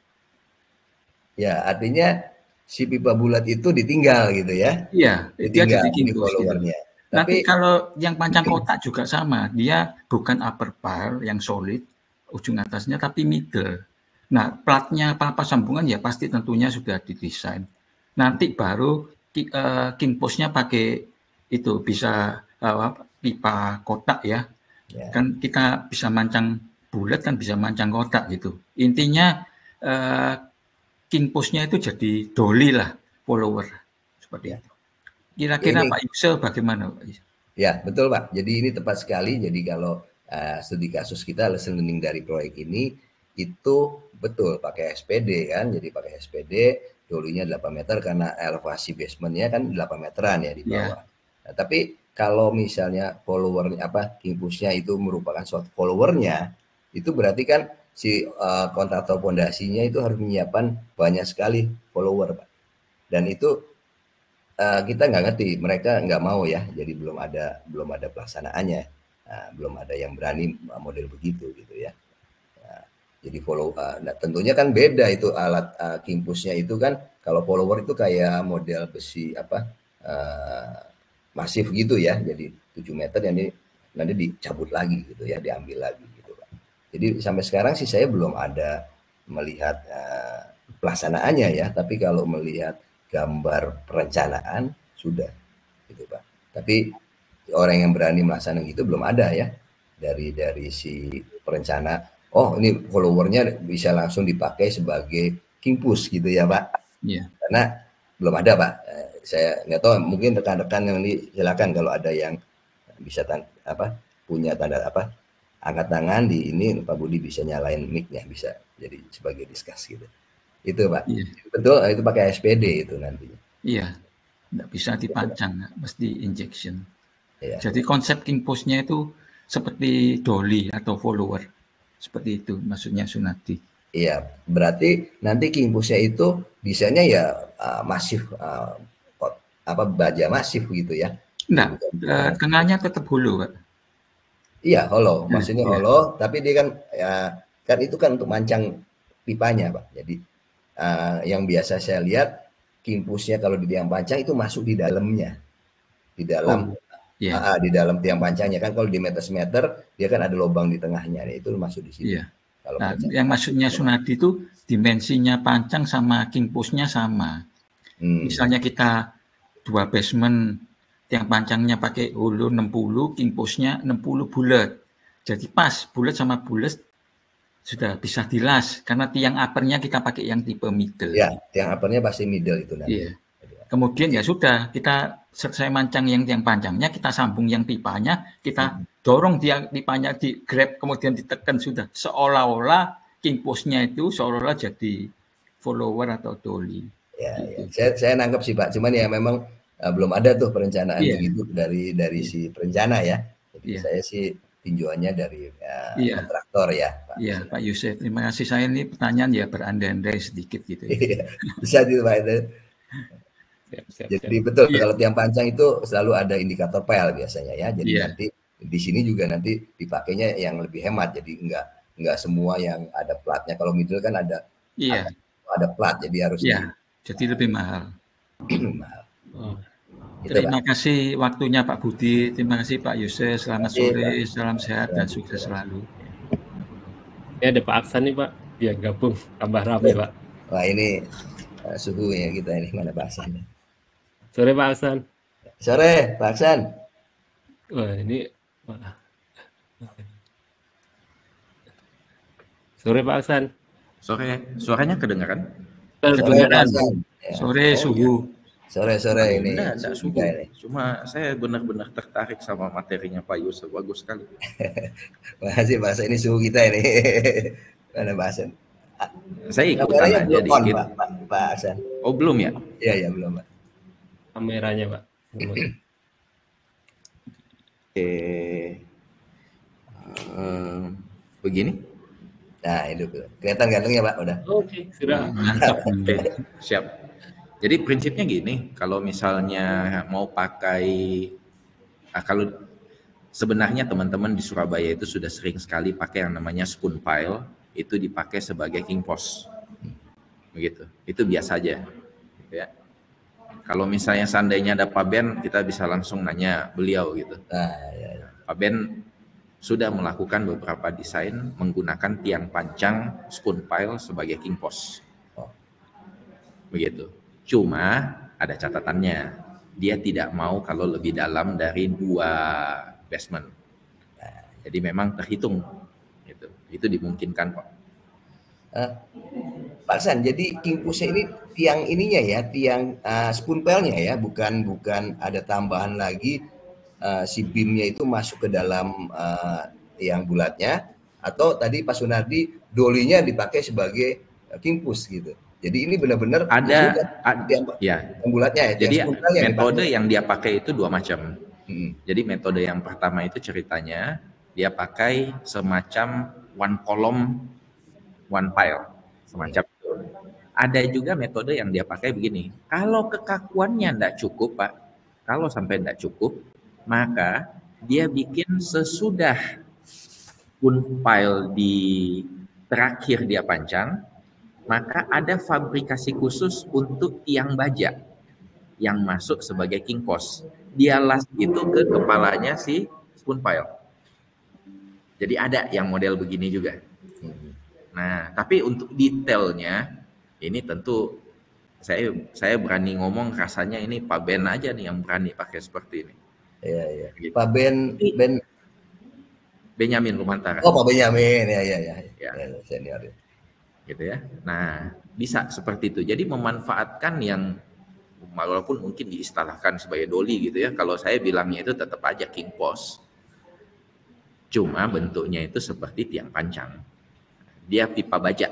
[SPEAKER 1] Ya, artinya si pipa bulat itu ditinggal gitu ya.
[SPEAKER 3] Iya, dia
[SPEAKER 1] Ditinggal
[SPEAKER 3] jadi
[SPEAKER 1] di
[SPEAKER 3] king post gitu.
[SPEAKER 1] followernya.
[SPEAKER 3] Nanti
[SPEAKER 1] Tapi
[SPEAKER 3] kalau yang pancang kotak juga sama, dia bukan upper pile yang solid ujung atasnya, tapi middle. Nah, platnya apa sambungan ya pasti tentunya sudah didesain. Nanti baru king postnya pakai itu bisa pipa kotak ya.
[SPEAKER 1] ya,
[SPEAKER 3] Kan kita bisa mancang bulat kan bisa mancang kotak gitu. Intinya king postnya itu jadi doli lah follower seperti
[SPEAKER 1] ya.
[SPEAKER 3] itu. Kira-kira
[SPEAKER 1] Ini
[SPEAKER 3] Pak Yusuf bagaimana Pak Yusuf?
[SPEAKER 1] ya, betul Pak. Jadi ini tepat sekali. Jadi kalau studi kasus kita lesson learning dari proyek ini itu betul pakai SPD kan. Jadi pakai SPD, dolunya 8 meter karena elevasi basementnya kan 8 meteran ya di
[SPEAKER 3] Ya,
[SPEAKER 1] bawah. Nah, tapi kalau misalnya followernya apa king pushnya itu merupakan suatu followernya, itu berarti kan si kontraktor pondasinya itu harus menyiapkan banyak sekali follower Pak. Dan itu kita nggak ngerti, mereka nggak mau ya, jadi belum ada pelaksanaannya, belum ada yang berani model begitu gitu ya. Nah, jadi nah, tentunya kan beda itu alat kimpusnya itu kan, kalau follower itu kayak model besi apa masif gitu ya, jadi 7 meter yang nanti dicabut lagi gitu ya, diambil lagi gitu Pak. Jadi sampai sekarang sih saya belum ada melihat pelaksanaannya ya, tapi kalau melihat gambar perencanaan sudah gitu Pak. Tapi orang yang berani melaksanakan itu belum ada ya, dari si perencana. Oh ini followernya bisa langsung dipakai sebagai kimpus gitu ya Pak.
[SPEAKER 3] ya.
[SPEAKER 1] Karena belum ada Pak. Saya nggak tahu, mungkin rekan-rekan yang ini silakan kalau ada yang bisa punya tanda angkat tangan di ini, Pak Budi bisa nyalain mic-nya, bisa jadi sebagai diskus gitu. Itu Pak.
[SPEAKER 3] Iya,
[SPEAKER 1] Betul, itu pakai SPD itu nantinya.
[SPEAKER 3] iya. Nggak bisa dipancang, mesti injection.
[SPEAKER 1] Ya.
[SPEAKER 3] Jadi konsep king postnya itu seperti dolly atau follower. Seperti itu maksudnya Sunadi.
[SPEAKER 1] Iya, berarti nanti kimpusnya itu desainnya ya masif, baja masif gitu ya. Jadi
[SPEAKER 3] Enggak,
[SPEAKER 1] bukan
[SPEAKER 3] tengahnya tetap hulu, Pak.
[SPEAKER 1] iya hollow, maksudnya
[SPEAKER 3] Iya,
[SPEAKER 1] hollow, tapi dia kan ya, kan itu kan untuk mancang pipanya Pak. Jadi yang biasa saya lihat kimpusnya kalau di tiang pancang itu masuk di dalamnya, di dalam
[SPEAKER 3] oh, iya,
[SPEAKER 1] di dalam tiang pancangnya kan, kalau di meter dia kan ada lubang di tengahnya, itu masuk di situ.
[SPEAKER 3] iya.
[SPEAKER 1] Kalau
[SPEAKER 3] Nah,
[SPEAKER 1] pancang.
[SPEAKER 3] yang maksudnya Sunadi itu dimensinya pancang sama king postnya sama.
[SPEAKER 1] Hmm,
[SPEAKER 3] Misalnya kita 2 basement, tiang pancangnya pakai hulu 60, king postnya 60 bulat. Jadi pas, bulat sama bulat sudah bisa dilas, karena tiang uppernya kita pakai yang tipe middle.
[SPEAKER 1] ya, tiang uppernya pasti middle itu nanti.
[SPEAKER 3] Iya. Kemudian ya sudah, kita selesai mancang yang tiang panjangnya, kita sambung yang pipanya, kita dorong dia pipanya di grab, kemudian ditekan sudah. Seolah-olah king postnya itu seolah-olah jadi follower atau dolly.
[SPEAKER 1] Ya, ya.
[SPEAKER 3] Gitu.
[SPEAKER 1] Saya nangkep sih Pak. Cuman ya memang belum ada tuh perencanaan
[SPEAKER 3] Iya,
[SPEAKER 1] begitu dari
[SPEAKER 3] iya,
[SPEAKER 1] si perencana ya. Jadi
[SPEAKER 3] iya,
[SPEAKER 1] saya sih tinjauannya dari
[SPEAKER 3] iya,
[SPEAKER 1] kontraktor ya Pak.
[SPEAKER 3] iya, Pak Yusuf. Terima kasih. Saya ini pertanyaan ya berandai-andai sedikit gitu ya.
[SPEAKER 1] Iya, bisa gitu Pak.
[SPEAKER 2] Siap.
[SPEAKER 1] Jadi betul
[SPEAKER 3] Iya.
[SPEAKER 1] kalau tiang panjang itu selalu ada indikator PL biasanya ya. Jadi
[SPEAKER 3] Iya.
[SPEAKER 1] nanti di sini juga nanti dipakainya yang lebih hemat. Jadi enggak semua yang ada platnya. Kalau middle kan
[SPEAKER 3] Iya.
[SPEAKER 1] ada plat, jadi harus
[SPEAKER 3] Iya. Jadi lebih mahal.
[SPEAKER 1] mahal.
[SPEAKER 2] Oh,
[SPEAKER 1] Itu Pak.
[SPEAKER 3] Terima kasih waktunya Pak Budi. Terima kasih Pak Yose. Selamat
[SPEAKER 1] Oke
[SPEAKER 3] sore.
[SPEAKER 1] Pak.
[SPEAKER 3] Salam sehat dan sukses selalu.
[SPEAKER 2] ini ada Pak Aksan nih Pak, dia gabung tambah rame Pak.
[SPEAKER 1] Wah ini suhunya kita ini mana bahasannya.
[SPEAKER 2] Sore Pak Aksan.
[SPEAKER 1] Sore Pak Aksan.
[SPEAKER 2] Wah ini sore Pak Aksan.
[SPEAKER 4] Sore, suaranya kedengaran?
[SPEAKER 1] Sore Pak
[SPEAKER 2] Kedengaran.
[SPEAKER 1] Aksan. Ya.
[SPEAKER 3] Sore
[SPEAKER 4] Oh,
[SPEAKER 3] suhu.
[SPEAKER 1] Sore ini
[SPEAKER 4] Enggak
[SPEAKER 1] suhu
[SPEAKER 4] suhu.
[SPEAKER 1] kita ini.
[SPEAKER 4] Cuma saya benar-benar tertarik sama materinya Pak Yusuf, bagus sekali.
[SPEAKER 1] Makasih bahasa ini suhu kita ini. Mana bahasan?
[SPEAKER 4] Saya ikutan
[SPEAKER 1] Kameranya
[SPEAKER 4] aja
[SPEAKER 1] belum on
[SPEAKER 4] dikit.
[SPEAKER 1] Pak Aksan.
[SPEAKER 4] Oh belum ya?
[SPEAKER 1] Iya belum Pak.
[SPEAKER 2] Kameranya Pak.
[SPEAKER 4] Oke. Begini?
[SPEAKER 1] Nah itu kelihatan gantengnya Pak udah.
[SPEAKER 2] Oke, sudah.
[SPEAKER 3] Mantap.
[SPEAKER 4] Oke, siap. Jadi prinsipnya gini, kalau misalnya mau pakai, kalau sebenarnya teman-teman di Surabaya itu sudah sering sekali pakai yang namanya spoon pile, itu dipakai sebagai king post, begitu. Itu biasa aja, ya. Kalau misalnya seandainya ada Pak Ben, kita bisa langsung nanya beliau gitu.
[SPEAKER 1] Nah, ya.
[SPEAKER 4] Pak Ben sudah melakukan beberapa desain menggunakan tiang panjang spoon pile sebagai king post, begitu. Cuma ada catatannya, dia tidak mau kalau lebih dalam dari 2 basement. Jadi memang terhitung, gitu. Itu dimungkinkan Pak.
[SPEAKER 1] Pak San, jadi king push ini tiang ininya ya, tiang spoon pile-nya ya, bukan ada tambahan lagi si beam-nya itu masuk ke dalam tiang bulatnya, atau tadi Pak Sunardi dolinya dipakai sebagai king push gitu. Jadi ini benar-benar tiang bulatnya ya.
[SPEAKER 4] Jadi metode yang dia pakai itu 2 macam. Jadi metode yang pertama itu ceritanya dia pakai semacam one column, one pile, semacam itu. Ada juga metode yang dia pakai begini. Kalau kekakuannya tidak cukup Pak, kalau sampai tidak cukup, maka dia bikin sesudah spoon pile di terakhir dia panjang, maka ada fabrikasi khusus untuk tiang baja yang masuk sebagai king post. Dia las itu ke kepalanya si spoon pile. Jadi ada yang model begini juga. Nah, tapi untuk detailnya ini tentu saya berani ngomong, rasanya ini Pak Ben aja nih yang berani pakai seperti ini.
[SPEAKER 1] Iya.
[SPEAKER 4] Gitu.
[SPEAKER 1] Pak
[SPEAKER 4] Benyamin Lumantara.
[SPEAKER 1] Oh, Pak Benyamin, ya. Senior ya.
[SPEAKER 4] Gitu ya. Nah, bisa seperti itu. Jadi memanfaatkan yang walaupun mungkin diistilahkan sebagai doli gitu ya. Kalau saya bilangnya itu tetap aja king post. Cuma bentuknya itu seperti tiang panjang. Dia pipa baja.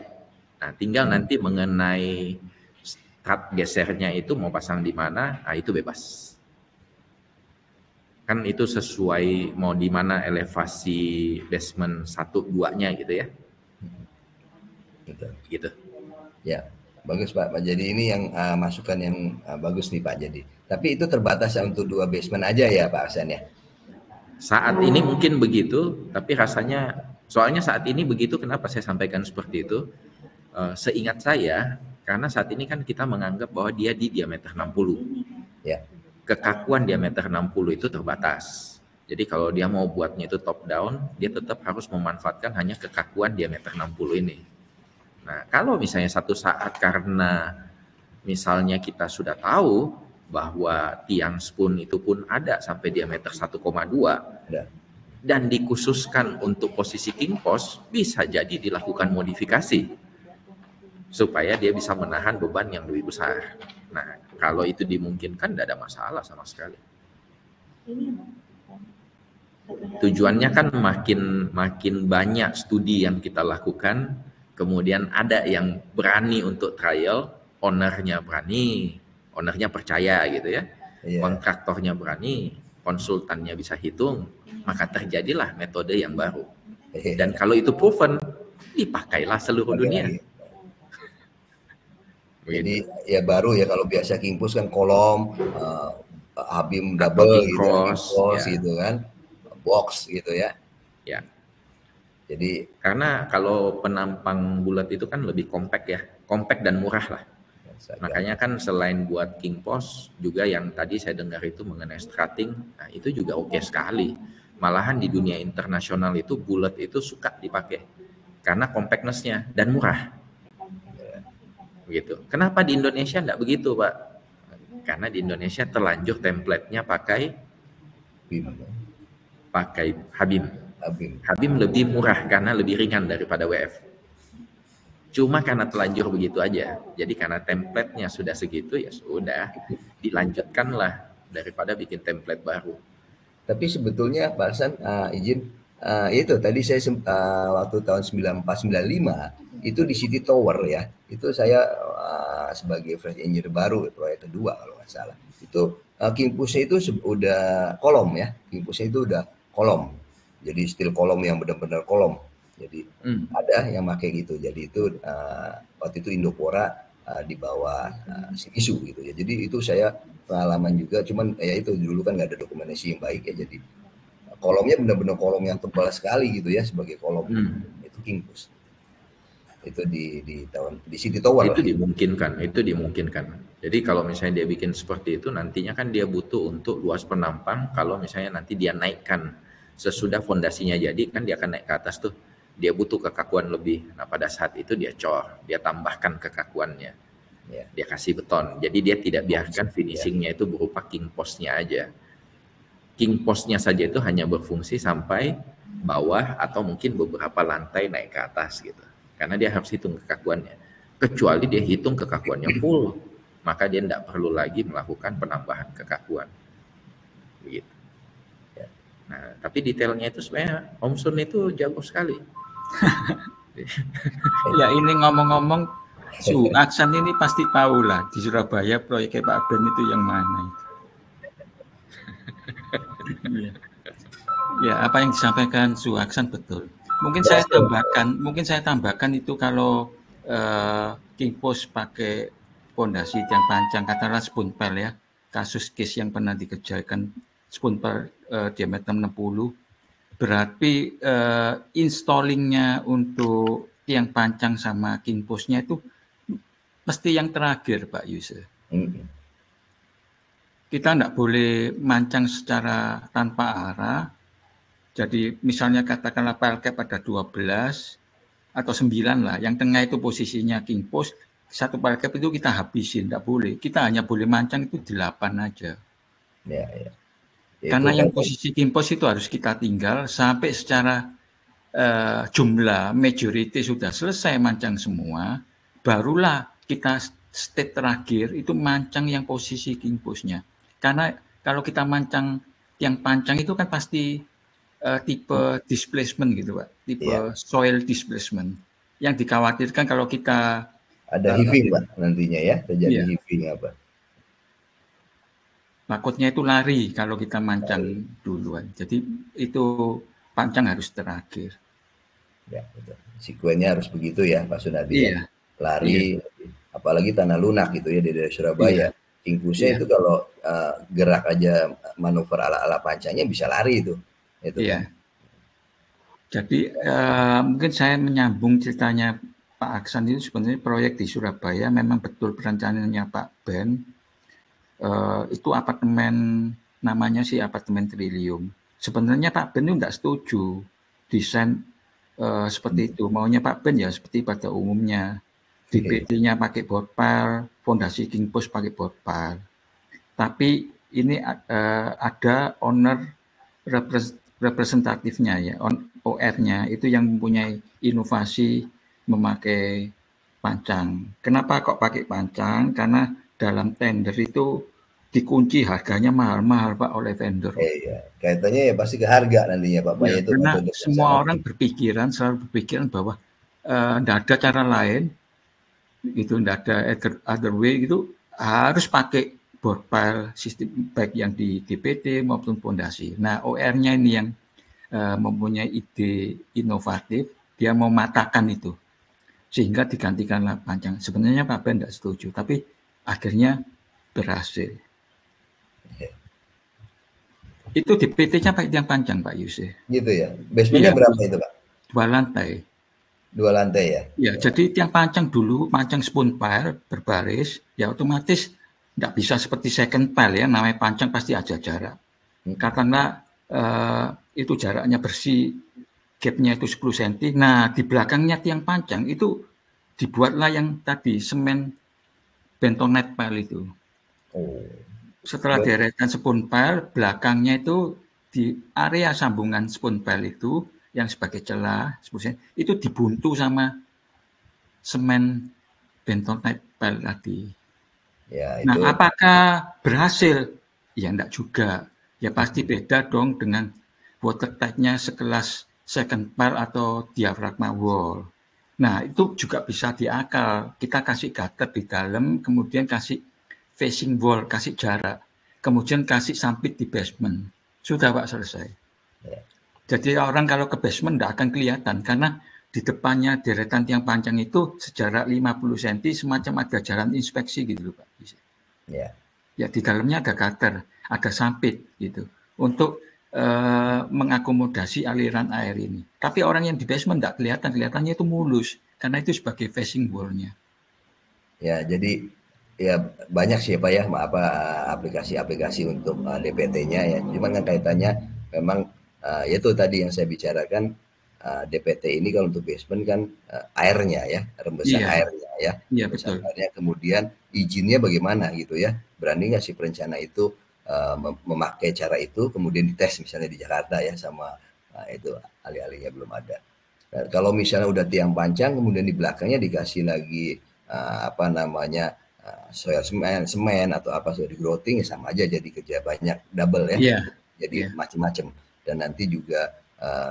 [SPEAKER 4] Nah, tinggal nanti mengenai strat gesernya itu mau pasang di mana, nah itu bebas. Kan itu sesuai mau di mana elevasi basement 1-2-nya gitu ya.
[SPEAKER 1] Betul.
[SPEAKER 4] Gitu.
[SPEAKER 1] Ya, bagus Pak. Jadi ini yang masukan yang bagus nih Pak. Jadi, tapi itu terbatas ya untuk 2 basement aja ya Pak Aksan ya.
[SPEAKER 4] Saat ini mungkin begitu, tapi rasanya soalnya saat ini begitu. Kenapa saya sampaikan seperti itu? Seingat saya, karena saat ini kan kita menganggap bahwa dia di diameter 60.
[SPEAKER 1] Ya.
[SPEAKER 4] Kekakuan diameter 60 itu terbatas. Jadi kalau dia mau buatnya itu top down, dia tetap harus memanfaatkan hanya kekakuan diameter 60 ini. Nah, kalau misalnya satu saat karena misalnya kita sudah tahu bahwa tiang spoon itu pun ada sampai diameter 1,2 dan dikhususkan untuk posisi king post, bisa jadi dilakukan modifikasi supaya dia bisa menahan beban yang lebih besar. Nah, kalau itu dimungkinkan tidak ada masalah sama sekali. Tujuannya kan makin banyak studi yang kita lakukan, kemudian ada yang berani untuk trial, ownernya berani, ownernya percaya gitu ya, kontraktornya berani, konsultannya bisa hitung, maka terjadilah metode yang baru. Dan kalau itu proven, dipakailah seluruh dunia.
[SPEAKER 1] Jadi
[SPEAKER 4] begitu.
[SPEAKER 1] ya baru ya, kalau biasa Kimpus kan kolom, Habim
[SPEAKER 4] Atau
[SPEAKER 1] double
[SPEAKER 4] king
[SPEAKER 1] gitu kan,
[SPEAKER 4] cross,
[SPEAKER 1] Kimpos
[SPEAKER 4] ya,
[SPEAKER 1] gitu kan, box gitu ya.
[SPEAKER 4] ya.
[SPEAKER 1] Jadi
[SPEAKER 4] Karena kalau penampang bulat itu kan lebih compact ya, compact dan murah lah. Makanya kan selain buat king post juga yang tadi saya dengar itu mengenai strutting, nah itu juga oke sekali. Malahan di dunia internasional itu bulat itu suka dipakai karena compactness-nya dan murah. Begitu. Kenapa di Indonesia enggak begitu, Pak? Karena di Indonesia terlanjur template-nya pakai
[SPEAKER 1] Habim,
[SPEAKER 4] Habim.
[SPEAKER 1] Habim.
[SPEAKER 4] Habim lebih murah karena lebih ringan daripada WF. Cuma karena telanjur begitu aja. Jadi karena template-nya sudah segitu, ya sudah, dilanjutkanlah daripada bikin template baru.
[SPEAKER 1] Tapi sebetulnya Pak Hasan, izin, itu tadi saya waktu tahun 94-95 itu di City Tower ya, itu saya sebagai fresh engineer baru, proyek kedua kalau nggak salah. Itu kimpusnya itu udah kolom ya, kimpusnya itu udah kolom. Jadi steel kolom yang benar-benar kolom. Jadi ada yang pakai gitu. Jadi itu waktu itu Indopora di bawah Shimizu gitu ya. Jadi itu saya pengalaman juga, cuman ya itu dulu kan nggak ada dokumentasi yang baik ya, jadi kolomnya benar-benar kolom yang tebal sekali gitu ya, sebagai kolom itu Kimpus. Itu di tahun di City Tower lah.
[SPEAKER 4] Itu dimungkinkan. Jadi kalau misalnya dia bikin seperti itu, nantinya kan dia butuh untuk luas penampang. Kalau misalnya nanti dia naikkan sesudah fondasinya jadi, kan dia akan naik ke atas tuh. Dia butuh kekakuan lebih. Nah pada saat itu dia cor, dia tambahkan kekakuannya.
[SPEAKER 1] Ya.
[SPEAKER 4] Dia kasih beton. Jadi dia tidak biarkan finishingnya itu berupa king post-nya aja. King post-nya saja itu hanya berfungsi sampai bawah atau mungkin beberapa lantai naik ke atas gitu. Karena dia harus hitung kekakuannya. Kecuali dia hitung kekakuannya full, maka dia tidak perlu lagi melakukan penambahan kekakuan. Begitu. Nah, tapi detailnya itu sebenarnya Om Sun itu jago sekali.
[SPEAKER 3] Ya ini ngomong-ngomong, Su Aksan ini pasti tahu lah di Surabaya proyeknya Pak Ben itu yang mana itu. Ya, apa yang disampaikan Su Aksan betul. Mungkin saya tambahkan itu kalau King Post pakai pondasi tiang panjang, katakanlah spoonpel ya, kasus case yang pernah dikejarkan spoonpel diameter 60, berarti installingnya untuk tiang panjang sama King Post-nya itu mesti yang terakhir, Pak Yusuf. Kita tidak boleh mancang secara tanpa arah. Jadi misalnya katakanlah pile cap ada 12 atau 9 lah. Yang tengah itu posisinya king post. Satu pile cap itu kita habisin, tidak boleh. Kita hanya boleh mancang itu 8 aja.
[SPEAKER 1] Ya.
[SPEAKER 3] Karena yang posisi king post itu harus kita tinggal sampai secara jumlah majority sudah selesai mancang semua. Barulah kita step terakhir itu mancang yang posisi king post-nya. Karena kalau kita mancang yang panjang itu kan pasti tipe displacement gitu Pak, tipe soil displacement. Yang dikhawatirkan kalau kita
[SPEAKER 1] ada heaving Pak nantinya ya, terjadi heaving apa.
[SPEAKER 3] Takutnya itu lari kalau kita mancang duluan. Jadi itu pancang harus terakhir.
[SPEAKER 1] Ya, betul. Sekuennya harus begitu ya Pak Sunadi ya. Lari, apalagi tanah lunak gitu ya dari Surabaya. Kimpusnya itu kalau gerak aja manuver ala-ala pancangnya bisa lari itu.
[SPEAKER 3] Iya. Jadi mungkin saya menyambung ceritanya Pak Aksan itu sebenarnya proyek di Surabaya memang betul perencanaannya Pak Ben. Itu apartemen, namanya sih apartemen Trilium. Sebenarnya Pak Ben itu tidak setuju desain seperti itu. Maunya Pak Ben ya seperti pada umumnya. DPD-nya pakai board pile, fondasi king post pakai board pile. Tapi ini ada owner representatifnya ya, OR-nya itu yang mempunyai inovasi memakai pancang. Kenapa kok pakai pancang? Karena dalam tender itu dikunci harganya mahal-mahal Pak oleh vendor.
[SPEAKER 1] Iya, kaitannya ya pasti ke harga nantinya Pak.
[SPEAKER 3] Ya, itu karena semua orang selalu berpikiran bahwa tidak ada cara lain, itu tidak ada other way gitu, harus pakai board pile sistem baik yang di DPD maupun fondasi. Nah, OR-nya ini yang mempunyai ide inovatif, dia mau matahkan itu sehingga digantikanlah panjang. Sebenarnya Pak Ben tidak setuju, tapi akhirnya berhasil. Itu di PT-nya pakai tiang panjang Pak Yusuf.
[SPEAKER 1] Gitu ya. Basementnya
[SPEAKER 3] Iya.
[SPEAKER 1] berapa itu Pak?
[SPEAKER 3] 2 lantai.
[SPEAKER 1] 2 lantai ya?
[SPEAKER 3] Ya, jadi tiang panjang dulu, panjang spoon pile berbaris, ya otomatis tidak bisa seperti second pile ya, namanya panjang pasti ada jarak. Katakanlah itu jaraknya bersih, gapnya itu 10 cm. Nah, di belakangnya tiang panjang itu dibuatlah yang tadi semen bentonite pile itu.
[SPEAKER 1] Oh.
[SPEAKER 3] Setelah deretan spoon pile, belakangnya itu di area sambungan spoon pile itu yang sebagai celah, itu dibuntu sama semen bentonite pile tadi.
[SPEAKER 1] Ya, itu.
[SPEAKER 3] Nah, apakah berhasil? Ya, enggak juga. Ya pasti beda dong dengan watertight-nya sekelas second pile atau diafragma wall. Nah, itu juga bisa diakal. Kita kasih gutter di dalam, kemudian kasih facing wall, kasih jarak. Kemudian kasih sampit di basement. Sudah Pak, selesai.
[SPEAKER 1] Ya.
[SPEAKER 3] Jadi orang kalau ke basement enggak akan kelihatan, karena di depannya deretan tiang panjang itu sejarak 50 cm, semacam ada jalan inspeksi gitu Pak.
[SPEAKER 1] Ya.
[SPEAKER 3] Ya, di dalamnya ada gutter, ada sampit gitu untuk mengakomodasi aliran air ini. Tapi orang yang di basement tidak kelihatan, kelihatannya itu mulus karena itu sebagai facing wall-nya.
[SPEAKER 1] Ya, jadi ya banyak sih Pak ya aplikasi-aplikasi untuk DPT-nya ya. Cuman kan kaitannya memang itu tadi yang saya bicarakan, DPT ini kalau untuk basement kan airnya ya, rembesan airnya ya.
[SPEAKER 3] Iya, betul.
[SPEAKER 1] Airnya, kemudian izinnya bagaimana gitu ya. Berani nggak si perencana itu memakai cara itu, kemudian dites misalnya di Jakarta ya sama itu ahli-ahlinya belum ada. Nah, kalau misalnya udah tiang panjang, kemudian di belakangnya dikasih lagi apa namanya soil semen atau apa sudah di grouting, ya sama aja jadi kerja banyak double ya.
[SPEAKER 3] Iya.
[SPEAKER 1] Jadi macam-macam, dan nanti juga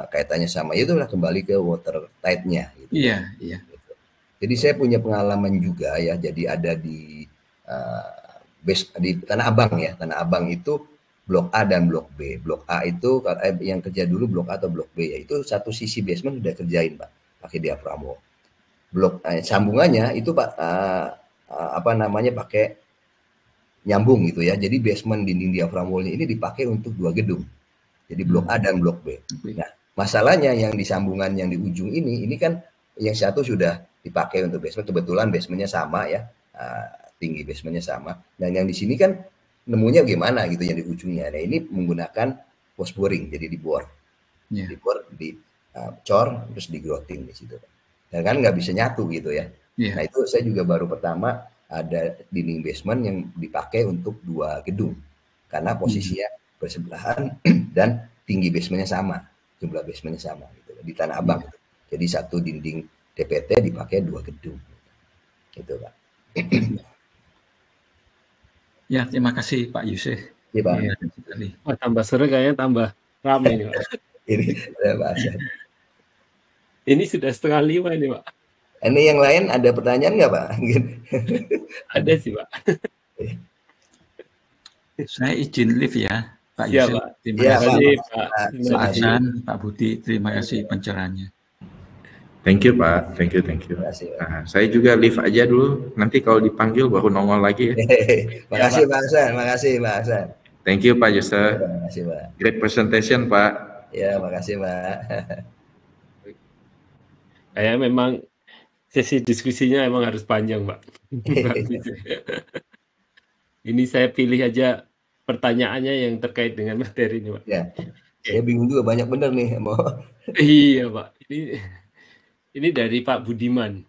[SPEAKER 1] kaitannya sama itulah kembali ke water tight-nya gitu.
[SPEAKER 3] Iya, iya.
[SPEAKER 1] Gitu. Jadi saya punya pengalaman juga ya, jadi ada di di Tanah Abang ya. Tanah Abang itu Blok A dan Blok B. Blok A itu yang kerja dulu Blok A atau Blok B ya, itu satu sisi basement sudah kerjain Pak, pakai diafragma. Blok sambungannya itu Pak apa namanya pakai nyambung gitu ya. Jadi basement dinding diafragma wall-nya ini dipakai untuk 2 gedung. Jadi Blok A dan Blok B. Nah, masalahnya yang di sambungan yang di ujung ini kan yang satu sudah dipakai untuk basement, kebetulan basementnya sama ya, tinggi basementnya sama. Dan yang di sini kan nemunya gimana gitu yang di ujungnya. Nah, ini menggunakan post boring, jadi dibor, dibor, dicor, terus digroting di situ. Dan kan nggak bisa nyatu gitu ya. Nah, itu saya juga baru pertama ada dinding basement yang dipakai untuk 2 gedung karena posisinya bersebelahan dan tinggi basementnya sama, jumlah basementnya sama gitu di Tanah Abang. Jadi satu dinding DPT dipakai 2 gedung gitu Pak.
[SPEAKER 3] Ya, terima kasih Pak Yusuf.
[SPEAKER 1] Iya Pak.
[SPEAKER 3] Ya,
[SPEAKER 2] Wah, tambah seru kayaknya, tambah ramai ini Pak.
[SPEAKER 1] Ini ada bahasan.
[SPEAKER 2] Ini sudah 4:30 ini Pak.
[SPEAKER 1] Ini yang lain ada pertanyaan nggak Pak?
[SPEAKER 2] Ada sih Pak.
[SPEAKER 3] Saya izin live ya Pak
[SPEAKER 2] Siap,
[SPEAKER 3] Yusuf.
[SPEAKER 2] Pak.
[SPEAKER 3] Terima
[SPEAKER 2] Ya,
[SPEAKER 3] kasih
[SPEAKER 2] Pak.
[SPEAKER 3] Pak Hasan, Pak Budi. Terima kasih pencerahannya.
[SPEAKER 4] Thank you Pak, thank you. Nah, saya juga live aja dulu. Nanti kalau dipanggil baru nongol lagi ya.
[SPEAKER 1] Makasih Pak Hasan, makasih Pak Hasan.
[SPEAKER 4] Thank you Pak Yusuf.
[SPEAKER 1] Makasih Pak.
[SPEAKER 4] Great presentation Pak.
[SPEAKER 1] Ya, makasih Pak.
[SPEAKER 2] Kayak memang sesi diskusinya emang harus panjang Pak. Ini saya pilih aja pertanyaannya yang terkait dengan materi ini Pak.
[SPEAKER 1] Ya, saya bingung juga, banyak bener nih mau.
[SPEAKER 2] Iya Pak, ini dari Pak Budiman.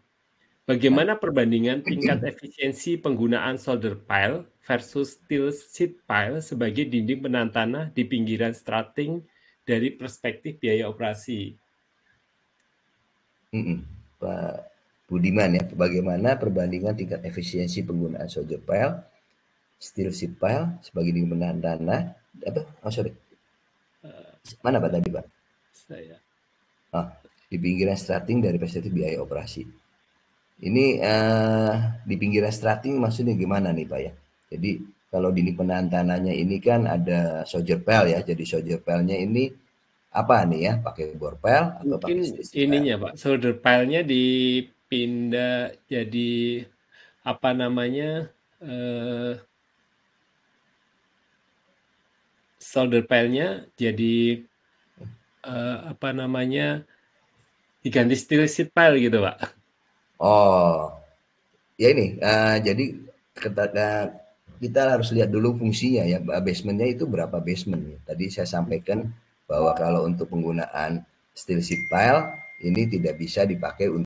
[SPEAKER 2] Bagaimana perbandingan tingkat efisiensi penggunaan solder pile versus steel sheet pile sebagai dinding penahan tanah di pinggiran strating dari perspektif biaya operasi?
[SPEAKER 1] Pak Budiman ya, bagaimana perbandingan tingkat efisiensi penggunaan solder pile, steel sheet pile sebagai dinding penahan tanah, mana Pak tadi Pak?
[SPEAKER 2] Saya.
[SPEAKER 1] Di pinggiran strating dari perspektif biaya operasi. Ini di pinggiran strating maksudnya gimana nih Pak ya? Jadi kalau dinding penahan tanahnya ini kan ada solder pile ya, jadi solder pile-nya ini apa nih ya? Pakai bor pile atau pakai
[SPEAKER 2] mungkin ininya Pak, solder pile-nya di pindah jadi apa namanya solder pile-nya jadi apa namanya diganti steel sheet pile gitu Pak.
[SPEAKER 1] Oh, ya ini. Jadi kita harus lihat dulu fungsinya ya. Basementnya itu berapa basement ya. Tadi saya sampaikan bahwa kalau untuk penggunaan steel sheet pile ini tidak bisa dipakai untuk